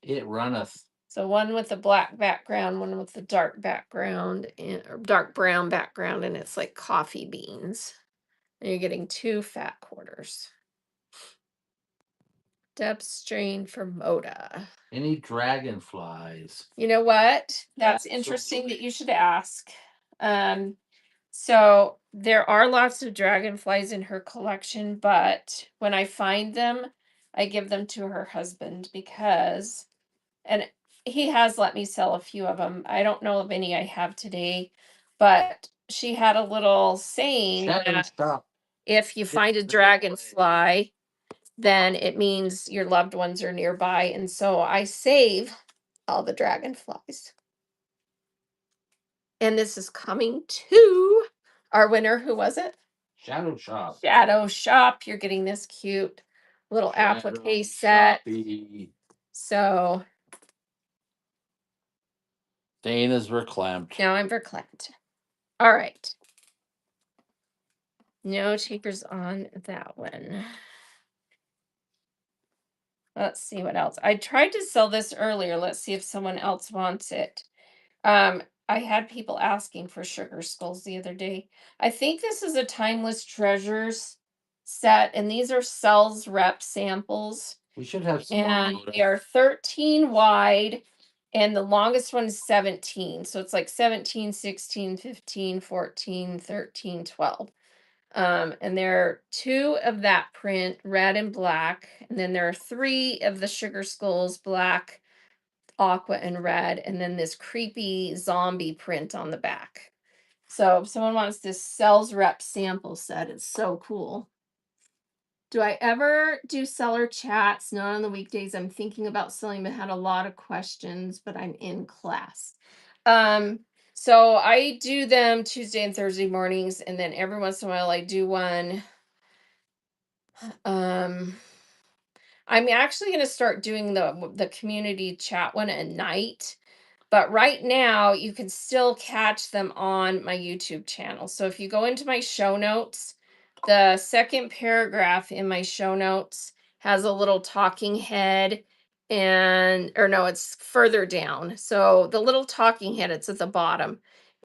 Speaker 1: It runneth.
Speaker 2: So one with the black background, one with the dark background or dark brown background, and it's like coffee beans. And you're getting 2 fat quarters. Depth strain for Moda.
Speaker 1: Any dragonflies?
Speaker 2: You know what? That's interesting that you should ask. So there are lots of dragonflies in her collection, but when I find them, I give them to her husband because, and he has let me sell a few of them. I don't know of any I have today, but she had a little saying that if you find a dragonfly, then it means your loved ones are nearby. And so I save all the dragonflies. And this is coming to our winner. Who was it?
Speaker 1: Shadow Shop.
Speaker 2: Shadow Shop. You're getting this cute little applique set. So
Speaker 1: Dana's verklempt.
Speaker 2: now I'm verklempt. All right. No takers on that one. Let's see what else. I tried to sell this earlier. Let's see if someone else wants it. I had people asking for sugar skulls the other day. I think this is a Timeless Treasures set, and these are Cells Rep samples.
Speaker 1: We should have some
Speaker 2: And
Speaker 1: more.
Speaker 2: they are 13 wide, and the longest one is 17. So it's like 17, 16, 15, 14, 13, 12. And there are 2 of that print, red and black, and then there are 3 of the sugar skulls, black, aqua, and red, and then this creepy zombie print on the back. So if someone wants this Cells Rep sample set, it's so cool. Do I ever do seller chats? Not on the weekdays. I'm thinking about selling, but had a lot of questions, but I'm in class. So I do them Tuesday and Thursday mornings, and then every once in a while I do one. I'm actually going to start doing the community chat one at night. But right now, you can still catch them on my YouTube channel. So if you go into my show notes, the second paragraph in my show notes has a little talking head or no, it's further down. So the little talking head, it's at the bottom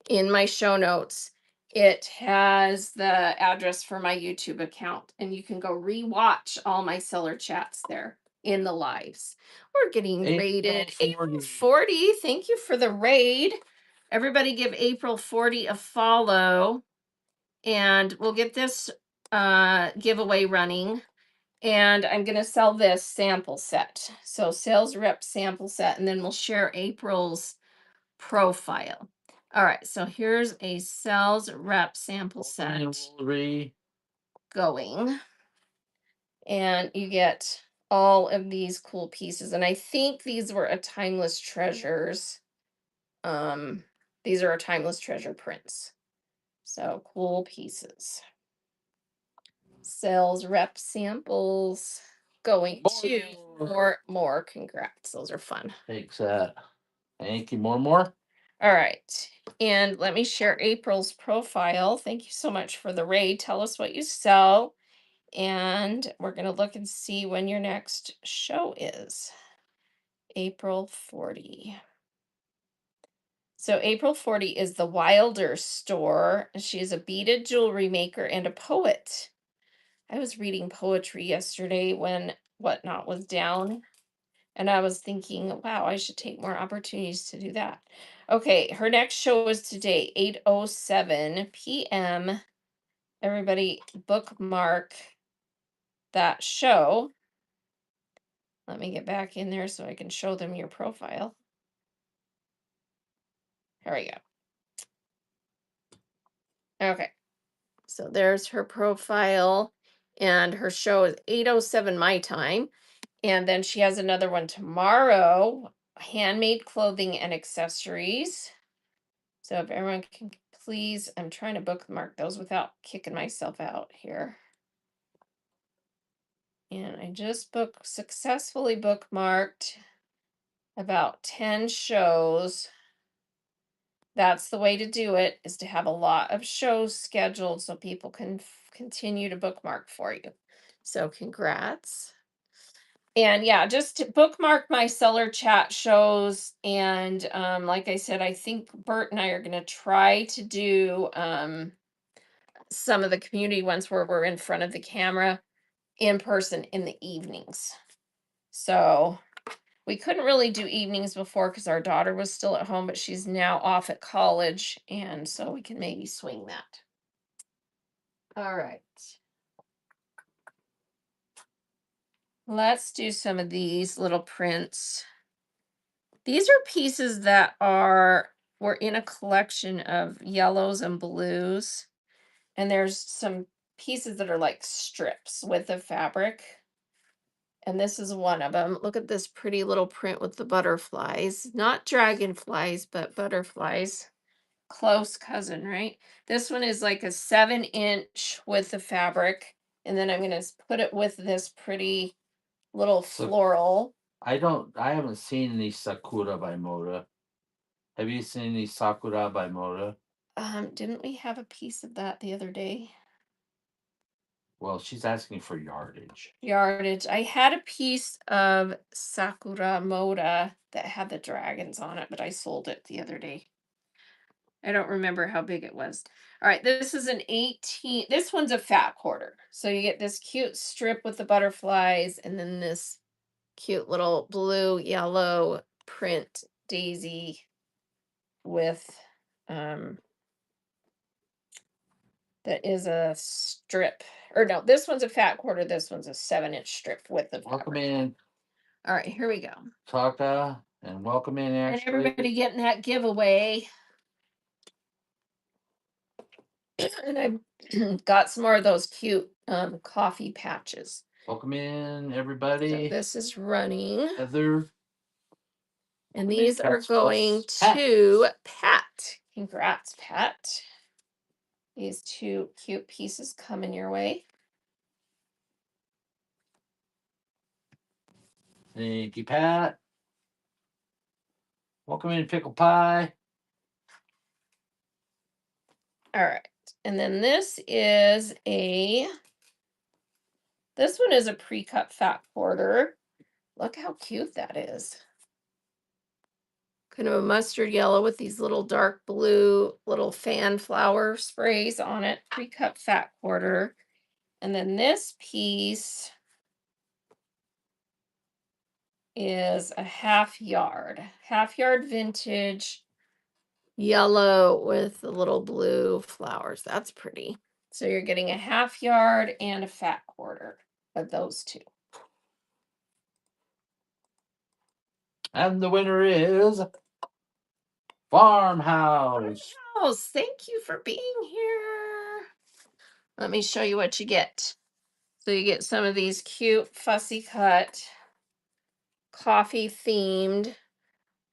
Speaker 2: in my show notes. It has the address for my YouTube account, and you can go rewatch all my seller chats there in the lives. We're getting rated April 40. Thank you for the raid. Everybody give April 40 a follow. And we'll get this giveaway running, and I'm going to sell this sample set. So sales rep sample set, and then we'll share April's profile. All right, so here's a sales rep sample set going, and you get all of these cool pieces, and I think these were a timeless treasures. These are a timeless treasure prints, so cool pieces. Sales rep samples going to more. Congrats, those are fun.
Speaker 1: Thanks. Thank you. More.
Speaker 2: All right, and let me share April's profile. Thank you so much for the raid. Tell us what you sell, and we're gonna look and see when your next show is. April 40. So April 40 is the Wilder store. She is a beaded jewelry maker and a poet. I was reading poetry yesterday when Whatnot was down, and I was thinking, wow, I should take more opportunities to do that. Okay, her next show is today, 8:07 p.m. Everybody bookmark that show. Let me get back in there so I can show them your profile. Here we go. Okay, so there's her profile, and her show is 8:07 my time. And then she has another one tomorrow, handmade clothing and accessories. So if everyone can please, I'm trying to bookmark those without kicking myself out here. And I just successfully bookmarked about 10 shows. That's the way to do it, is to have a lot of shows scheduled so people can continue to bookmark for you. So congrats. And yeah, just to bookmark my seller chat shows. And like I said, I think Bert and I are going to try to do some of the community ones where we're in front of the camera in person in the evenings. So we couldn't really do evenings before because our daughter was still at home, but she's now off at college. And so we can maybe swing that. All right. Let's do some of these little prints. These are pieces that were in a collection of yellows and blues. And there's some pieces that are like strips with the fabric. And this is one of them. Look at this pretty little print with the butterflies. Not dragonflies, but butterflies. Close cousin, right? This one is like a 7-inch with the fabric. And then I'm going to put it with this pretty little floral.
Speaker 1: I haven't seen any Sakura by Moda. Have you seen any Sakura by Moda?
Speaker 2: Didn't we have a piece of that the other day?
Speaker 1: Well, she's asking for yardage.
Speaker 2: Yardage. I had a piece of Sakura Moda that had the dragons on it, but I sold it the other day. I don't remember how big it was. All right, this is an 18. This one's a fat quarter. So you get this cute strip with the butterflies, and then this cute little blue, yellow print daisy with that is a strip. Or no, this one's a fat quarter. This one's a 7-inch strip with the fabric.
Speaker 1: Welcome in,
Speaker 2: All right, here we go.
Speaker 1: Taka, and welcome in,
Speaker 2: And
Speaker 1: Ashley.
Speaker 2: everybody getting that giveaway. And I've got some more of those cute coffee patches.
Speaker 1: Welcome in, everybody.
Speaker 2: So this is running.
Speaker 1: Heather.
Speaker 2: And these are going to Pat. Congrats, Pat. These two cute pieces coming your way.
Speaker 1: Thank you, Pat. Welcome in, Pickle Pie.
Speaker 2: All right. And then this one is a pre-cut fat quarter. Look how cute that is. Kind of a mustard yellow with these little dark blue little fan flower sprays on it. Pre-cut fat quarter. And then this piece is a half yard vintage yellow with the little blue flowers. That's pretty. So you're getting a 1/2 yard and a fat quarter of those two.
Speaker 1: And the winner is Farmhouse.
Speaker 2: Farmhouse, thank you for being here. Let me show you what you get. So you get some of these cute fussy cut, coffee themed,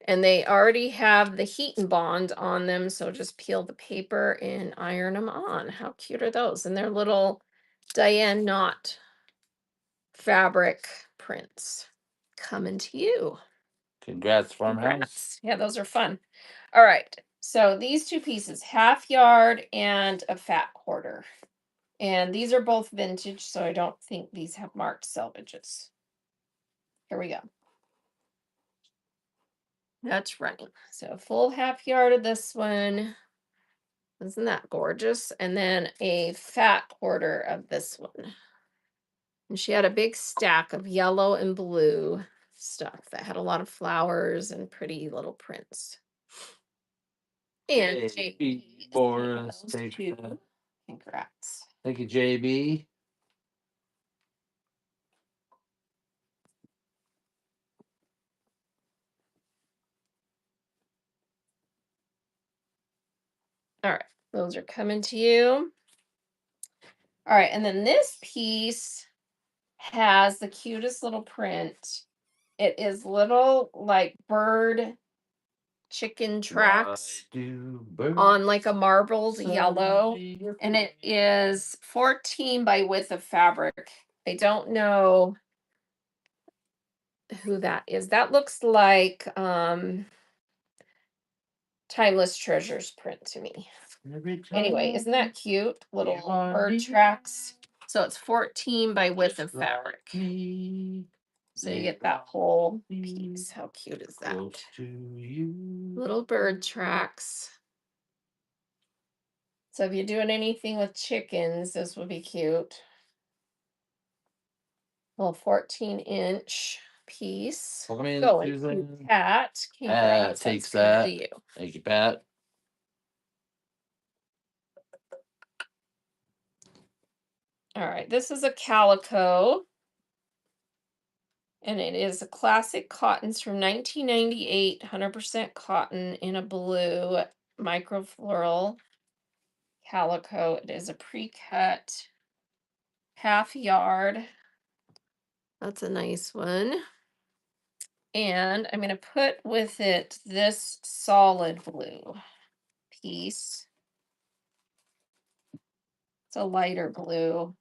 Speaker 2: and they already have the heat and bond on them. So just peel the paper and iron them on. How cute are those? And they're little Diane knot fabric prints coming to you.
Speaker 1: Congrats, Farmhouse.
Speaker 2: Congrats. Yeah, those are fun. All right. So these two pieces, 1/2 yard and a fat quarter. And these are both vintage, so I don't think these have marked selvages. Here we go. That's running. So full 1/2 yard of this one. Isn't that gorgeous? And then a fat quarter of this one. And she had a big stack of yellow and blue stuff that had a lot of flowers and pretty little prints. And
Speaker 1: JB
Speaker 2: JB
Speaker 1: Boris,
Speaker 2: those
Speaker 1: take
Speaker 2: two.
Speaker 1: that.
Speaker 2: Congrats.
Speaker 1: Thank you, JB.
Speaker 2: All right, those are coming to you. All right, and then this piece has the cutest little print. It is little like bird chicken tracks on like a marbled yellow, and it is 14 by width of fabric. I don't know who that is. That looks like Timeless Treasures print to me. Anyway, isn't that cute? Little bird tracks. So it's 14 by width of fabric. So you get that whole piece. How cute is that? Little bird tracks. So if you're doing anything with chickens, this would be cute. Little 14-inch piece.
Speaker 1: Welcome in,
Speaker 2: Going
Speaker 1: Susan.
Speaker 2: to Pat. Congrats,
Speaker 1: Takes
Speaker 2: that's
Speaker 1: that.
Speaker 2: to you.
Speaker 1: Thank you, Pat.
Speaker 2: All right, this is a calico. And it is a classic cottons from 1998, 100% cotton in a blue microfloral calico. It is a pre-cut 1/2 yard. That's a nice one. And I'm going to put with it this solid blue piece. It's a lighter blue.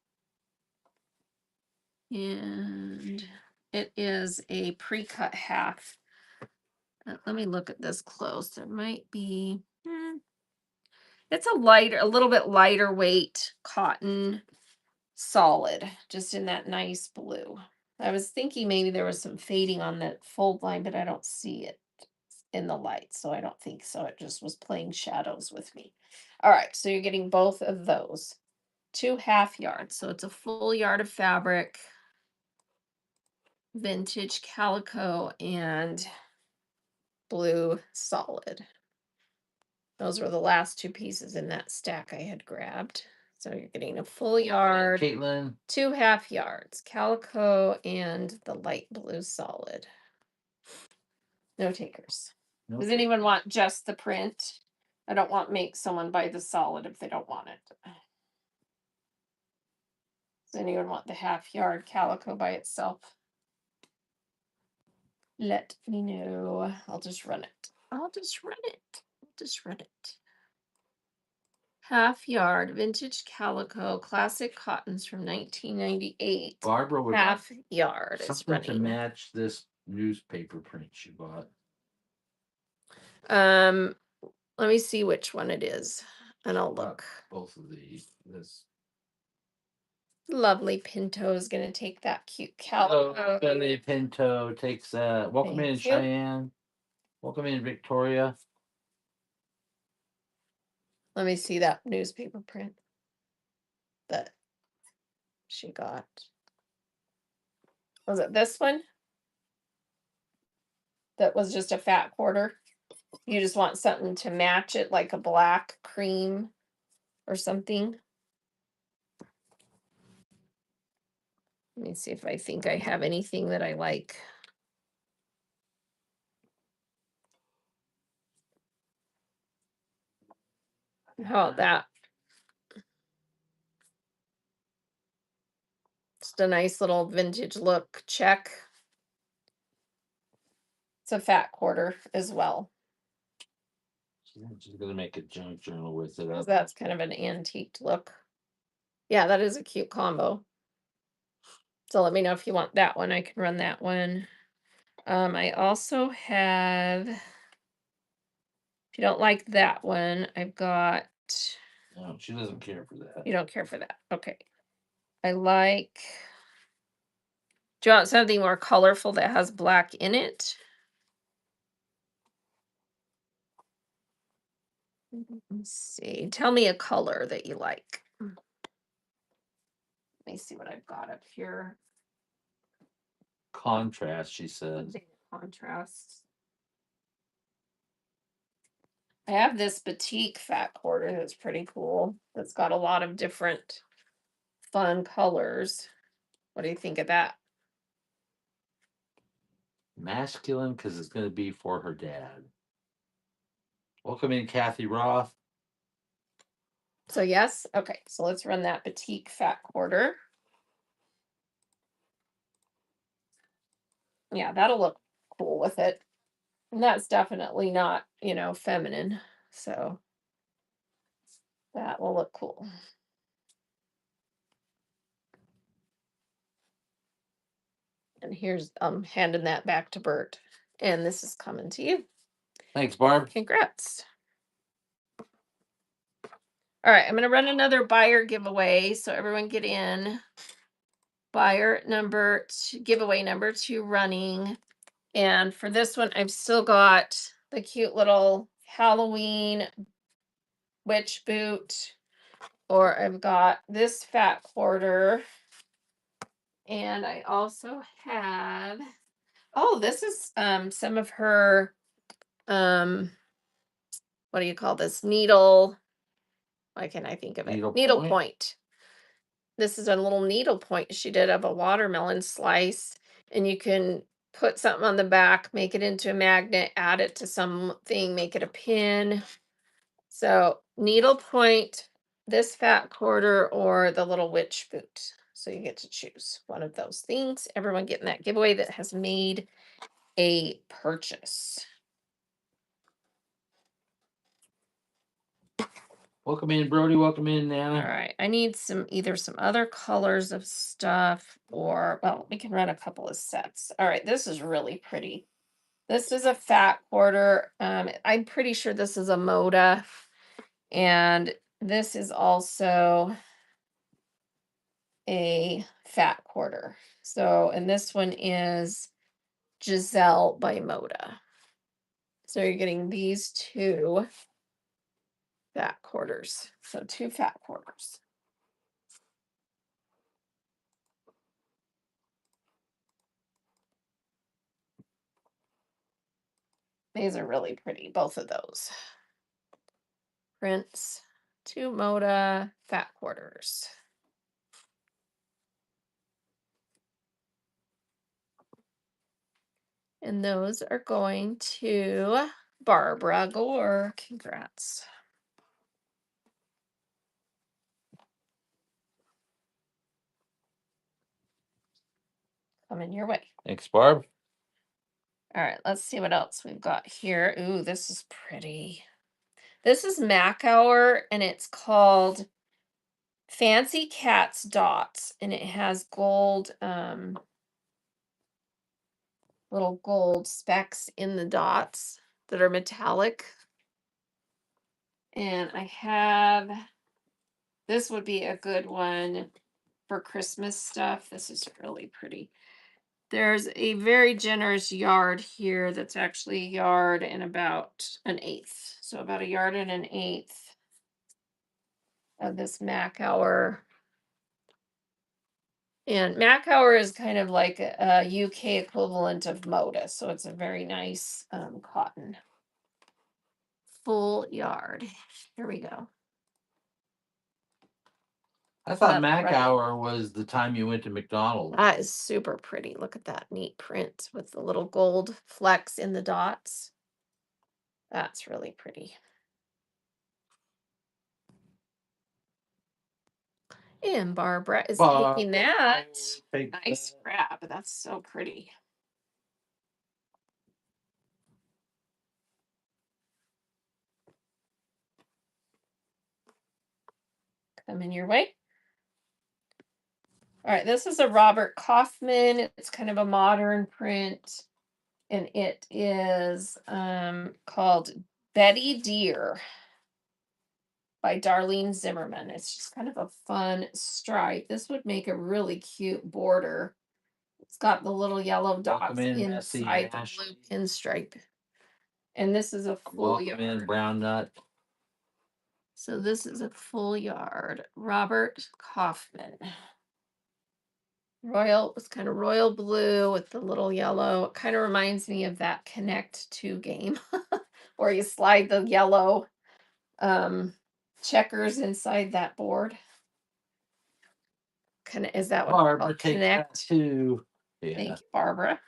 Speaker 2: And it is a pre-cut 1/2. Let me look at this close. There might be, it's a little bit lighter weight cotton solid, just in that nice blue. I was thinking maybe there was some fading on that fold line, but I don't see it in the light, so I don't think so. It just was playing shadows with me. All right, so you're getting both of those. 2 1/2 yards, so it's a full yard of fabric, vintage calico and blue solid. Those were the last two pieces in that stack I had grabbed. So you're getting a full yard,
Speaker 1: Caitlin.
Speaker 2: 2 1/2 yards, calico and the light blue solid. No takers.
Speaker 1: Nope.
Speaker 2: Does anyone want just the print? I don't want make someone buy the solid if they don't want it. Does anyone want the 1/2 yard calico by itself? Let me know. I'll just run it. 1/2 yard vintage calico classic cottons from 1998.
Speaker 1: Barbara would
Speaker 2: 1/2 yard is
Speaker 1: something to
Speaker 2: running.
Speaker 1: match this newspaper print she bought.
Speaker 2: Let me see which one it is, and I'll look.
Speaker 1: Both of these. This
Speaker 2: Lovely Pinto is going to take that cute calico.
Speaker 1: Billy Pinto takes that. Welcome in,
Speaker 2: Thank you.
Speaker 1: Cheyenne. Welcome in, Victoria.
Speaker 2: Let me see that newspaper print that she got. Was it this one? That was just a fat quarter. You just want something to match it, like a black cream or something. Let me see if I think I have anything that I like. How about that? Just a nice little vintage look. Check. It's a fat quarter as well.
Speaker 1: She's gonna make a junk journal with it
Speaker 2: 'Cause
Speaker 1: up.
Speaker 2: that's kind of an antiqued look. Yeah, that is a cute combo. So let me know if you want that one. I can run that one. I also have, if you don't like that one, I've got,
Speaker 1: No, she doesn't care for that.
Speaker 2: you don't care for that. Okay. I like, do you want something more colorful that has black in it? Let's see. Tell me a color that you like. Let me see what I've got up here.
Speaker 1: Contrast, she said.
Speaker 2: Contrast. I have this batik fat quarter that's pretty cool. That's got a lot of different fun colors. What do you think of that?
Speaker 1: Masculine because it's gonna be for her dad. Welcome in, Kathy Roth.
Speaker 2: So yes, okay. So let's run that batik fat quarter. Yeah, that'll look cool with it. And that's definitely not, feminine. So that will look cool. And here's handing that back to Bert. And this is coming to you.
Speaker 1: Thanks, Barb.
Speaker 2: Congrats. All right, I'm going to run another buyer giveaway. So everyone get in. Buyer number two, giveaway number 2 running. And for this one, I've still got the cute little Halloween witch boot, or I've got this fat quarter. And I also have, oh, this is some of her, what do you call this? Needle. Why can't I think of it? Needle point. This is a little needle point she did of a watermelon slice. And you can put something on the back, make it into a magnet, add it to something, make it a pin. So needle point, this fat quarter, or the little witch boot. So you get to choose one of those things. Everyone getting that giveaway that has made a purchase.
Speaker 1: Welcome in, Brody. Welcome in, Nana.
Speaker 2: All right. I need either some other colors of stuff, or, well, we can run a couple of sets. All right. This is really pretty. This is a fat quarter. I'm pretty sure this is a Moda. And this is also a fat quarter. So, and this one is Giselle by Moda. So you're getting these 2 fat quarters. So 2 fat quarters. These are really pretty, both of those. Prints, 2 Moda fat quarters. And those are going to Barbara Gore. Congrats. Coming your way.
Speaker 1: Thanks, Barb.
Speaker 2: All right, let's see what else we've got here. Ooh, this is pretty. This is Mac Hour, and it's called Fancy Cats Dots, and it has gold, little gold specks in the dots that are metallic. And I have, this would be a good one for Christmas stuff. This is really pretty. There's a very generous yard here that's actually a yard and about 1/8. So about a yard and 1/8 of this Mac Hour. And Mac Hour is kind of like a UK equivalent of Moda. So it's a very nice cotton. Full yard. Here we go.
Speaker 1: I thought
Speaker 2: That's
Speaker 1: Mac
Speaker 2: right.
Speaker 1: Hour was the time you went to McDonald's.
Speaker 2: That is super pretty. Look at that neat print with the little gold flecks in the dots. That's really pretty. And Barbara is making that. Nice wrap. That's so pretty. Coming your way. All right, this is a Robert Kaufman. It's kind of a modern print, and it is called Betty Dear by Darlene Zimmerman. It's just kind of a fun stripe. This would make a really cute border. It's got the little yellow dots inside the blue pinstripe. And this is a full yard.
Speaker 1: Brown nut.
Speaker 2: So this is a full yard. Robert Kaufman. Royal, it's kind of royal blue with the little yellow. It kind of reminds me of that Connect 2 game where you slide the yellow checkers inside that board. Is that what
Speaker 1: Barbara
Speaker 2: Connect?
Speaker 1: Two. Yeah.
Speaker 2: Thank you, Barbara.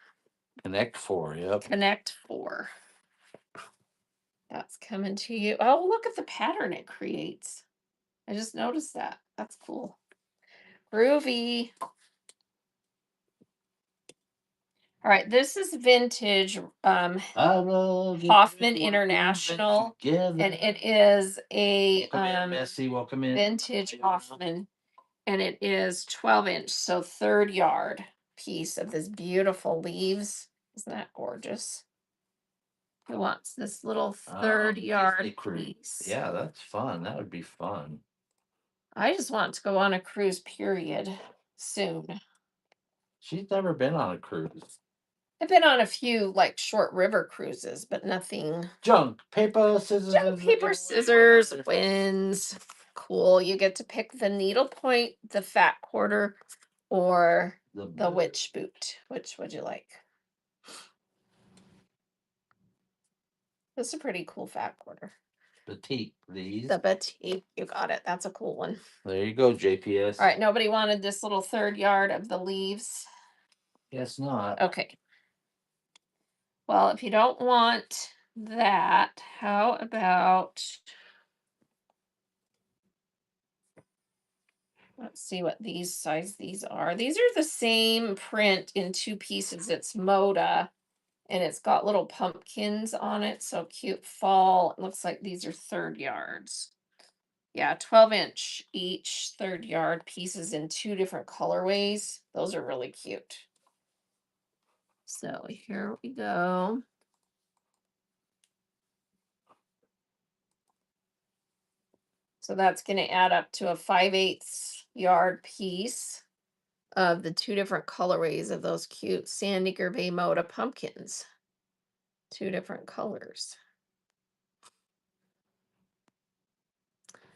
Speaker 1: Connect 4, yep.
Speaker 2: Connect 4. That's coming to you. Oh, look at the pattern it creates. I just noticed that. That's cool. Groovy. All right, this is vintage Hoffman International, and it is a
Speaker 1: welcome in.
Speaker 2: Vintage Hoffman, and it is 12-inch, so third yard piece of this beautiful leaves. Isn't that gorgeous? Who wants this little third yard piece?
Speaker 1: Yeah, that's fun. That would be fun.
Speaker 2: I just want to go on a cruise, period, soon.
Speaker 1: She's never been on a cruise.
Speaker 2: I've been on a few like short river cruises, but nothing.
Speaker 1: Paper,
Speaker 2: scissors wins. Cool. You get to pick the needle point, the fat quarter, or the witch boot. Which would you like? This is a pretty cool fat quarter.
Speaker 1: Batik, please.
Speaker 2: The batik. You got it. That's a cool one.
Speaker 1: There you go, JPS.
Speaker 2: All right. Nobody wanted this little third yard of the leaves.
Speaker 1: Guess not.
Speaker 2: Okay. Well, if you don't want that, how about, let's see what these size these are. These are the same print in 2 pieces. It's Moda, and it's got little pumpkins on it. So cute fall. It looks like these are third yards. Yeah, 12-inch each third yard pieces in 2 different colorways. Those are really cute. So here we go. So that's going to add up to a 5/8 yard piece of the 2 different colorways of those cute Sandy Gervais Moda pumpkins. 2 different colors.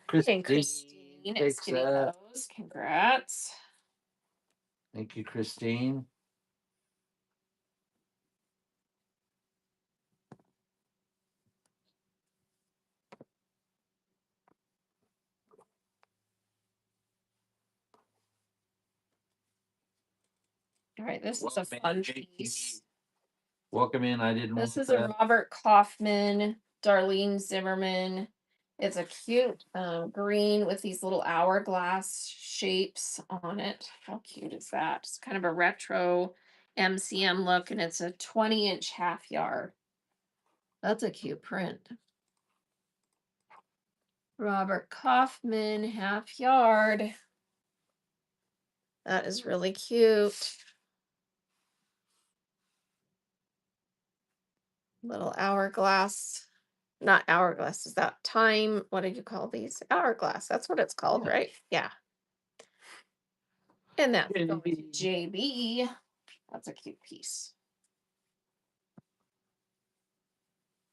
Speaker 1: Christine,
Speaker 2: and Christine is getting those. Congrats.
Speaker 1: Thank you, Christine.
Speaker 2: All right, this is a fun piece.
Speaker 1: Welcome in. I didn't.
Speaker 2: This is a Robert Kaufman, Darlene Zimmerman. It's a cute green with these little hourglass shapes on it. How cute is that? It's kind of a retro MCM look, and it's a 20-inch half yard. That's a cute print. Robert Kaufman, half yard. That is really cute. Little hourglass. Not hourglass. Is that time? What did you call these? Hourglass. That's what it's called,
Speaker 1: Yeah.
Speaker 2: right? Yeah. And that's JB. That's a cute piece.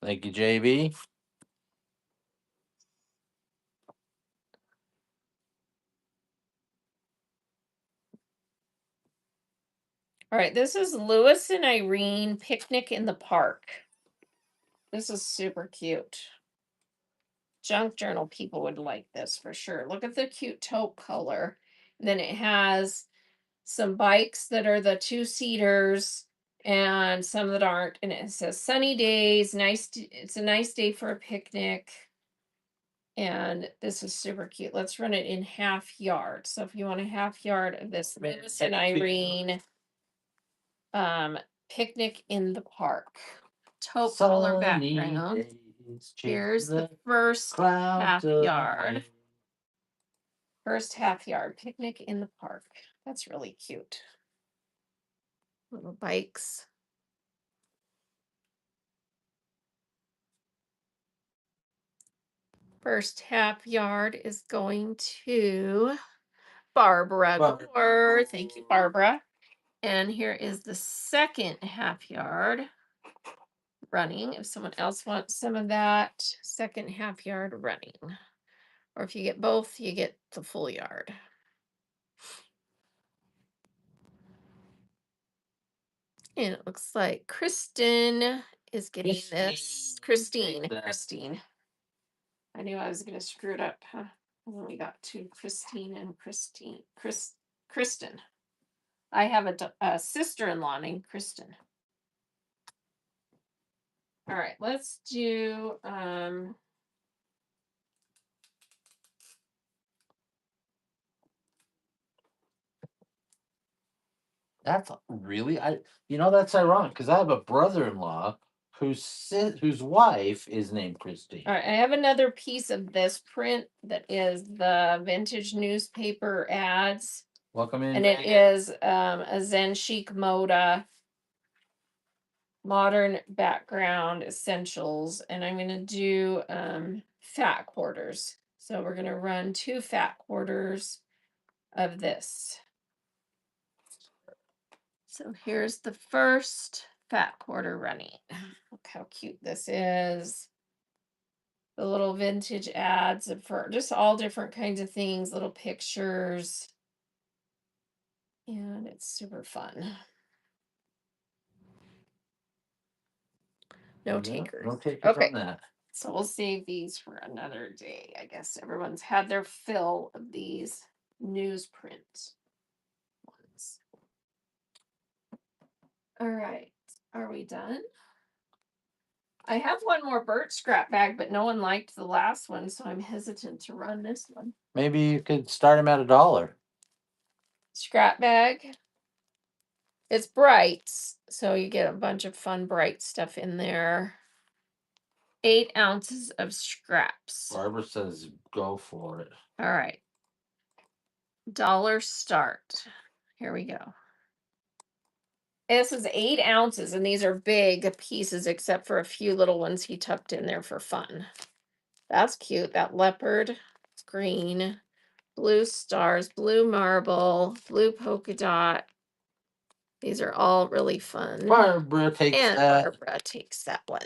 Speaker 1: Thank you, JB.
Speaker 2: All right, this is Lewis and Irene Picnic in the Park. This is super cute. Junk journal people would like this for sure. Look at the cute taupe color. Then it has some bikes that are the 2-seaters and some that aren't. And it says sunny days, it's a nice day for a picnic. And this is super cute. Let's run it in half yard. So if you want a half yard of this Lewis and Irene picnic in the park. Taupe color background. Here's the first half yard. First half yard picnic in the park. That's really cute. Little bikes. First half yard is going to Barbara Gore. Thank you, Barbara. And here is the second half yard running. If someone else wants some of that, second half yard running. Or if you get both, you get the full yard. And it looks like Kristen is getting this. Christine. I knew I was going to screw it up, huh? And then we got two, Christine and Kristen. I have a sister-in-law named Kristen. All right, let's do
Speaker 1: That's really that's ironic because I have a brother-in-law whose wife is named Christine.
Speaker 2: all right, I have another piece of this print that is the vintage newspaper ads.
Speaker 1: Welcome in.
Speaker 2: And it is a Zen Chic Moda modern background essentials. And I'm going to do fat quarters. So we're going to run 2 fat quarters of this. So here's the first fat quarter running. Look how cute this is. The little vintage ads for just all different kinds of things, little pictures. And it's super fun. No takers.
Speaker 1: No takers
Speaker 2: Okay.
Speaker 1: on that.
Speaker 2: So we'll save these for another day. I guess everyone's had their fill of these newsprint ones. All right. Are we done? I have one more birch scrap bag, but no one liked the last one, so I'm hesitant to run this one.
Speaker 1: Maybe you could start them at $1.
Speaker 2: Scrap bag. It's bright, so you get a bunch of fun bright stuff in there. 8 ounces of scraps.
Speaker 1: Barbara says go for it.
Speaker 2: All right. $1 start. Here we go. This is 8 ounces, and these are big pieces, except for a few little ones he tucked in there for fun. That's cute. That leopard. It's green. Blue stars, blue marble, blue polka dot. These are all really fun.
Speaker 1: Barbara takes that.
Speaker 2: Barbara takes that one.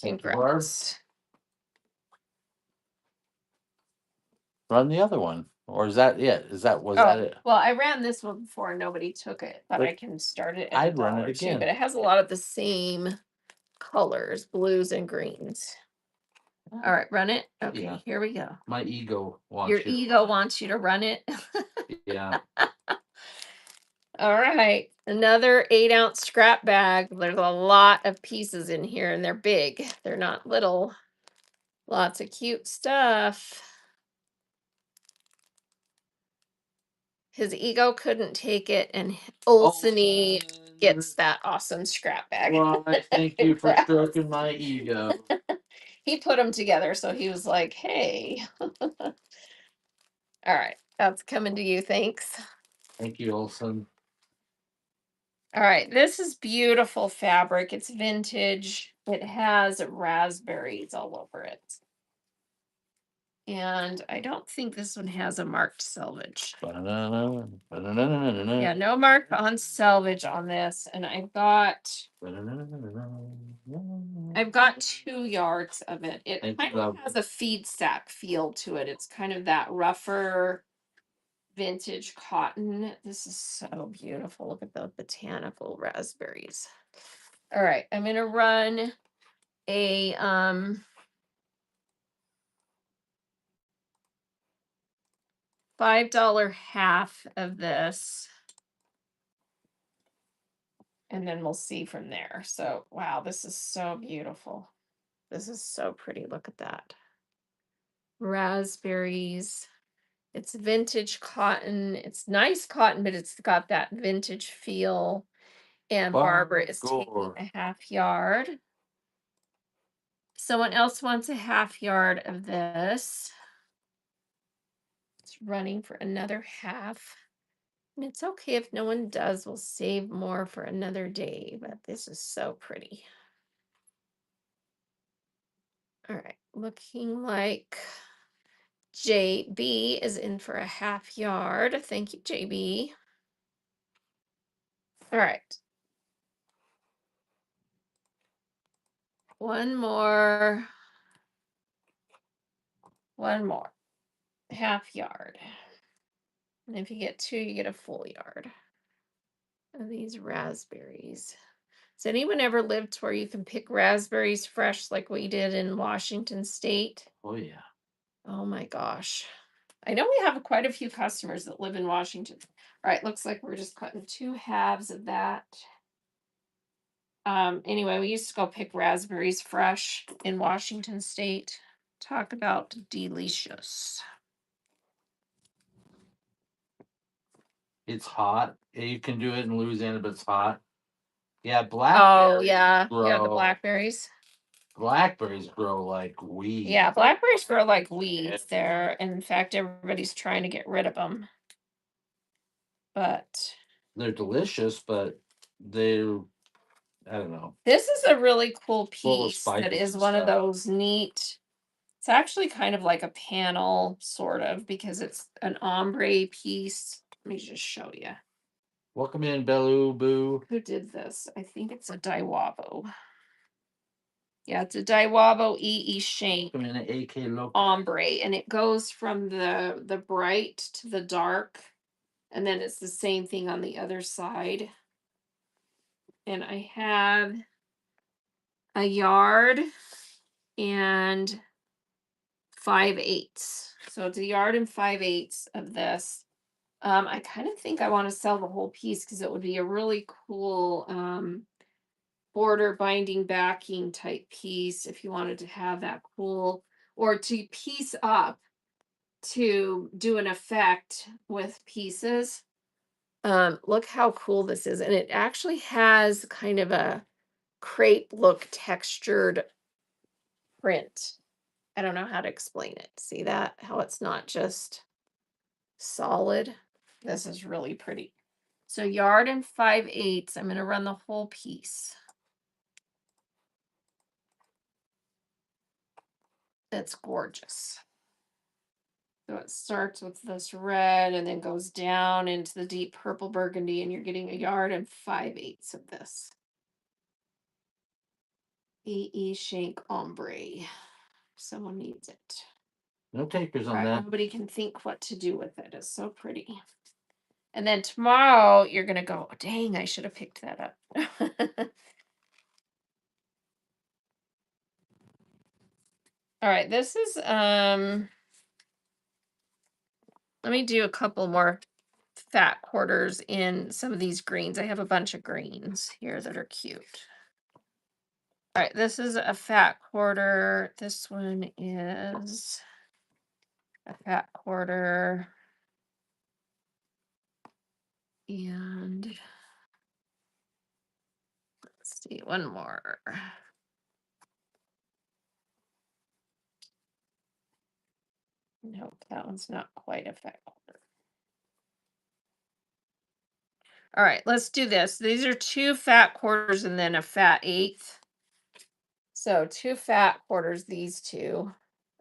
Speaker 1: Thank you,
Speaker 2: Congrats.
Speaker 1: Run the other one. Or is that it? Was that it?
Speaker 2: Well, I ran this one before and nobody took it, but I can start it at
Speaker 1: I'd run it
Speaker 2: $1 too,
Speaker 1: again.
Speaker 2: but it has a lot of the same colors, blues and greens. All right, run it. Okay,
Speaker 1: Yeah.
Speaker 2: here we go.
Speaker 1: My ego wants
Speaker 2: Your ego wants you to run it.
Speaker 1: Yeah.
Speaker 2: All right, another 8 ounce scrap bag. There's a lot of pieces in here and they're big. They're not little. Lots of cute stuff. His ego couldn't take it, and Olsen gets that awesome scrap bag.
Speaker 1: Well, I thank you for stroking my ego.
Speaker 2: He put them together, so he was like, hey. All right, that's coming to you. Thanks.
Speaker 1: Thank you, Olsen.
Speaker 2: All right, this is beautiful fabric. It's vintage. It has raspberries all over it. And I don't think this one has a marked selvage. Yeah, no mark on selvage on this. And I've got 2 yards of it. It kind of has a feed sack feel to it. It's kind of that rougher vintage cotton. This is so beautiful. Look at the botanical raspberries. All right, I'm gonna run a $5 half of this. And then we'll see from there. So, wow, this is so beautiful. This is so pretty. Look at that. Raspberries. It's vintage cotton. It's nice cotton, but it's got that vintage feel. And Barbara is taking a half yard. Someone else wants a half yard of this. It's running for another half. And it's okay if no one does. We'll save more for another day, but this is so pretty. All right, looking like JB is in for a half yard. Thank you, JB. All right. One more. One more. Half yard. And if you get two, you get a full yard of these raspberries. Has anyone ever lived where you can pick raspberries fresh like we did in Washington State?
Speaker 1: Oh, yeah.
Speaker 2: Oh my gosh. I know we have quite a few customers that live in Washington. All right, looks like we're just cutting 2 halves of that. Anyway, we used to go pick raspberries fresh in Washington State. Talk about delicious.
Speaker 1: It's hot. You can do it in Louisiana, but it's hot. Yeah,
Speaker 2: Oh
Speaker 1: blackberries
Speaker 2: yeah, the
Speaker 1: grow.
Speaker 2: blackberries.
Speaker 1: Blackberries grow like weeds.
Speaker 2: Yeah, blackberries grow like weeds there. And in fact, everybody's trying to get rid of them. But
Speaker 1: they're delicious, but they're, I don't know.
Speaker 2: This is a really cool
Speaker 1: Full of
Speaker 2: piece that
Speaker 1: spices
Speaker 2: is
Speaker 1: and
Speaker 2: one of
Speaker 1: stuff.
Speaker 2: those neat. It's actually kind of like a panel, sort of, because it's an ombre piece. Let me just show you.
Speaker 1: Welcome in, Bellu Boo.
Speaker 2: Who did this? I think it's a Daiwabo. Yeah, it's a Daiwabo EE Shank
Speaker 1: Welcome in, AK Local.
Speaker 2: ombre, and it goes from the bright to the dark, and then it's the same thing on the other side. And I have a yard and 5/8. So it's a yard and 5/8 of this. I kind of think I want to sell the whole piece because it would be a really cool border binding backing type piece if you wanted to have that cool, or to piece up to do an effect with pieces. Look how cool this is. And it actually has kind of a crepe look textured print. I don't know how to explain it. See that? How it's not just solid. This is really pretty. So yard and 5/8. I'm going to run the whole piece. It's gorgeous. So it starts with this red and then goes down into the deep purple burgundy, and you're getting a yard and 5/8 of this. EE Shank ombre. Someone needs it.
Speaker 1: No takers on
Speaker 2: Right,
Speaker 1: that.
Speaker 2: nobody can think what to do with it. It's so pretty. And then tomorrow you're gonna go, oh, dang, I should have picked that up. All right, this is let me do a couple more fat quarters in some of these greens. I have a bunch of greens here that are cute. All right, this is a fat quarter. This one is a fat quarter. And let's see, one more. Nope, that one's not quite a fat quarter. All right, let's do this. These are 2 fat quarters and then a fat eighth. So 2 fat quarters, these 2.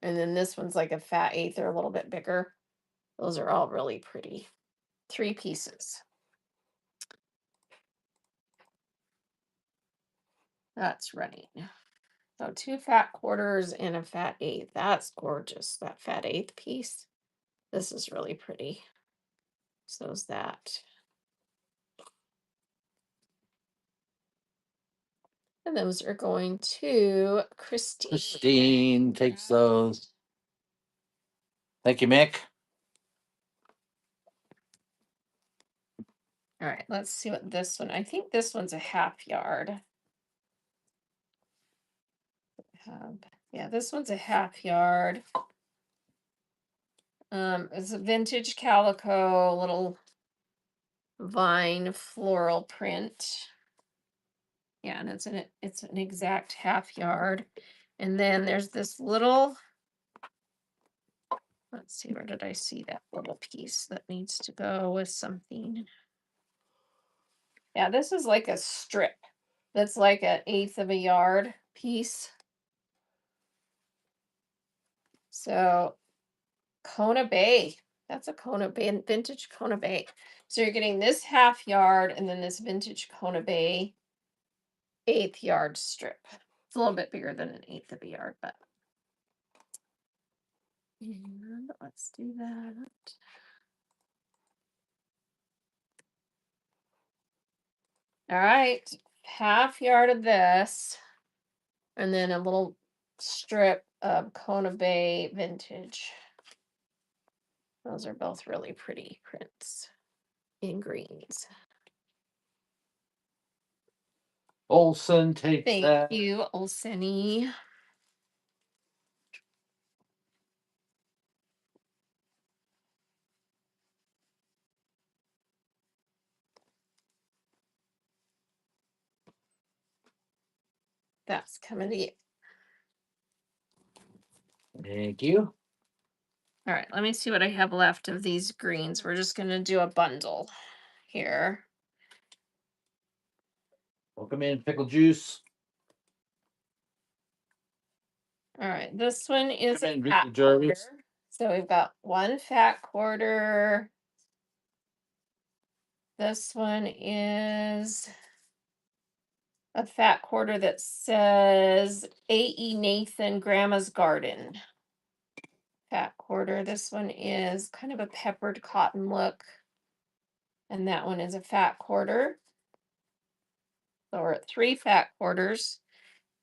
Speaker 2: And then this one's like a fat eighth. They're a little bit bigger. Those are all really pretty. 3 pieces. That's running. So 2 fat quarters and a fat eighth. That's gorgeous. That fat eighth piece. This is really pretty. So is that. And those are going to Christine.
Speaker 1: Christine takes those. Thank you, Mick.
Speaker 2: All right, let's see what this one. I think this one's a half yard. Yeah, this one's a half yard. It's a vintage calico, little vine floral print. Yeah, and it's an exact half yard. And then there's this little, let's see, where did I see that little piece that needs to go with something? Yeah, this is like a strip. That's like an eighth of a yard piece. So Kona Bay. That's a Kona Bay, vintage Kona Bay. So you're getting this half yard and then this vintage Kona Bay eighth yard strip. It's a little bit bigger than an eighth of a yard, but. And let's do that. All right, half yard of this, and then a little strip of Kona Bay vintage. Those are both really pretty prints in greens.
Speaker 1: Olson takes
Speaker 2: Thank
Speaker 1: that.
Speaker 2: you, Olseni. That's coming to you.
Speaker 1: Thank you.
Speaker 2: All right, let me see what I have left of these greens. We're just going to do a bundle here.
Speaker 1: Welcome in, pickle juice.
Speaker 2: All right, this one is
Speaker 1: Come in,
Speaker 2: a
Speaker 1: Ricky
Speaker 2: fat quarter.
Speaker 1: Jarvis.
Speaker 2: So we've got one fat quarter. This one is a fat quarter that says A.E. Nathan Grandma's Garden. Fat quarter. This one is kind of a peppered cotton look. And that one is a fat quarter. So we're at 3 fat quarters.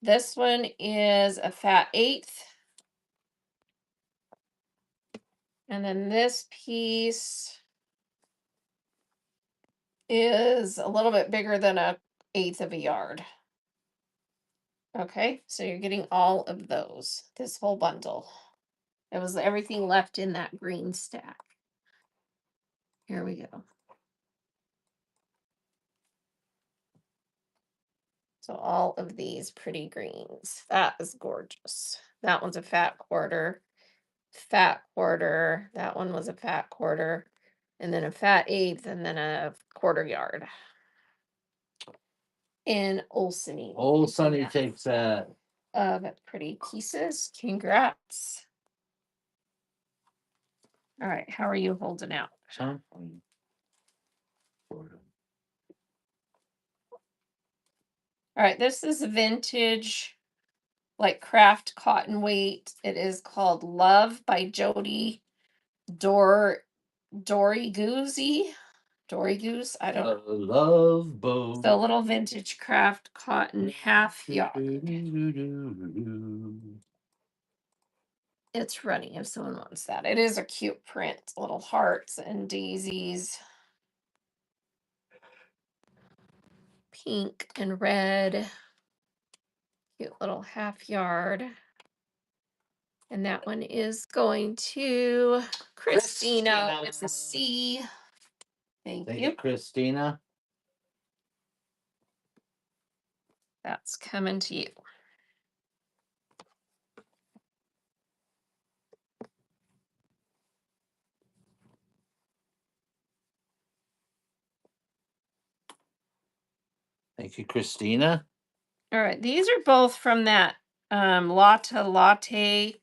Speaker 2: This one is a fat eighth. And then this piece is a little bit bigger than a eighth of a yard. Okay, so you're getting all of those, this whole bundle. It was everything left in that green stack. Here we go. So all of these pretty greens. That is gorgeous. That one's a fat quarter. Fat quarter. That one was a fat quarter. And then a fat eighth, and then a quarter yard. And Olseni.
Speaker 1: Old Sonny takes that.
Speaker 2: Pretty pieces. Congrats. All right, how are you holding out?
Speaker 1: Something.
Speaker 2: All right, this is vintage, like craft cotton weight. It is called Love by Jody Dory Goosey. Dory Goose. I don't know.
Speaker 1: Love boat.
Speaker 2: So a little vintage craft cotton half yard. It's running if someone wants that. It is a cute print. Little hearts and daisies. Pink and red. Cute little half yard. And that one is going to Christina with a C. Thank you.
Speaker 1: Christina.
Speaker 2: That's coming to you.
Speaker 1: Thank you, Christina.
Speaker 2: All right, these are both from that Lotta Latte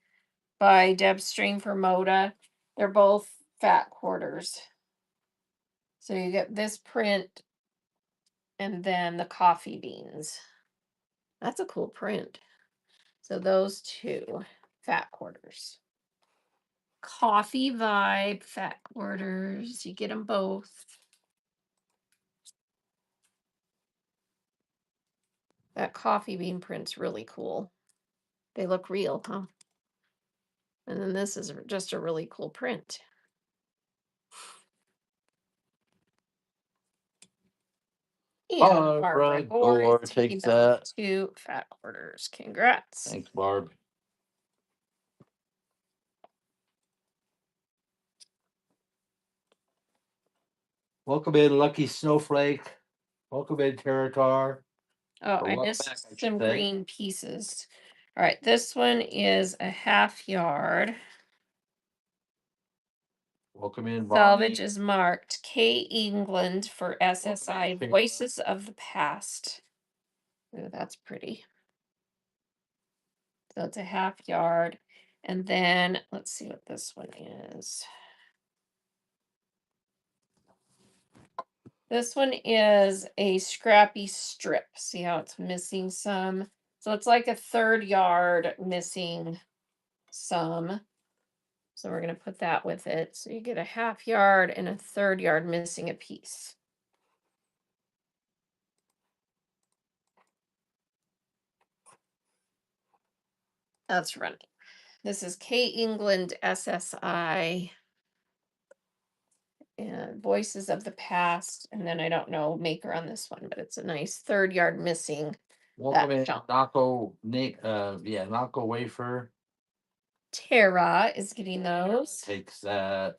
Speaker 2: by Deb String for Moda. They're both fat quarters. So you get this print and then the coffee beans. That's a cool print. So those two fat quarters. Coffee vibe, fat quarters. You get them both. That coffee bean print's really cool. They look real, huh? And then this is just a really cool print. And
Speaker 1: Barbara
Speaker 2: Barbara
Speaker 1: Gore
Speaker 2: Gore is taking
Speaker 1: takes
Speaker 2: out
Speaker 1: that.
Speaker 2: 2 fat orders. Congrats.
Speaker 1: Thanks, Barb. Welcome in, Lucky Snowflake. Welcome in, Territar.
Speaker 2: Oh,
Speaker 1: Or
Speaker 2: I
Speaker 1: welcome
Speaker 2: missed
Speaker 1: back, I should
Speaker 2: some
Speaker 1: say.
Speaker 2: green pieces. All right, this one is a half yard.
Speaker 1: Welcome in,
Speaker 2: Salvage
Speaker 1: Bonnie.
Speaker 2: is marked K. England for SSI
Speaker 1: Welcome in,
Speaker 2: Voices of the Past. Ooh, that's pretty. So it's a half yard. And then let's see what this one is. This one is a scrappy strip. See how it's missing some? So it's like a third yard missing some. So we're going to put that with it. So you get a half yard and a third yard missing a piece. That's running. This is K. England SSI and Voices of the Past. And then I don't know maker on this one, but it's a nice third yard missing.
Speaker 1: Welcome in,
Speaker 2: jump.
Speaker 1: Naco Nick. Naco Wafer
Speaker 2: Tara is getting those.
Speaker 1: takes that.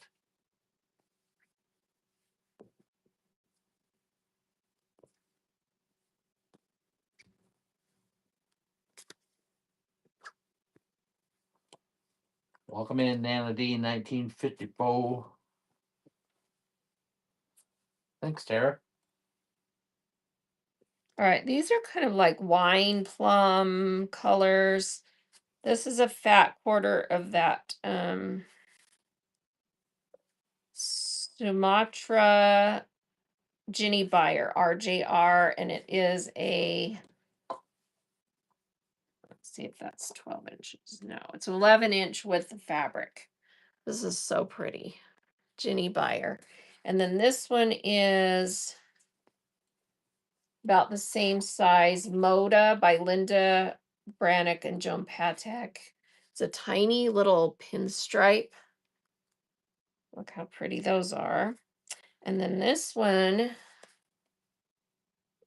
Speaker 1: Welcome in, Nana D, 1954. Thanks, Tara.
Speaker 2: All right, these are kind of like wine plum colors. This is a fat quarter of that Sumatra Ginny Buyer RJR, and it is a, let's see if that's 12 inches. No, it's 11-inch with the fabric. This is so pretty. Ginny Buyer. And then this one is about the same size. Moda by Linda Brannick and Joan Patek. It's a tiny little pinstripe. Look how pretty those are. And then this one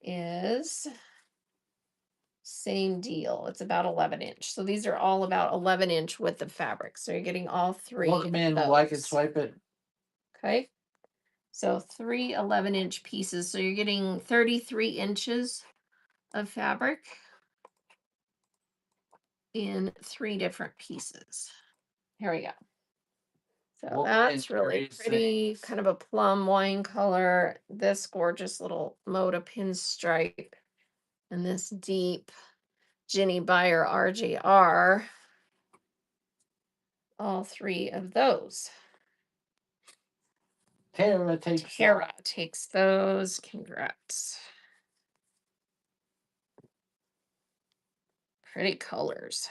Speaker 2: is same deal. It's about 11-inch. So these are all about 11-inch width of fabric. So you're getting all three.
Speaker 1: Welcome in, like it, swipe it.
Speaker 2: Okay. So 3 11-inch pieces. So you're getting 33 inches of fabric in 3 different pieces. Here we go. So
Speaker 1: Welcome
Speaker 2: that's
Speaker 1: in,
Speaker 2: really
Speaker 1: Teresa.
Speaker 2: pretty, kind of a plum wine color. This gorgeous little Moda pinstripe, and this deep Ginny Buyer RJR. All 3 of those.
Speaker 1: Tara
Speaker 2: takes those. Congrats. Pretty colors.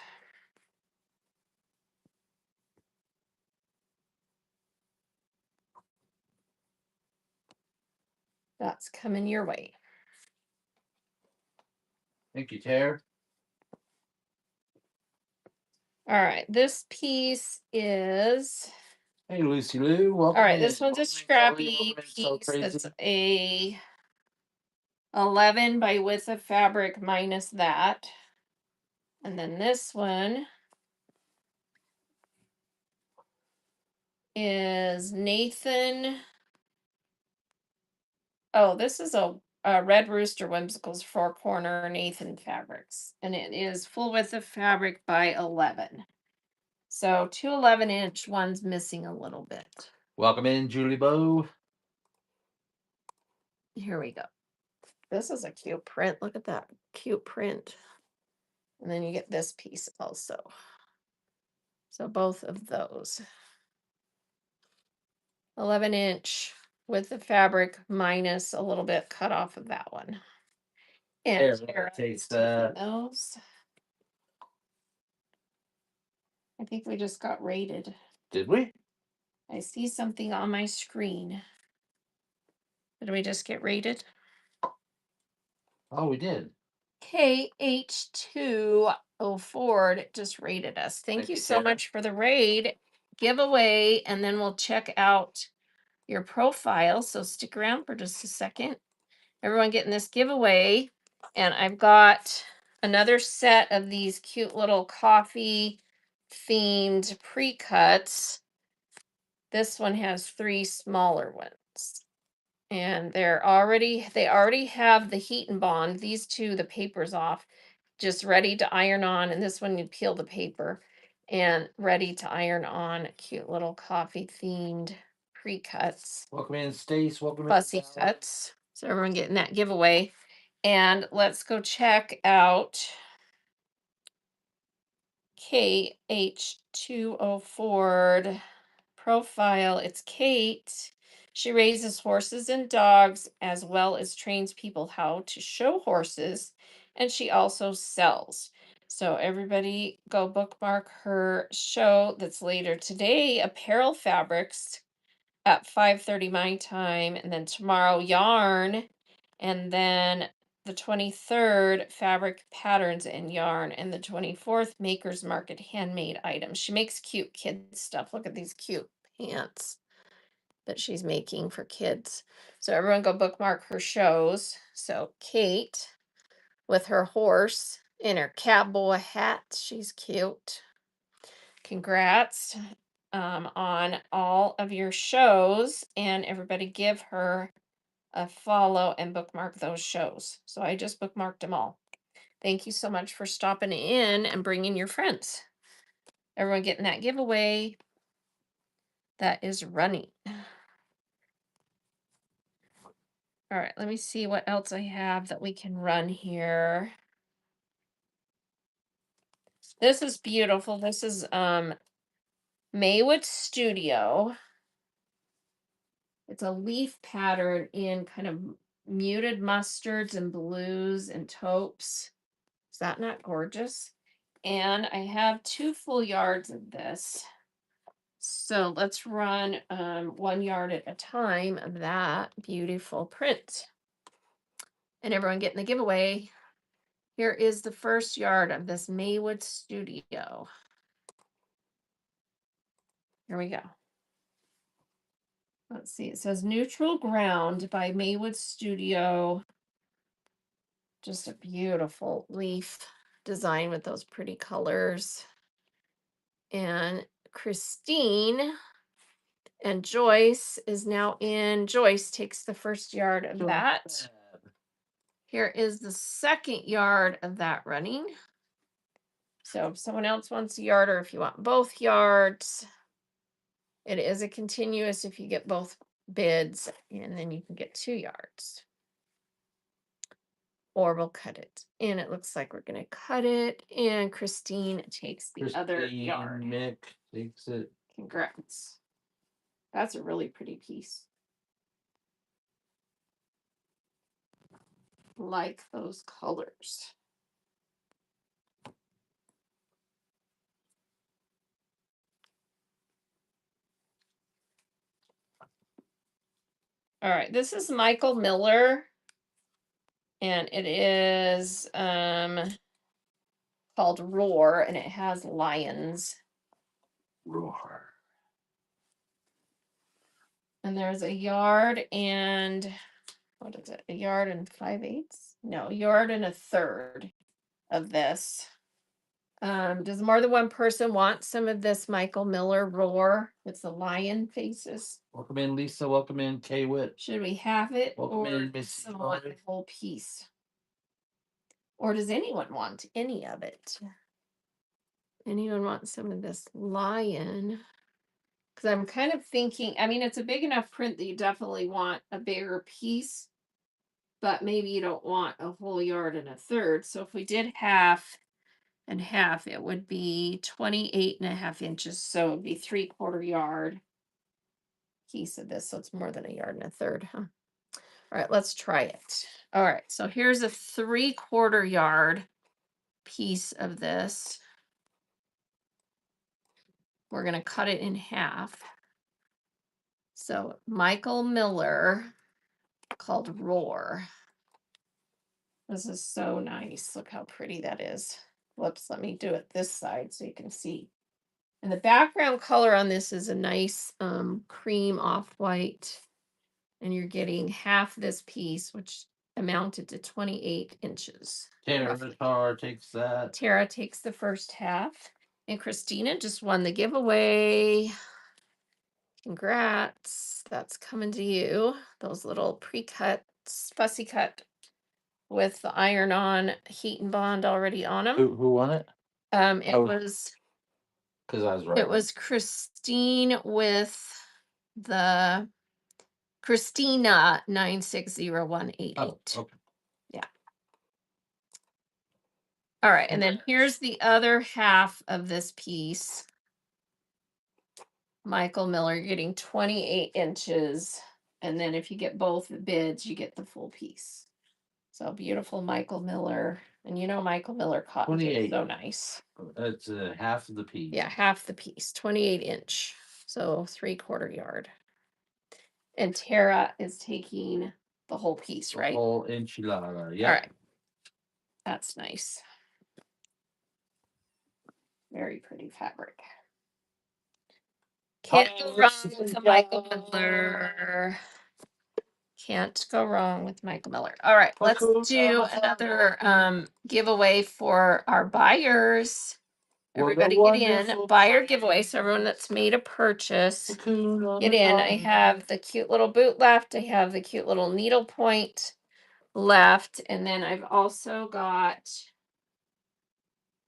Speaker 2: That's coming your way.
Speaker 1: Thank you, Tara.
Speaker 2: All right, this piece is.
Speaker 1: Hey, Lucy Lou. Welcome.
Speaker 2: All right,
Speaker 1: in.
Speaker 2: this one's a scrappy piece. That's a 11 by width of fabric minus that. And then this one is Nathan. Oh, this is a Red Rooster Whimsicals 4-corner Nathan fabrics. And it is full width of fabric by 11. So 2 11-inch ones missing a little bit.
Speaker 1: Welcome in, Julie Bow.
Speaker 2: Here we go. This is a cute print. Look at that cute print. And then you get this piece also. So both of those. 11-inch with the fabric minus a little bit cut off of that one. And Tara
Speaker 1: takes
Speaker 2: taking those. I think we just got rated.
Speaker 1: Did we?
Speaker 2: I see something on my screen. Did we just get rated?
Speaker 1: Oh, we did.
Speaker 2: KH2 Ford just rated us. Thank you so
Speaker 1: Tara.
Speaker 2: much for the raid giveaway, and then we'll check out your profile. So stick around for just a second. everyone getting this giveaway. And I've got another set of these cute little coffee themed pre-cuts. This one has 3 smaller ones. And they already have the heat and bond. These two, the paper's off, just ready to iron on. And this one, you peel the paper and ready to iron on. Cute little coffee themed pre-cuts.
Speaker 1: Welcome in, Stace. Welcome in.
Speaker 2: Fussy cuts. So everyone getting that giveaway. And let's go check out KH20 Ford profile. It's Kate. She raises horses and dogs as well as trains people how to show horses. And she also sells. So everybody go bookmark her show that's later today, Apparel Fabrics at 5:30 my time, and then tomorrow yarn, and then the 23rd fabric patterns and yarn, and the 24th makers market handmade items. She makes cute kid stuff. Look at these cute pants that she's making for kids. So everyone go bookmark her shows. So Kate with her horse in her cowboy hat. She's cute. Congrats on all of your shows, and everybody give her a follow and bookmark those shows. So I just bookmarked them all. Thank you so much for stopping in and bringing your friends. Everyone getting that giveaway that is running. All right, let me see what else I have that we can run here. This is beautiful. This is Maywood Studio. It's a leaf pattern in kind of muted mustards and blues and taupes. Is that not gorgeous? And I have 2 full yards of this. So let's run 1 yard at a time of that beautiful print. And everyone getting the giveaway. Here is the first yard of this Maywood Studio. Here we go. Let's see, it says Neutral Ground by Maywood Studio. Just a beautiful leaf design with those pretty colors. And Christine and Joyce is now in. Joyce takes the first yard of that. Here is the second yard of that running. So if someone else wants a yard or if you want both yards, it is a continuous if you get both bids, and then you can get 2 yards. Or we'll cut it. And it looks like we're going to cut it. And Christine takes the other yard.
Speaker 1: Mick takes it.
Speaker 2: Congrats. That's a really pretty piece. Like those colors. All right, this is Michael Miller. And it is called Roar, and it has lions.
Speaker 1: Roar.
Speaker 2: And there's a yard and what is it? A yard and 5/8? No, yard and a third of this. Does more than one person want some of this Michael Miller Roar? It's the lion faces.
Speaker 1: Welcome in, Lisa. Welcome in, Kay Witt.
Speaker 2: Should we have it,
Speaker 1: Welcome
Speaker 2: or
Speaker 1: in,
Speaker 2: does
Speaker 1: Missy
Speaker 2: someone want the
Speaker 1: Joy.
Speaker 2: whole piece? Or does anyone want any of it? Anyone want some of this lion? Because I'm kind of thinking, I mean, it's a big enough print that you definitely want a bigger piece, but maybe you don't want a whole yard and a third. So if we did half and half, it would be 28.5 inches. So it would be 3/4 yard piece of this. So it's more than a yard and a third, huh? All right, let's try it. All right, so here's a 3/4 yard piece of this. We're going to cut it in half. So Michael Miller, called Roar. This is so nice. Look how pretty that is. Whoops, let me do it this side so you can see. And the background color on this is a nice cream off-white. And you're getting half this piece, which amounted to 28 inches. roughly.
Speaker 1: Tara takes that.
Speaker 2: Tara takes the first half, and Christina just won the giveaway. Congrats. That's coming to you. Those little pre-cuts, fussy cut with the iron-on heat and bond already on them.
Speaker 1: Who won it?
Speaker 2: It
Speaker 1: Oh,
Speaker 2: was
Speaker 1: because I was right.
Speaker 2: it was Christine with the Christina 960188.
Speaker 1: Oh, okay.
Speaker 2: Yeah. All right, and then here's the other half of this piece. Michael Miller, you're getting 28 inches. And then if you get both bids, you get the full piece. So beautiful Michael Miller. And you know Michael Miller cotton is
Speaker 1: 28.
Speaker 2: so nice.
Speaker 1: It's half of the piece.
Speaker 2: Yeah, half the piece, 28 inch. So 3/4 yard. And Tara is taking the whole piece, right?
Speaker 1: Whole enchilada. Yeah.
Speaker 2: All right. That's nice. Very pretty fabric. Can't go wrong with the Michael Miller. Can't go wrong with Michael Miller. All right, let's do another giveaway for our buyers. Everybody get in. Buyer giveaway. So everyone that's made a purchase, get in. I have the cute little boot left. I have the cute little needle point left. And then I've also got,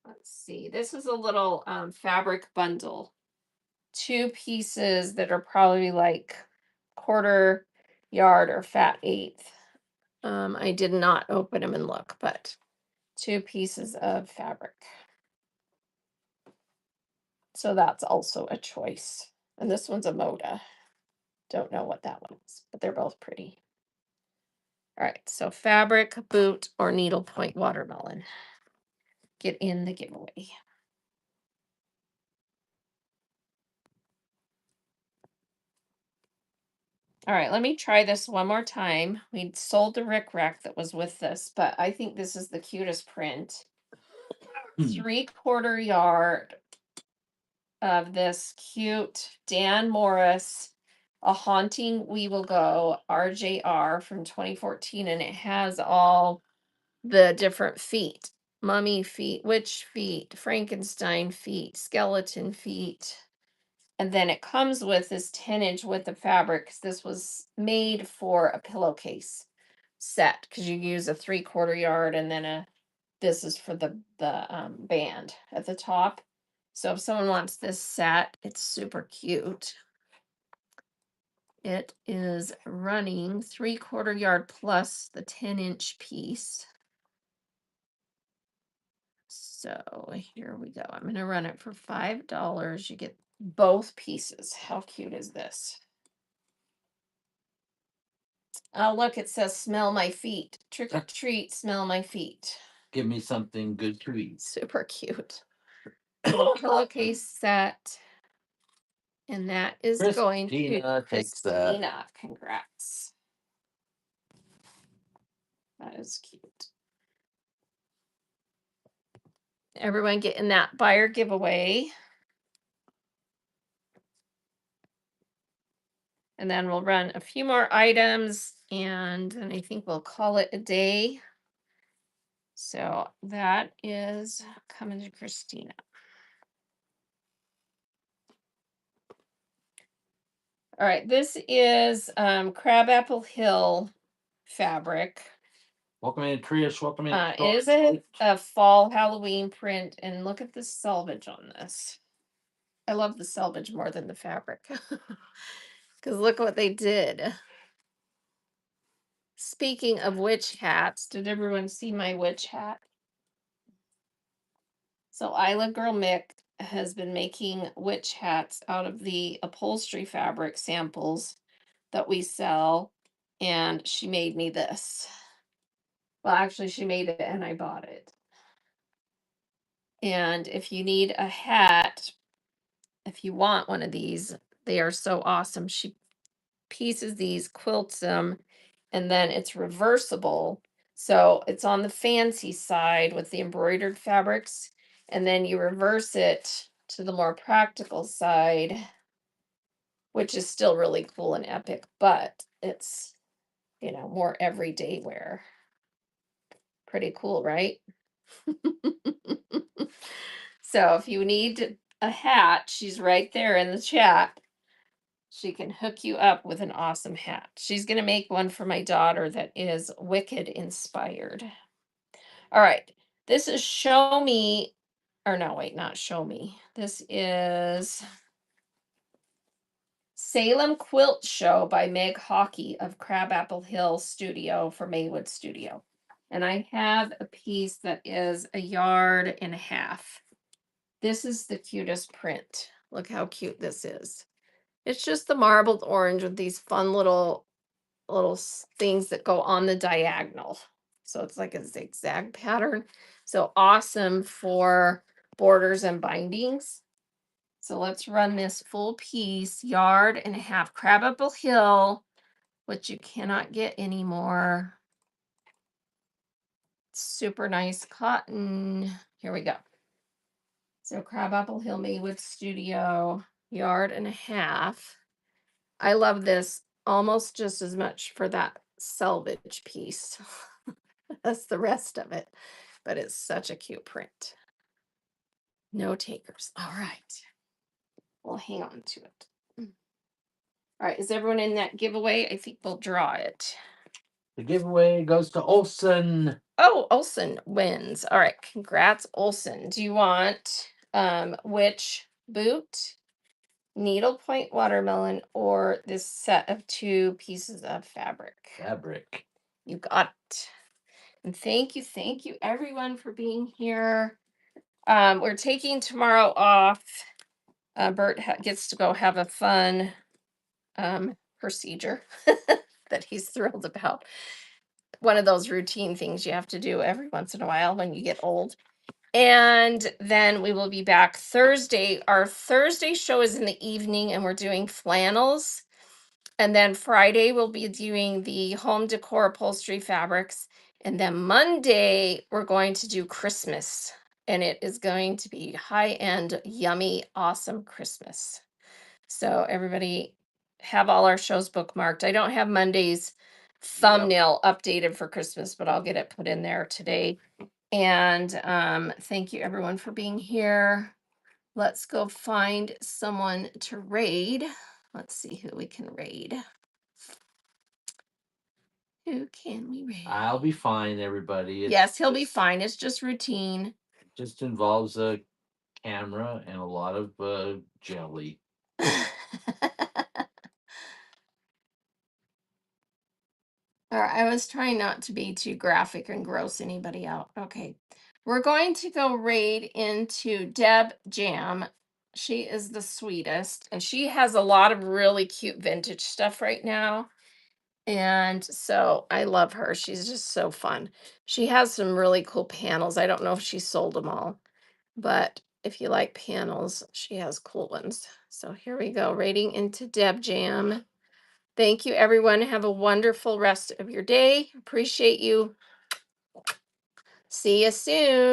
Speaker 2: let's see, this is a little fabric bundle. 2 pieces that are probably like 1/4 yard or fat 1/8. I did not open them and look, but 2 pieces of fabric. So that's also a choice. And this one's a Moda. Don't know what that one is, but they're both pretty. All right, so fabric, boot, or needlepoint watermelon. Get in the giveaway. All right, let me try this one more time. We sold the rickrack that was with this, but I think this is the cutest print. 3/4 yard of this cute Dan Morris, A Haunting We Will Go, RJR from 2014, and it has all the different feet. Mummy feet, witch feet, Frankenstein feet, skeleton feet. And then it comes with this 10-inch width of fabric, because this was made for a pillowcase set, because you use a 3/4 yard and then this is for the band at the top. So if someone wants this set, it's super cute. It is running 3/4 yard plus the 10-inch piece. So here we go. I'm going to run it for $5. You get both pieces. How cute is this? Oh, look, it says smell my feet. Trick or treat, smell my feet.
Speaker 1: Give me something good to eat.
Speaker 2: Super cute. Little pillowcase set. And that is going to
Speaker 1: Christina takes that.
Speaker 2: Christina. Congrats. That is cute. Everyone get in that buyer giveaway. And then we'll run a few more items and then I think we'll call it a day. So that is coming to Christina. All right, this is Crabapple Hill fabric.
Speaker 1: Welcome in, Trish. Welcome in.
Speaker 2: It is a fall Halloween print, and look at the selvage on this. I love the selvage more than the fabric. Because look what they did. Speaking of witch hats, did everyone see my witch hat? So Isla Girl Mick has been making witch hats out of the upholstery fabric samples that we sell, and she made me this. Well, actually, she made it and I bought it. And if you need a hat, if you want one of these, they are so awesome. She pieces these, quilts them, and then it's reversible. So it's on the fancy side with the embroidered fabrics, and then you reverse it to the more practical side, which is still really cool and epic, but it's, more everyday wear. Pretty cool, right? So if you need a hat, she's right there in the chat. She can hook you up with an awesome hat. She's going to make one for my daughter that is Wicked inspired. All right. This is Show Me, or no, wait, not Show Me. This is Salem Quilt Show by Meg Hockey of Crabapple Hill Studio for Maywood Studio. And I have a piece that is 1.5 yards. This is the cutest print. Look how cute this is. It's just the marbled orange with these fun little things that go on the diagonal. So it's like a zigzag pattern. So awesome for borders and bindings. So let's run this full piece, 1.5 yards, Crabapple Hill, which you cannot get anymore. Super nice cotton. Here we go. So Crabapple Hill Maywood Studio, 1.5 yards. I love this almost just as much for that selvage piece as the rest of it, but it's such a cute print. No takers. All right. We'll hang on to it. All right. Is everyone in that giveaway? I think we'll draw it.
Speaker 1: The giveaway goes to Olson.
Speaker 2: Oh, Olson wins. All right. Congrats, Olson. Do you want which boot? Needlepoint watermelon or this set of 2 pieces of fabric?
Speaker 1: Fabric.
Speaker 2: You got it. And thank you everyone for being here. We're taking tomorrow off. Bert gets to go have a fun procedure that he's thrilled about. One of those routine things you have to do every once in a while when you get old. And then we will be back Thursday. Our Thursday show is in the evening and we're doing flannels. And then Friday we'll be doing the home decor upholstery fabrics. And then Monday we're going to do Christmas. And it is going to be high-end, yummy, awesome Christmas. So everybody have all our shows bookmarked. I don't have Monday's thumbnail updated for Christmas, but I'll get it put in there today. And thank you everyone for being here. Let's go find someone to raid. Let's see who we can raid. Who can we raid?
Speaker 1: I'll be fine, everybody.
Speaker 2: Yes, he'll be fine. It's just routine.
Speaker 1: Just involves a camera and a lot of jelly.
Speaker 2: All right, I was trying not to be too graphic and gross anybody out. Okay. We're going to go raid into Deb Jam. She is the sweetest, and she has a lot of really cute vintage stuff right now. And so I love her. She's just so fun. She has some really cool panels. I don't know if she sold them all, but if you like panels, she has cool ones. So here we go, raiding into Deb Jam. Thank you, everyone. Have a wonderful rest of your day. Appreciate you. See you soon.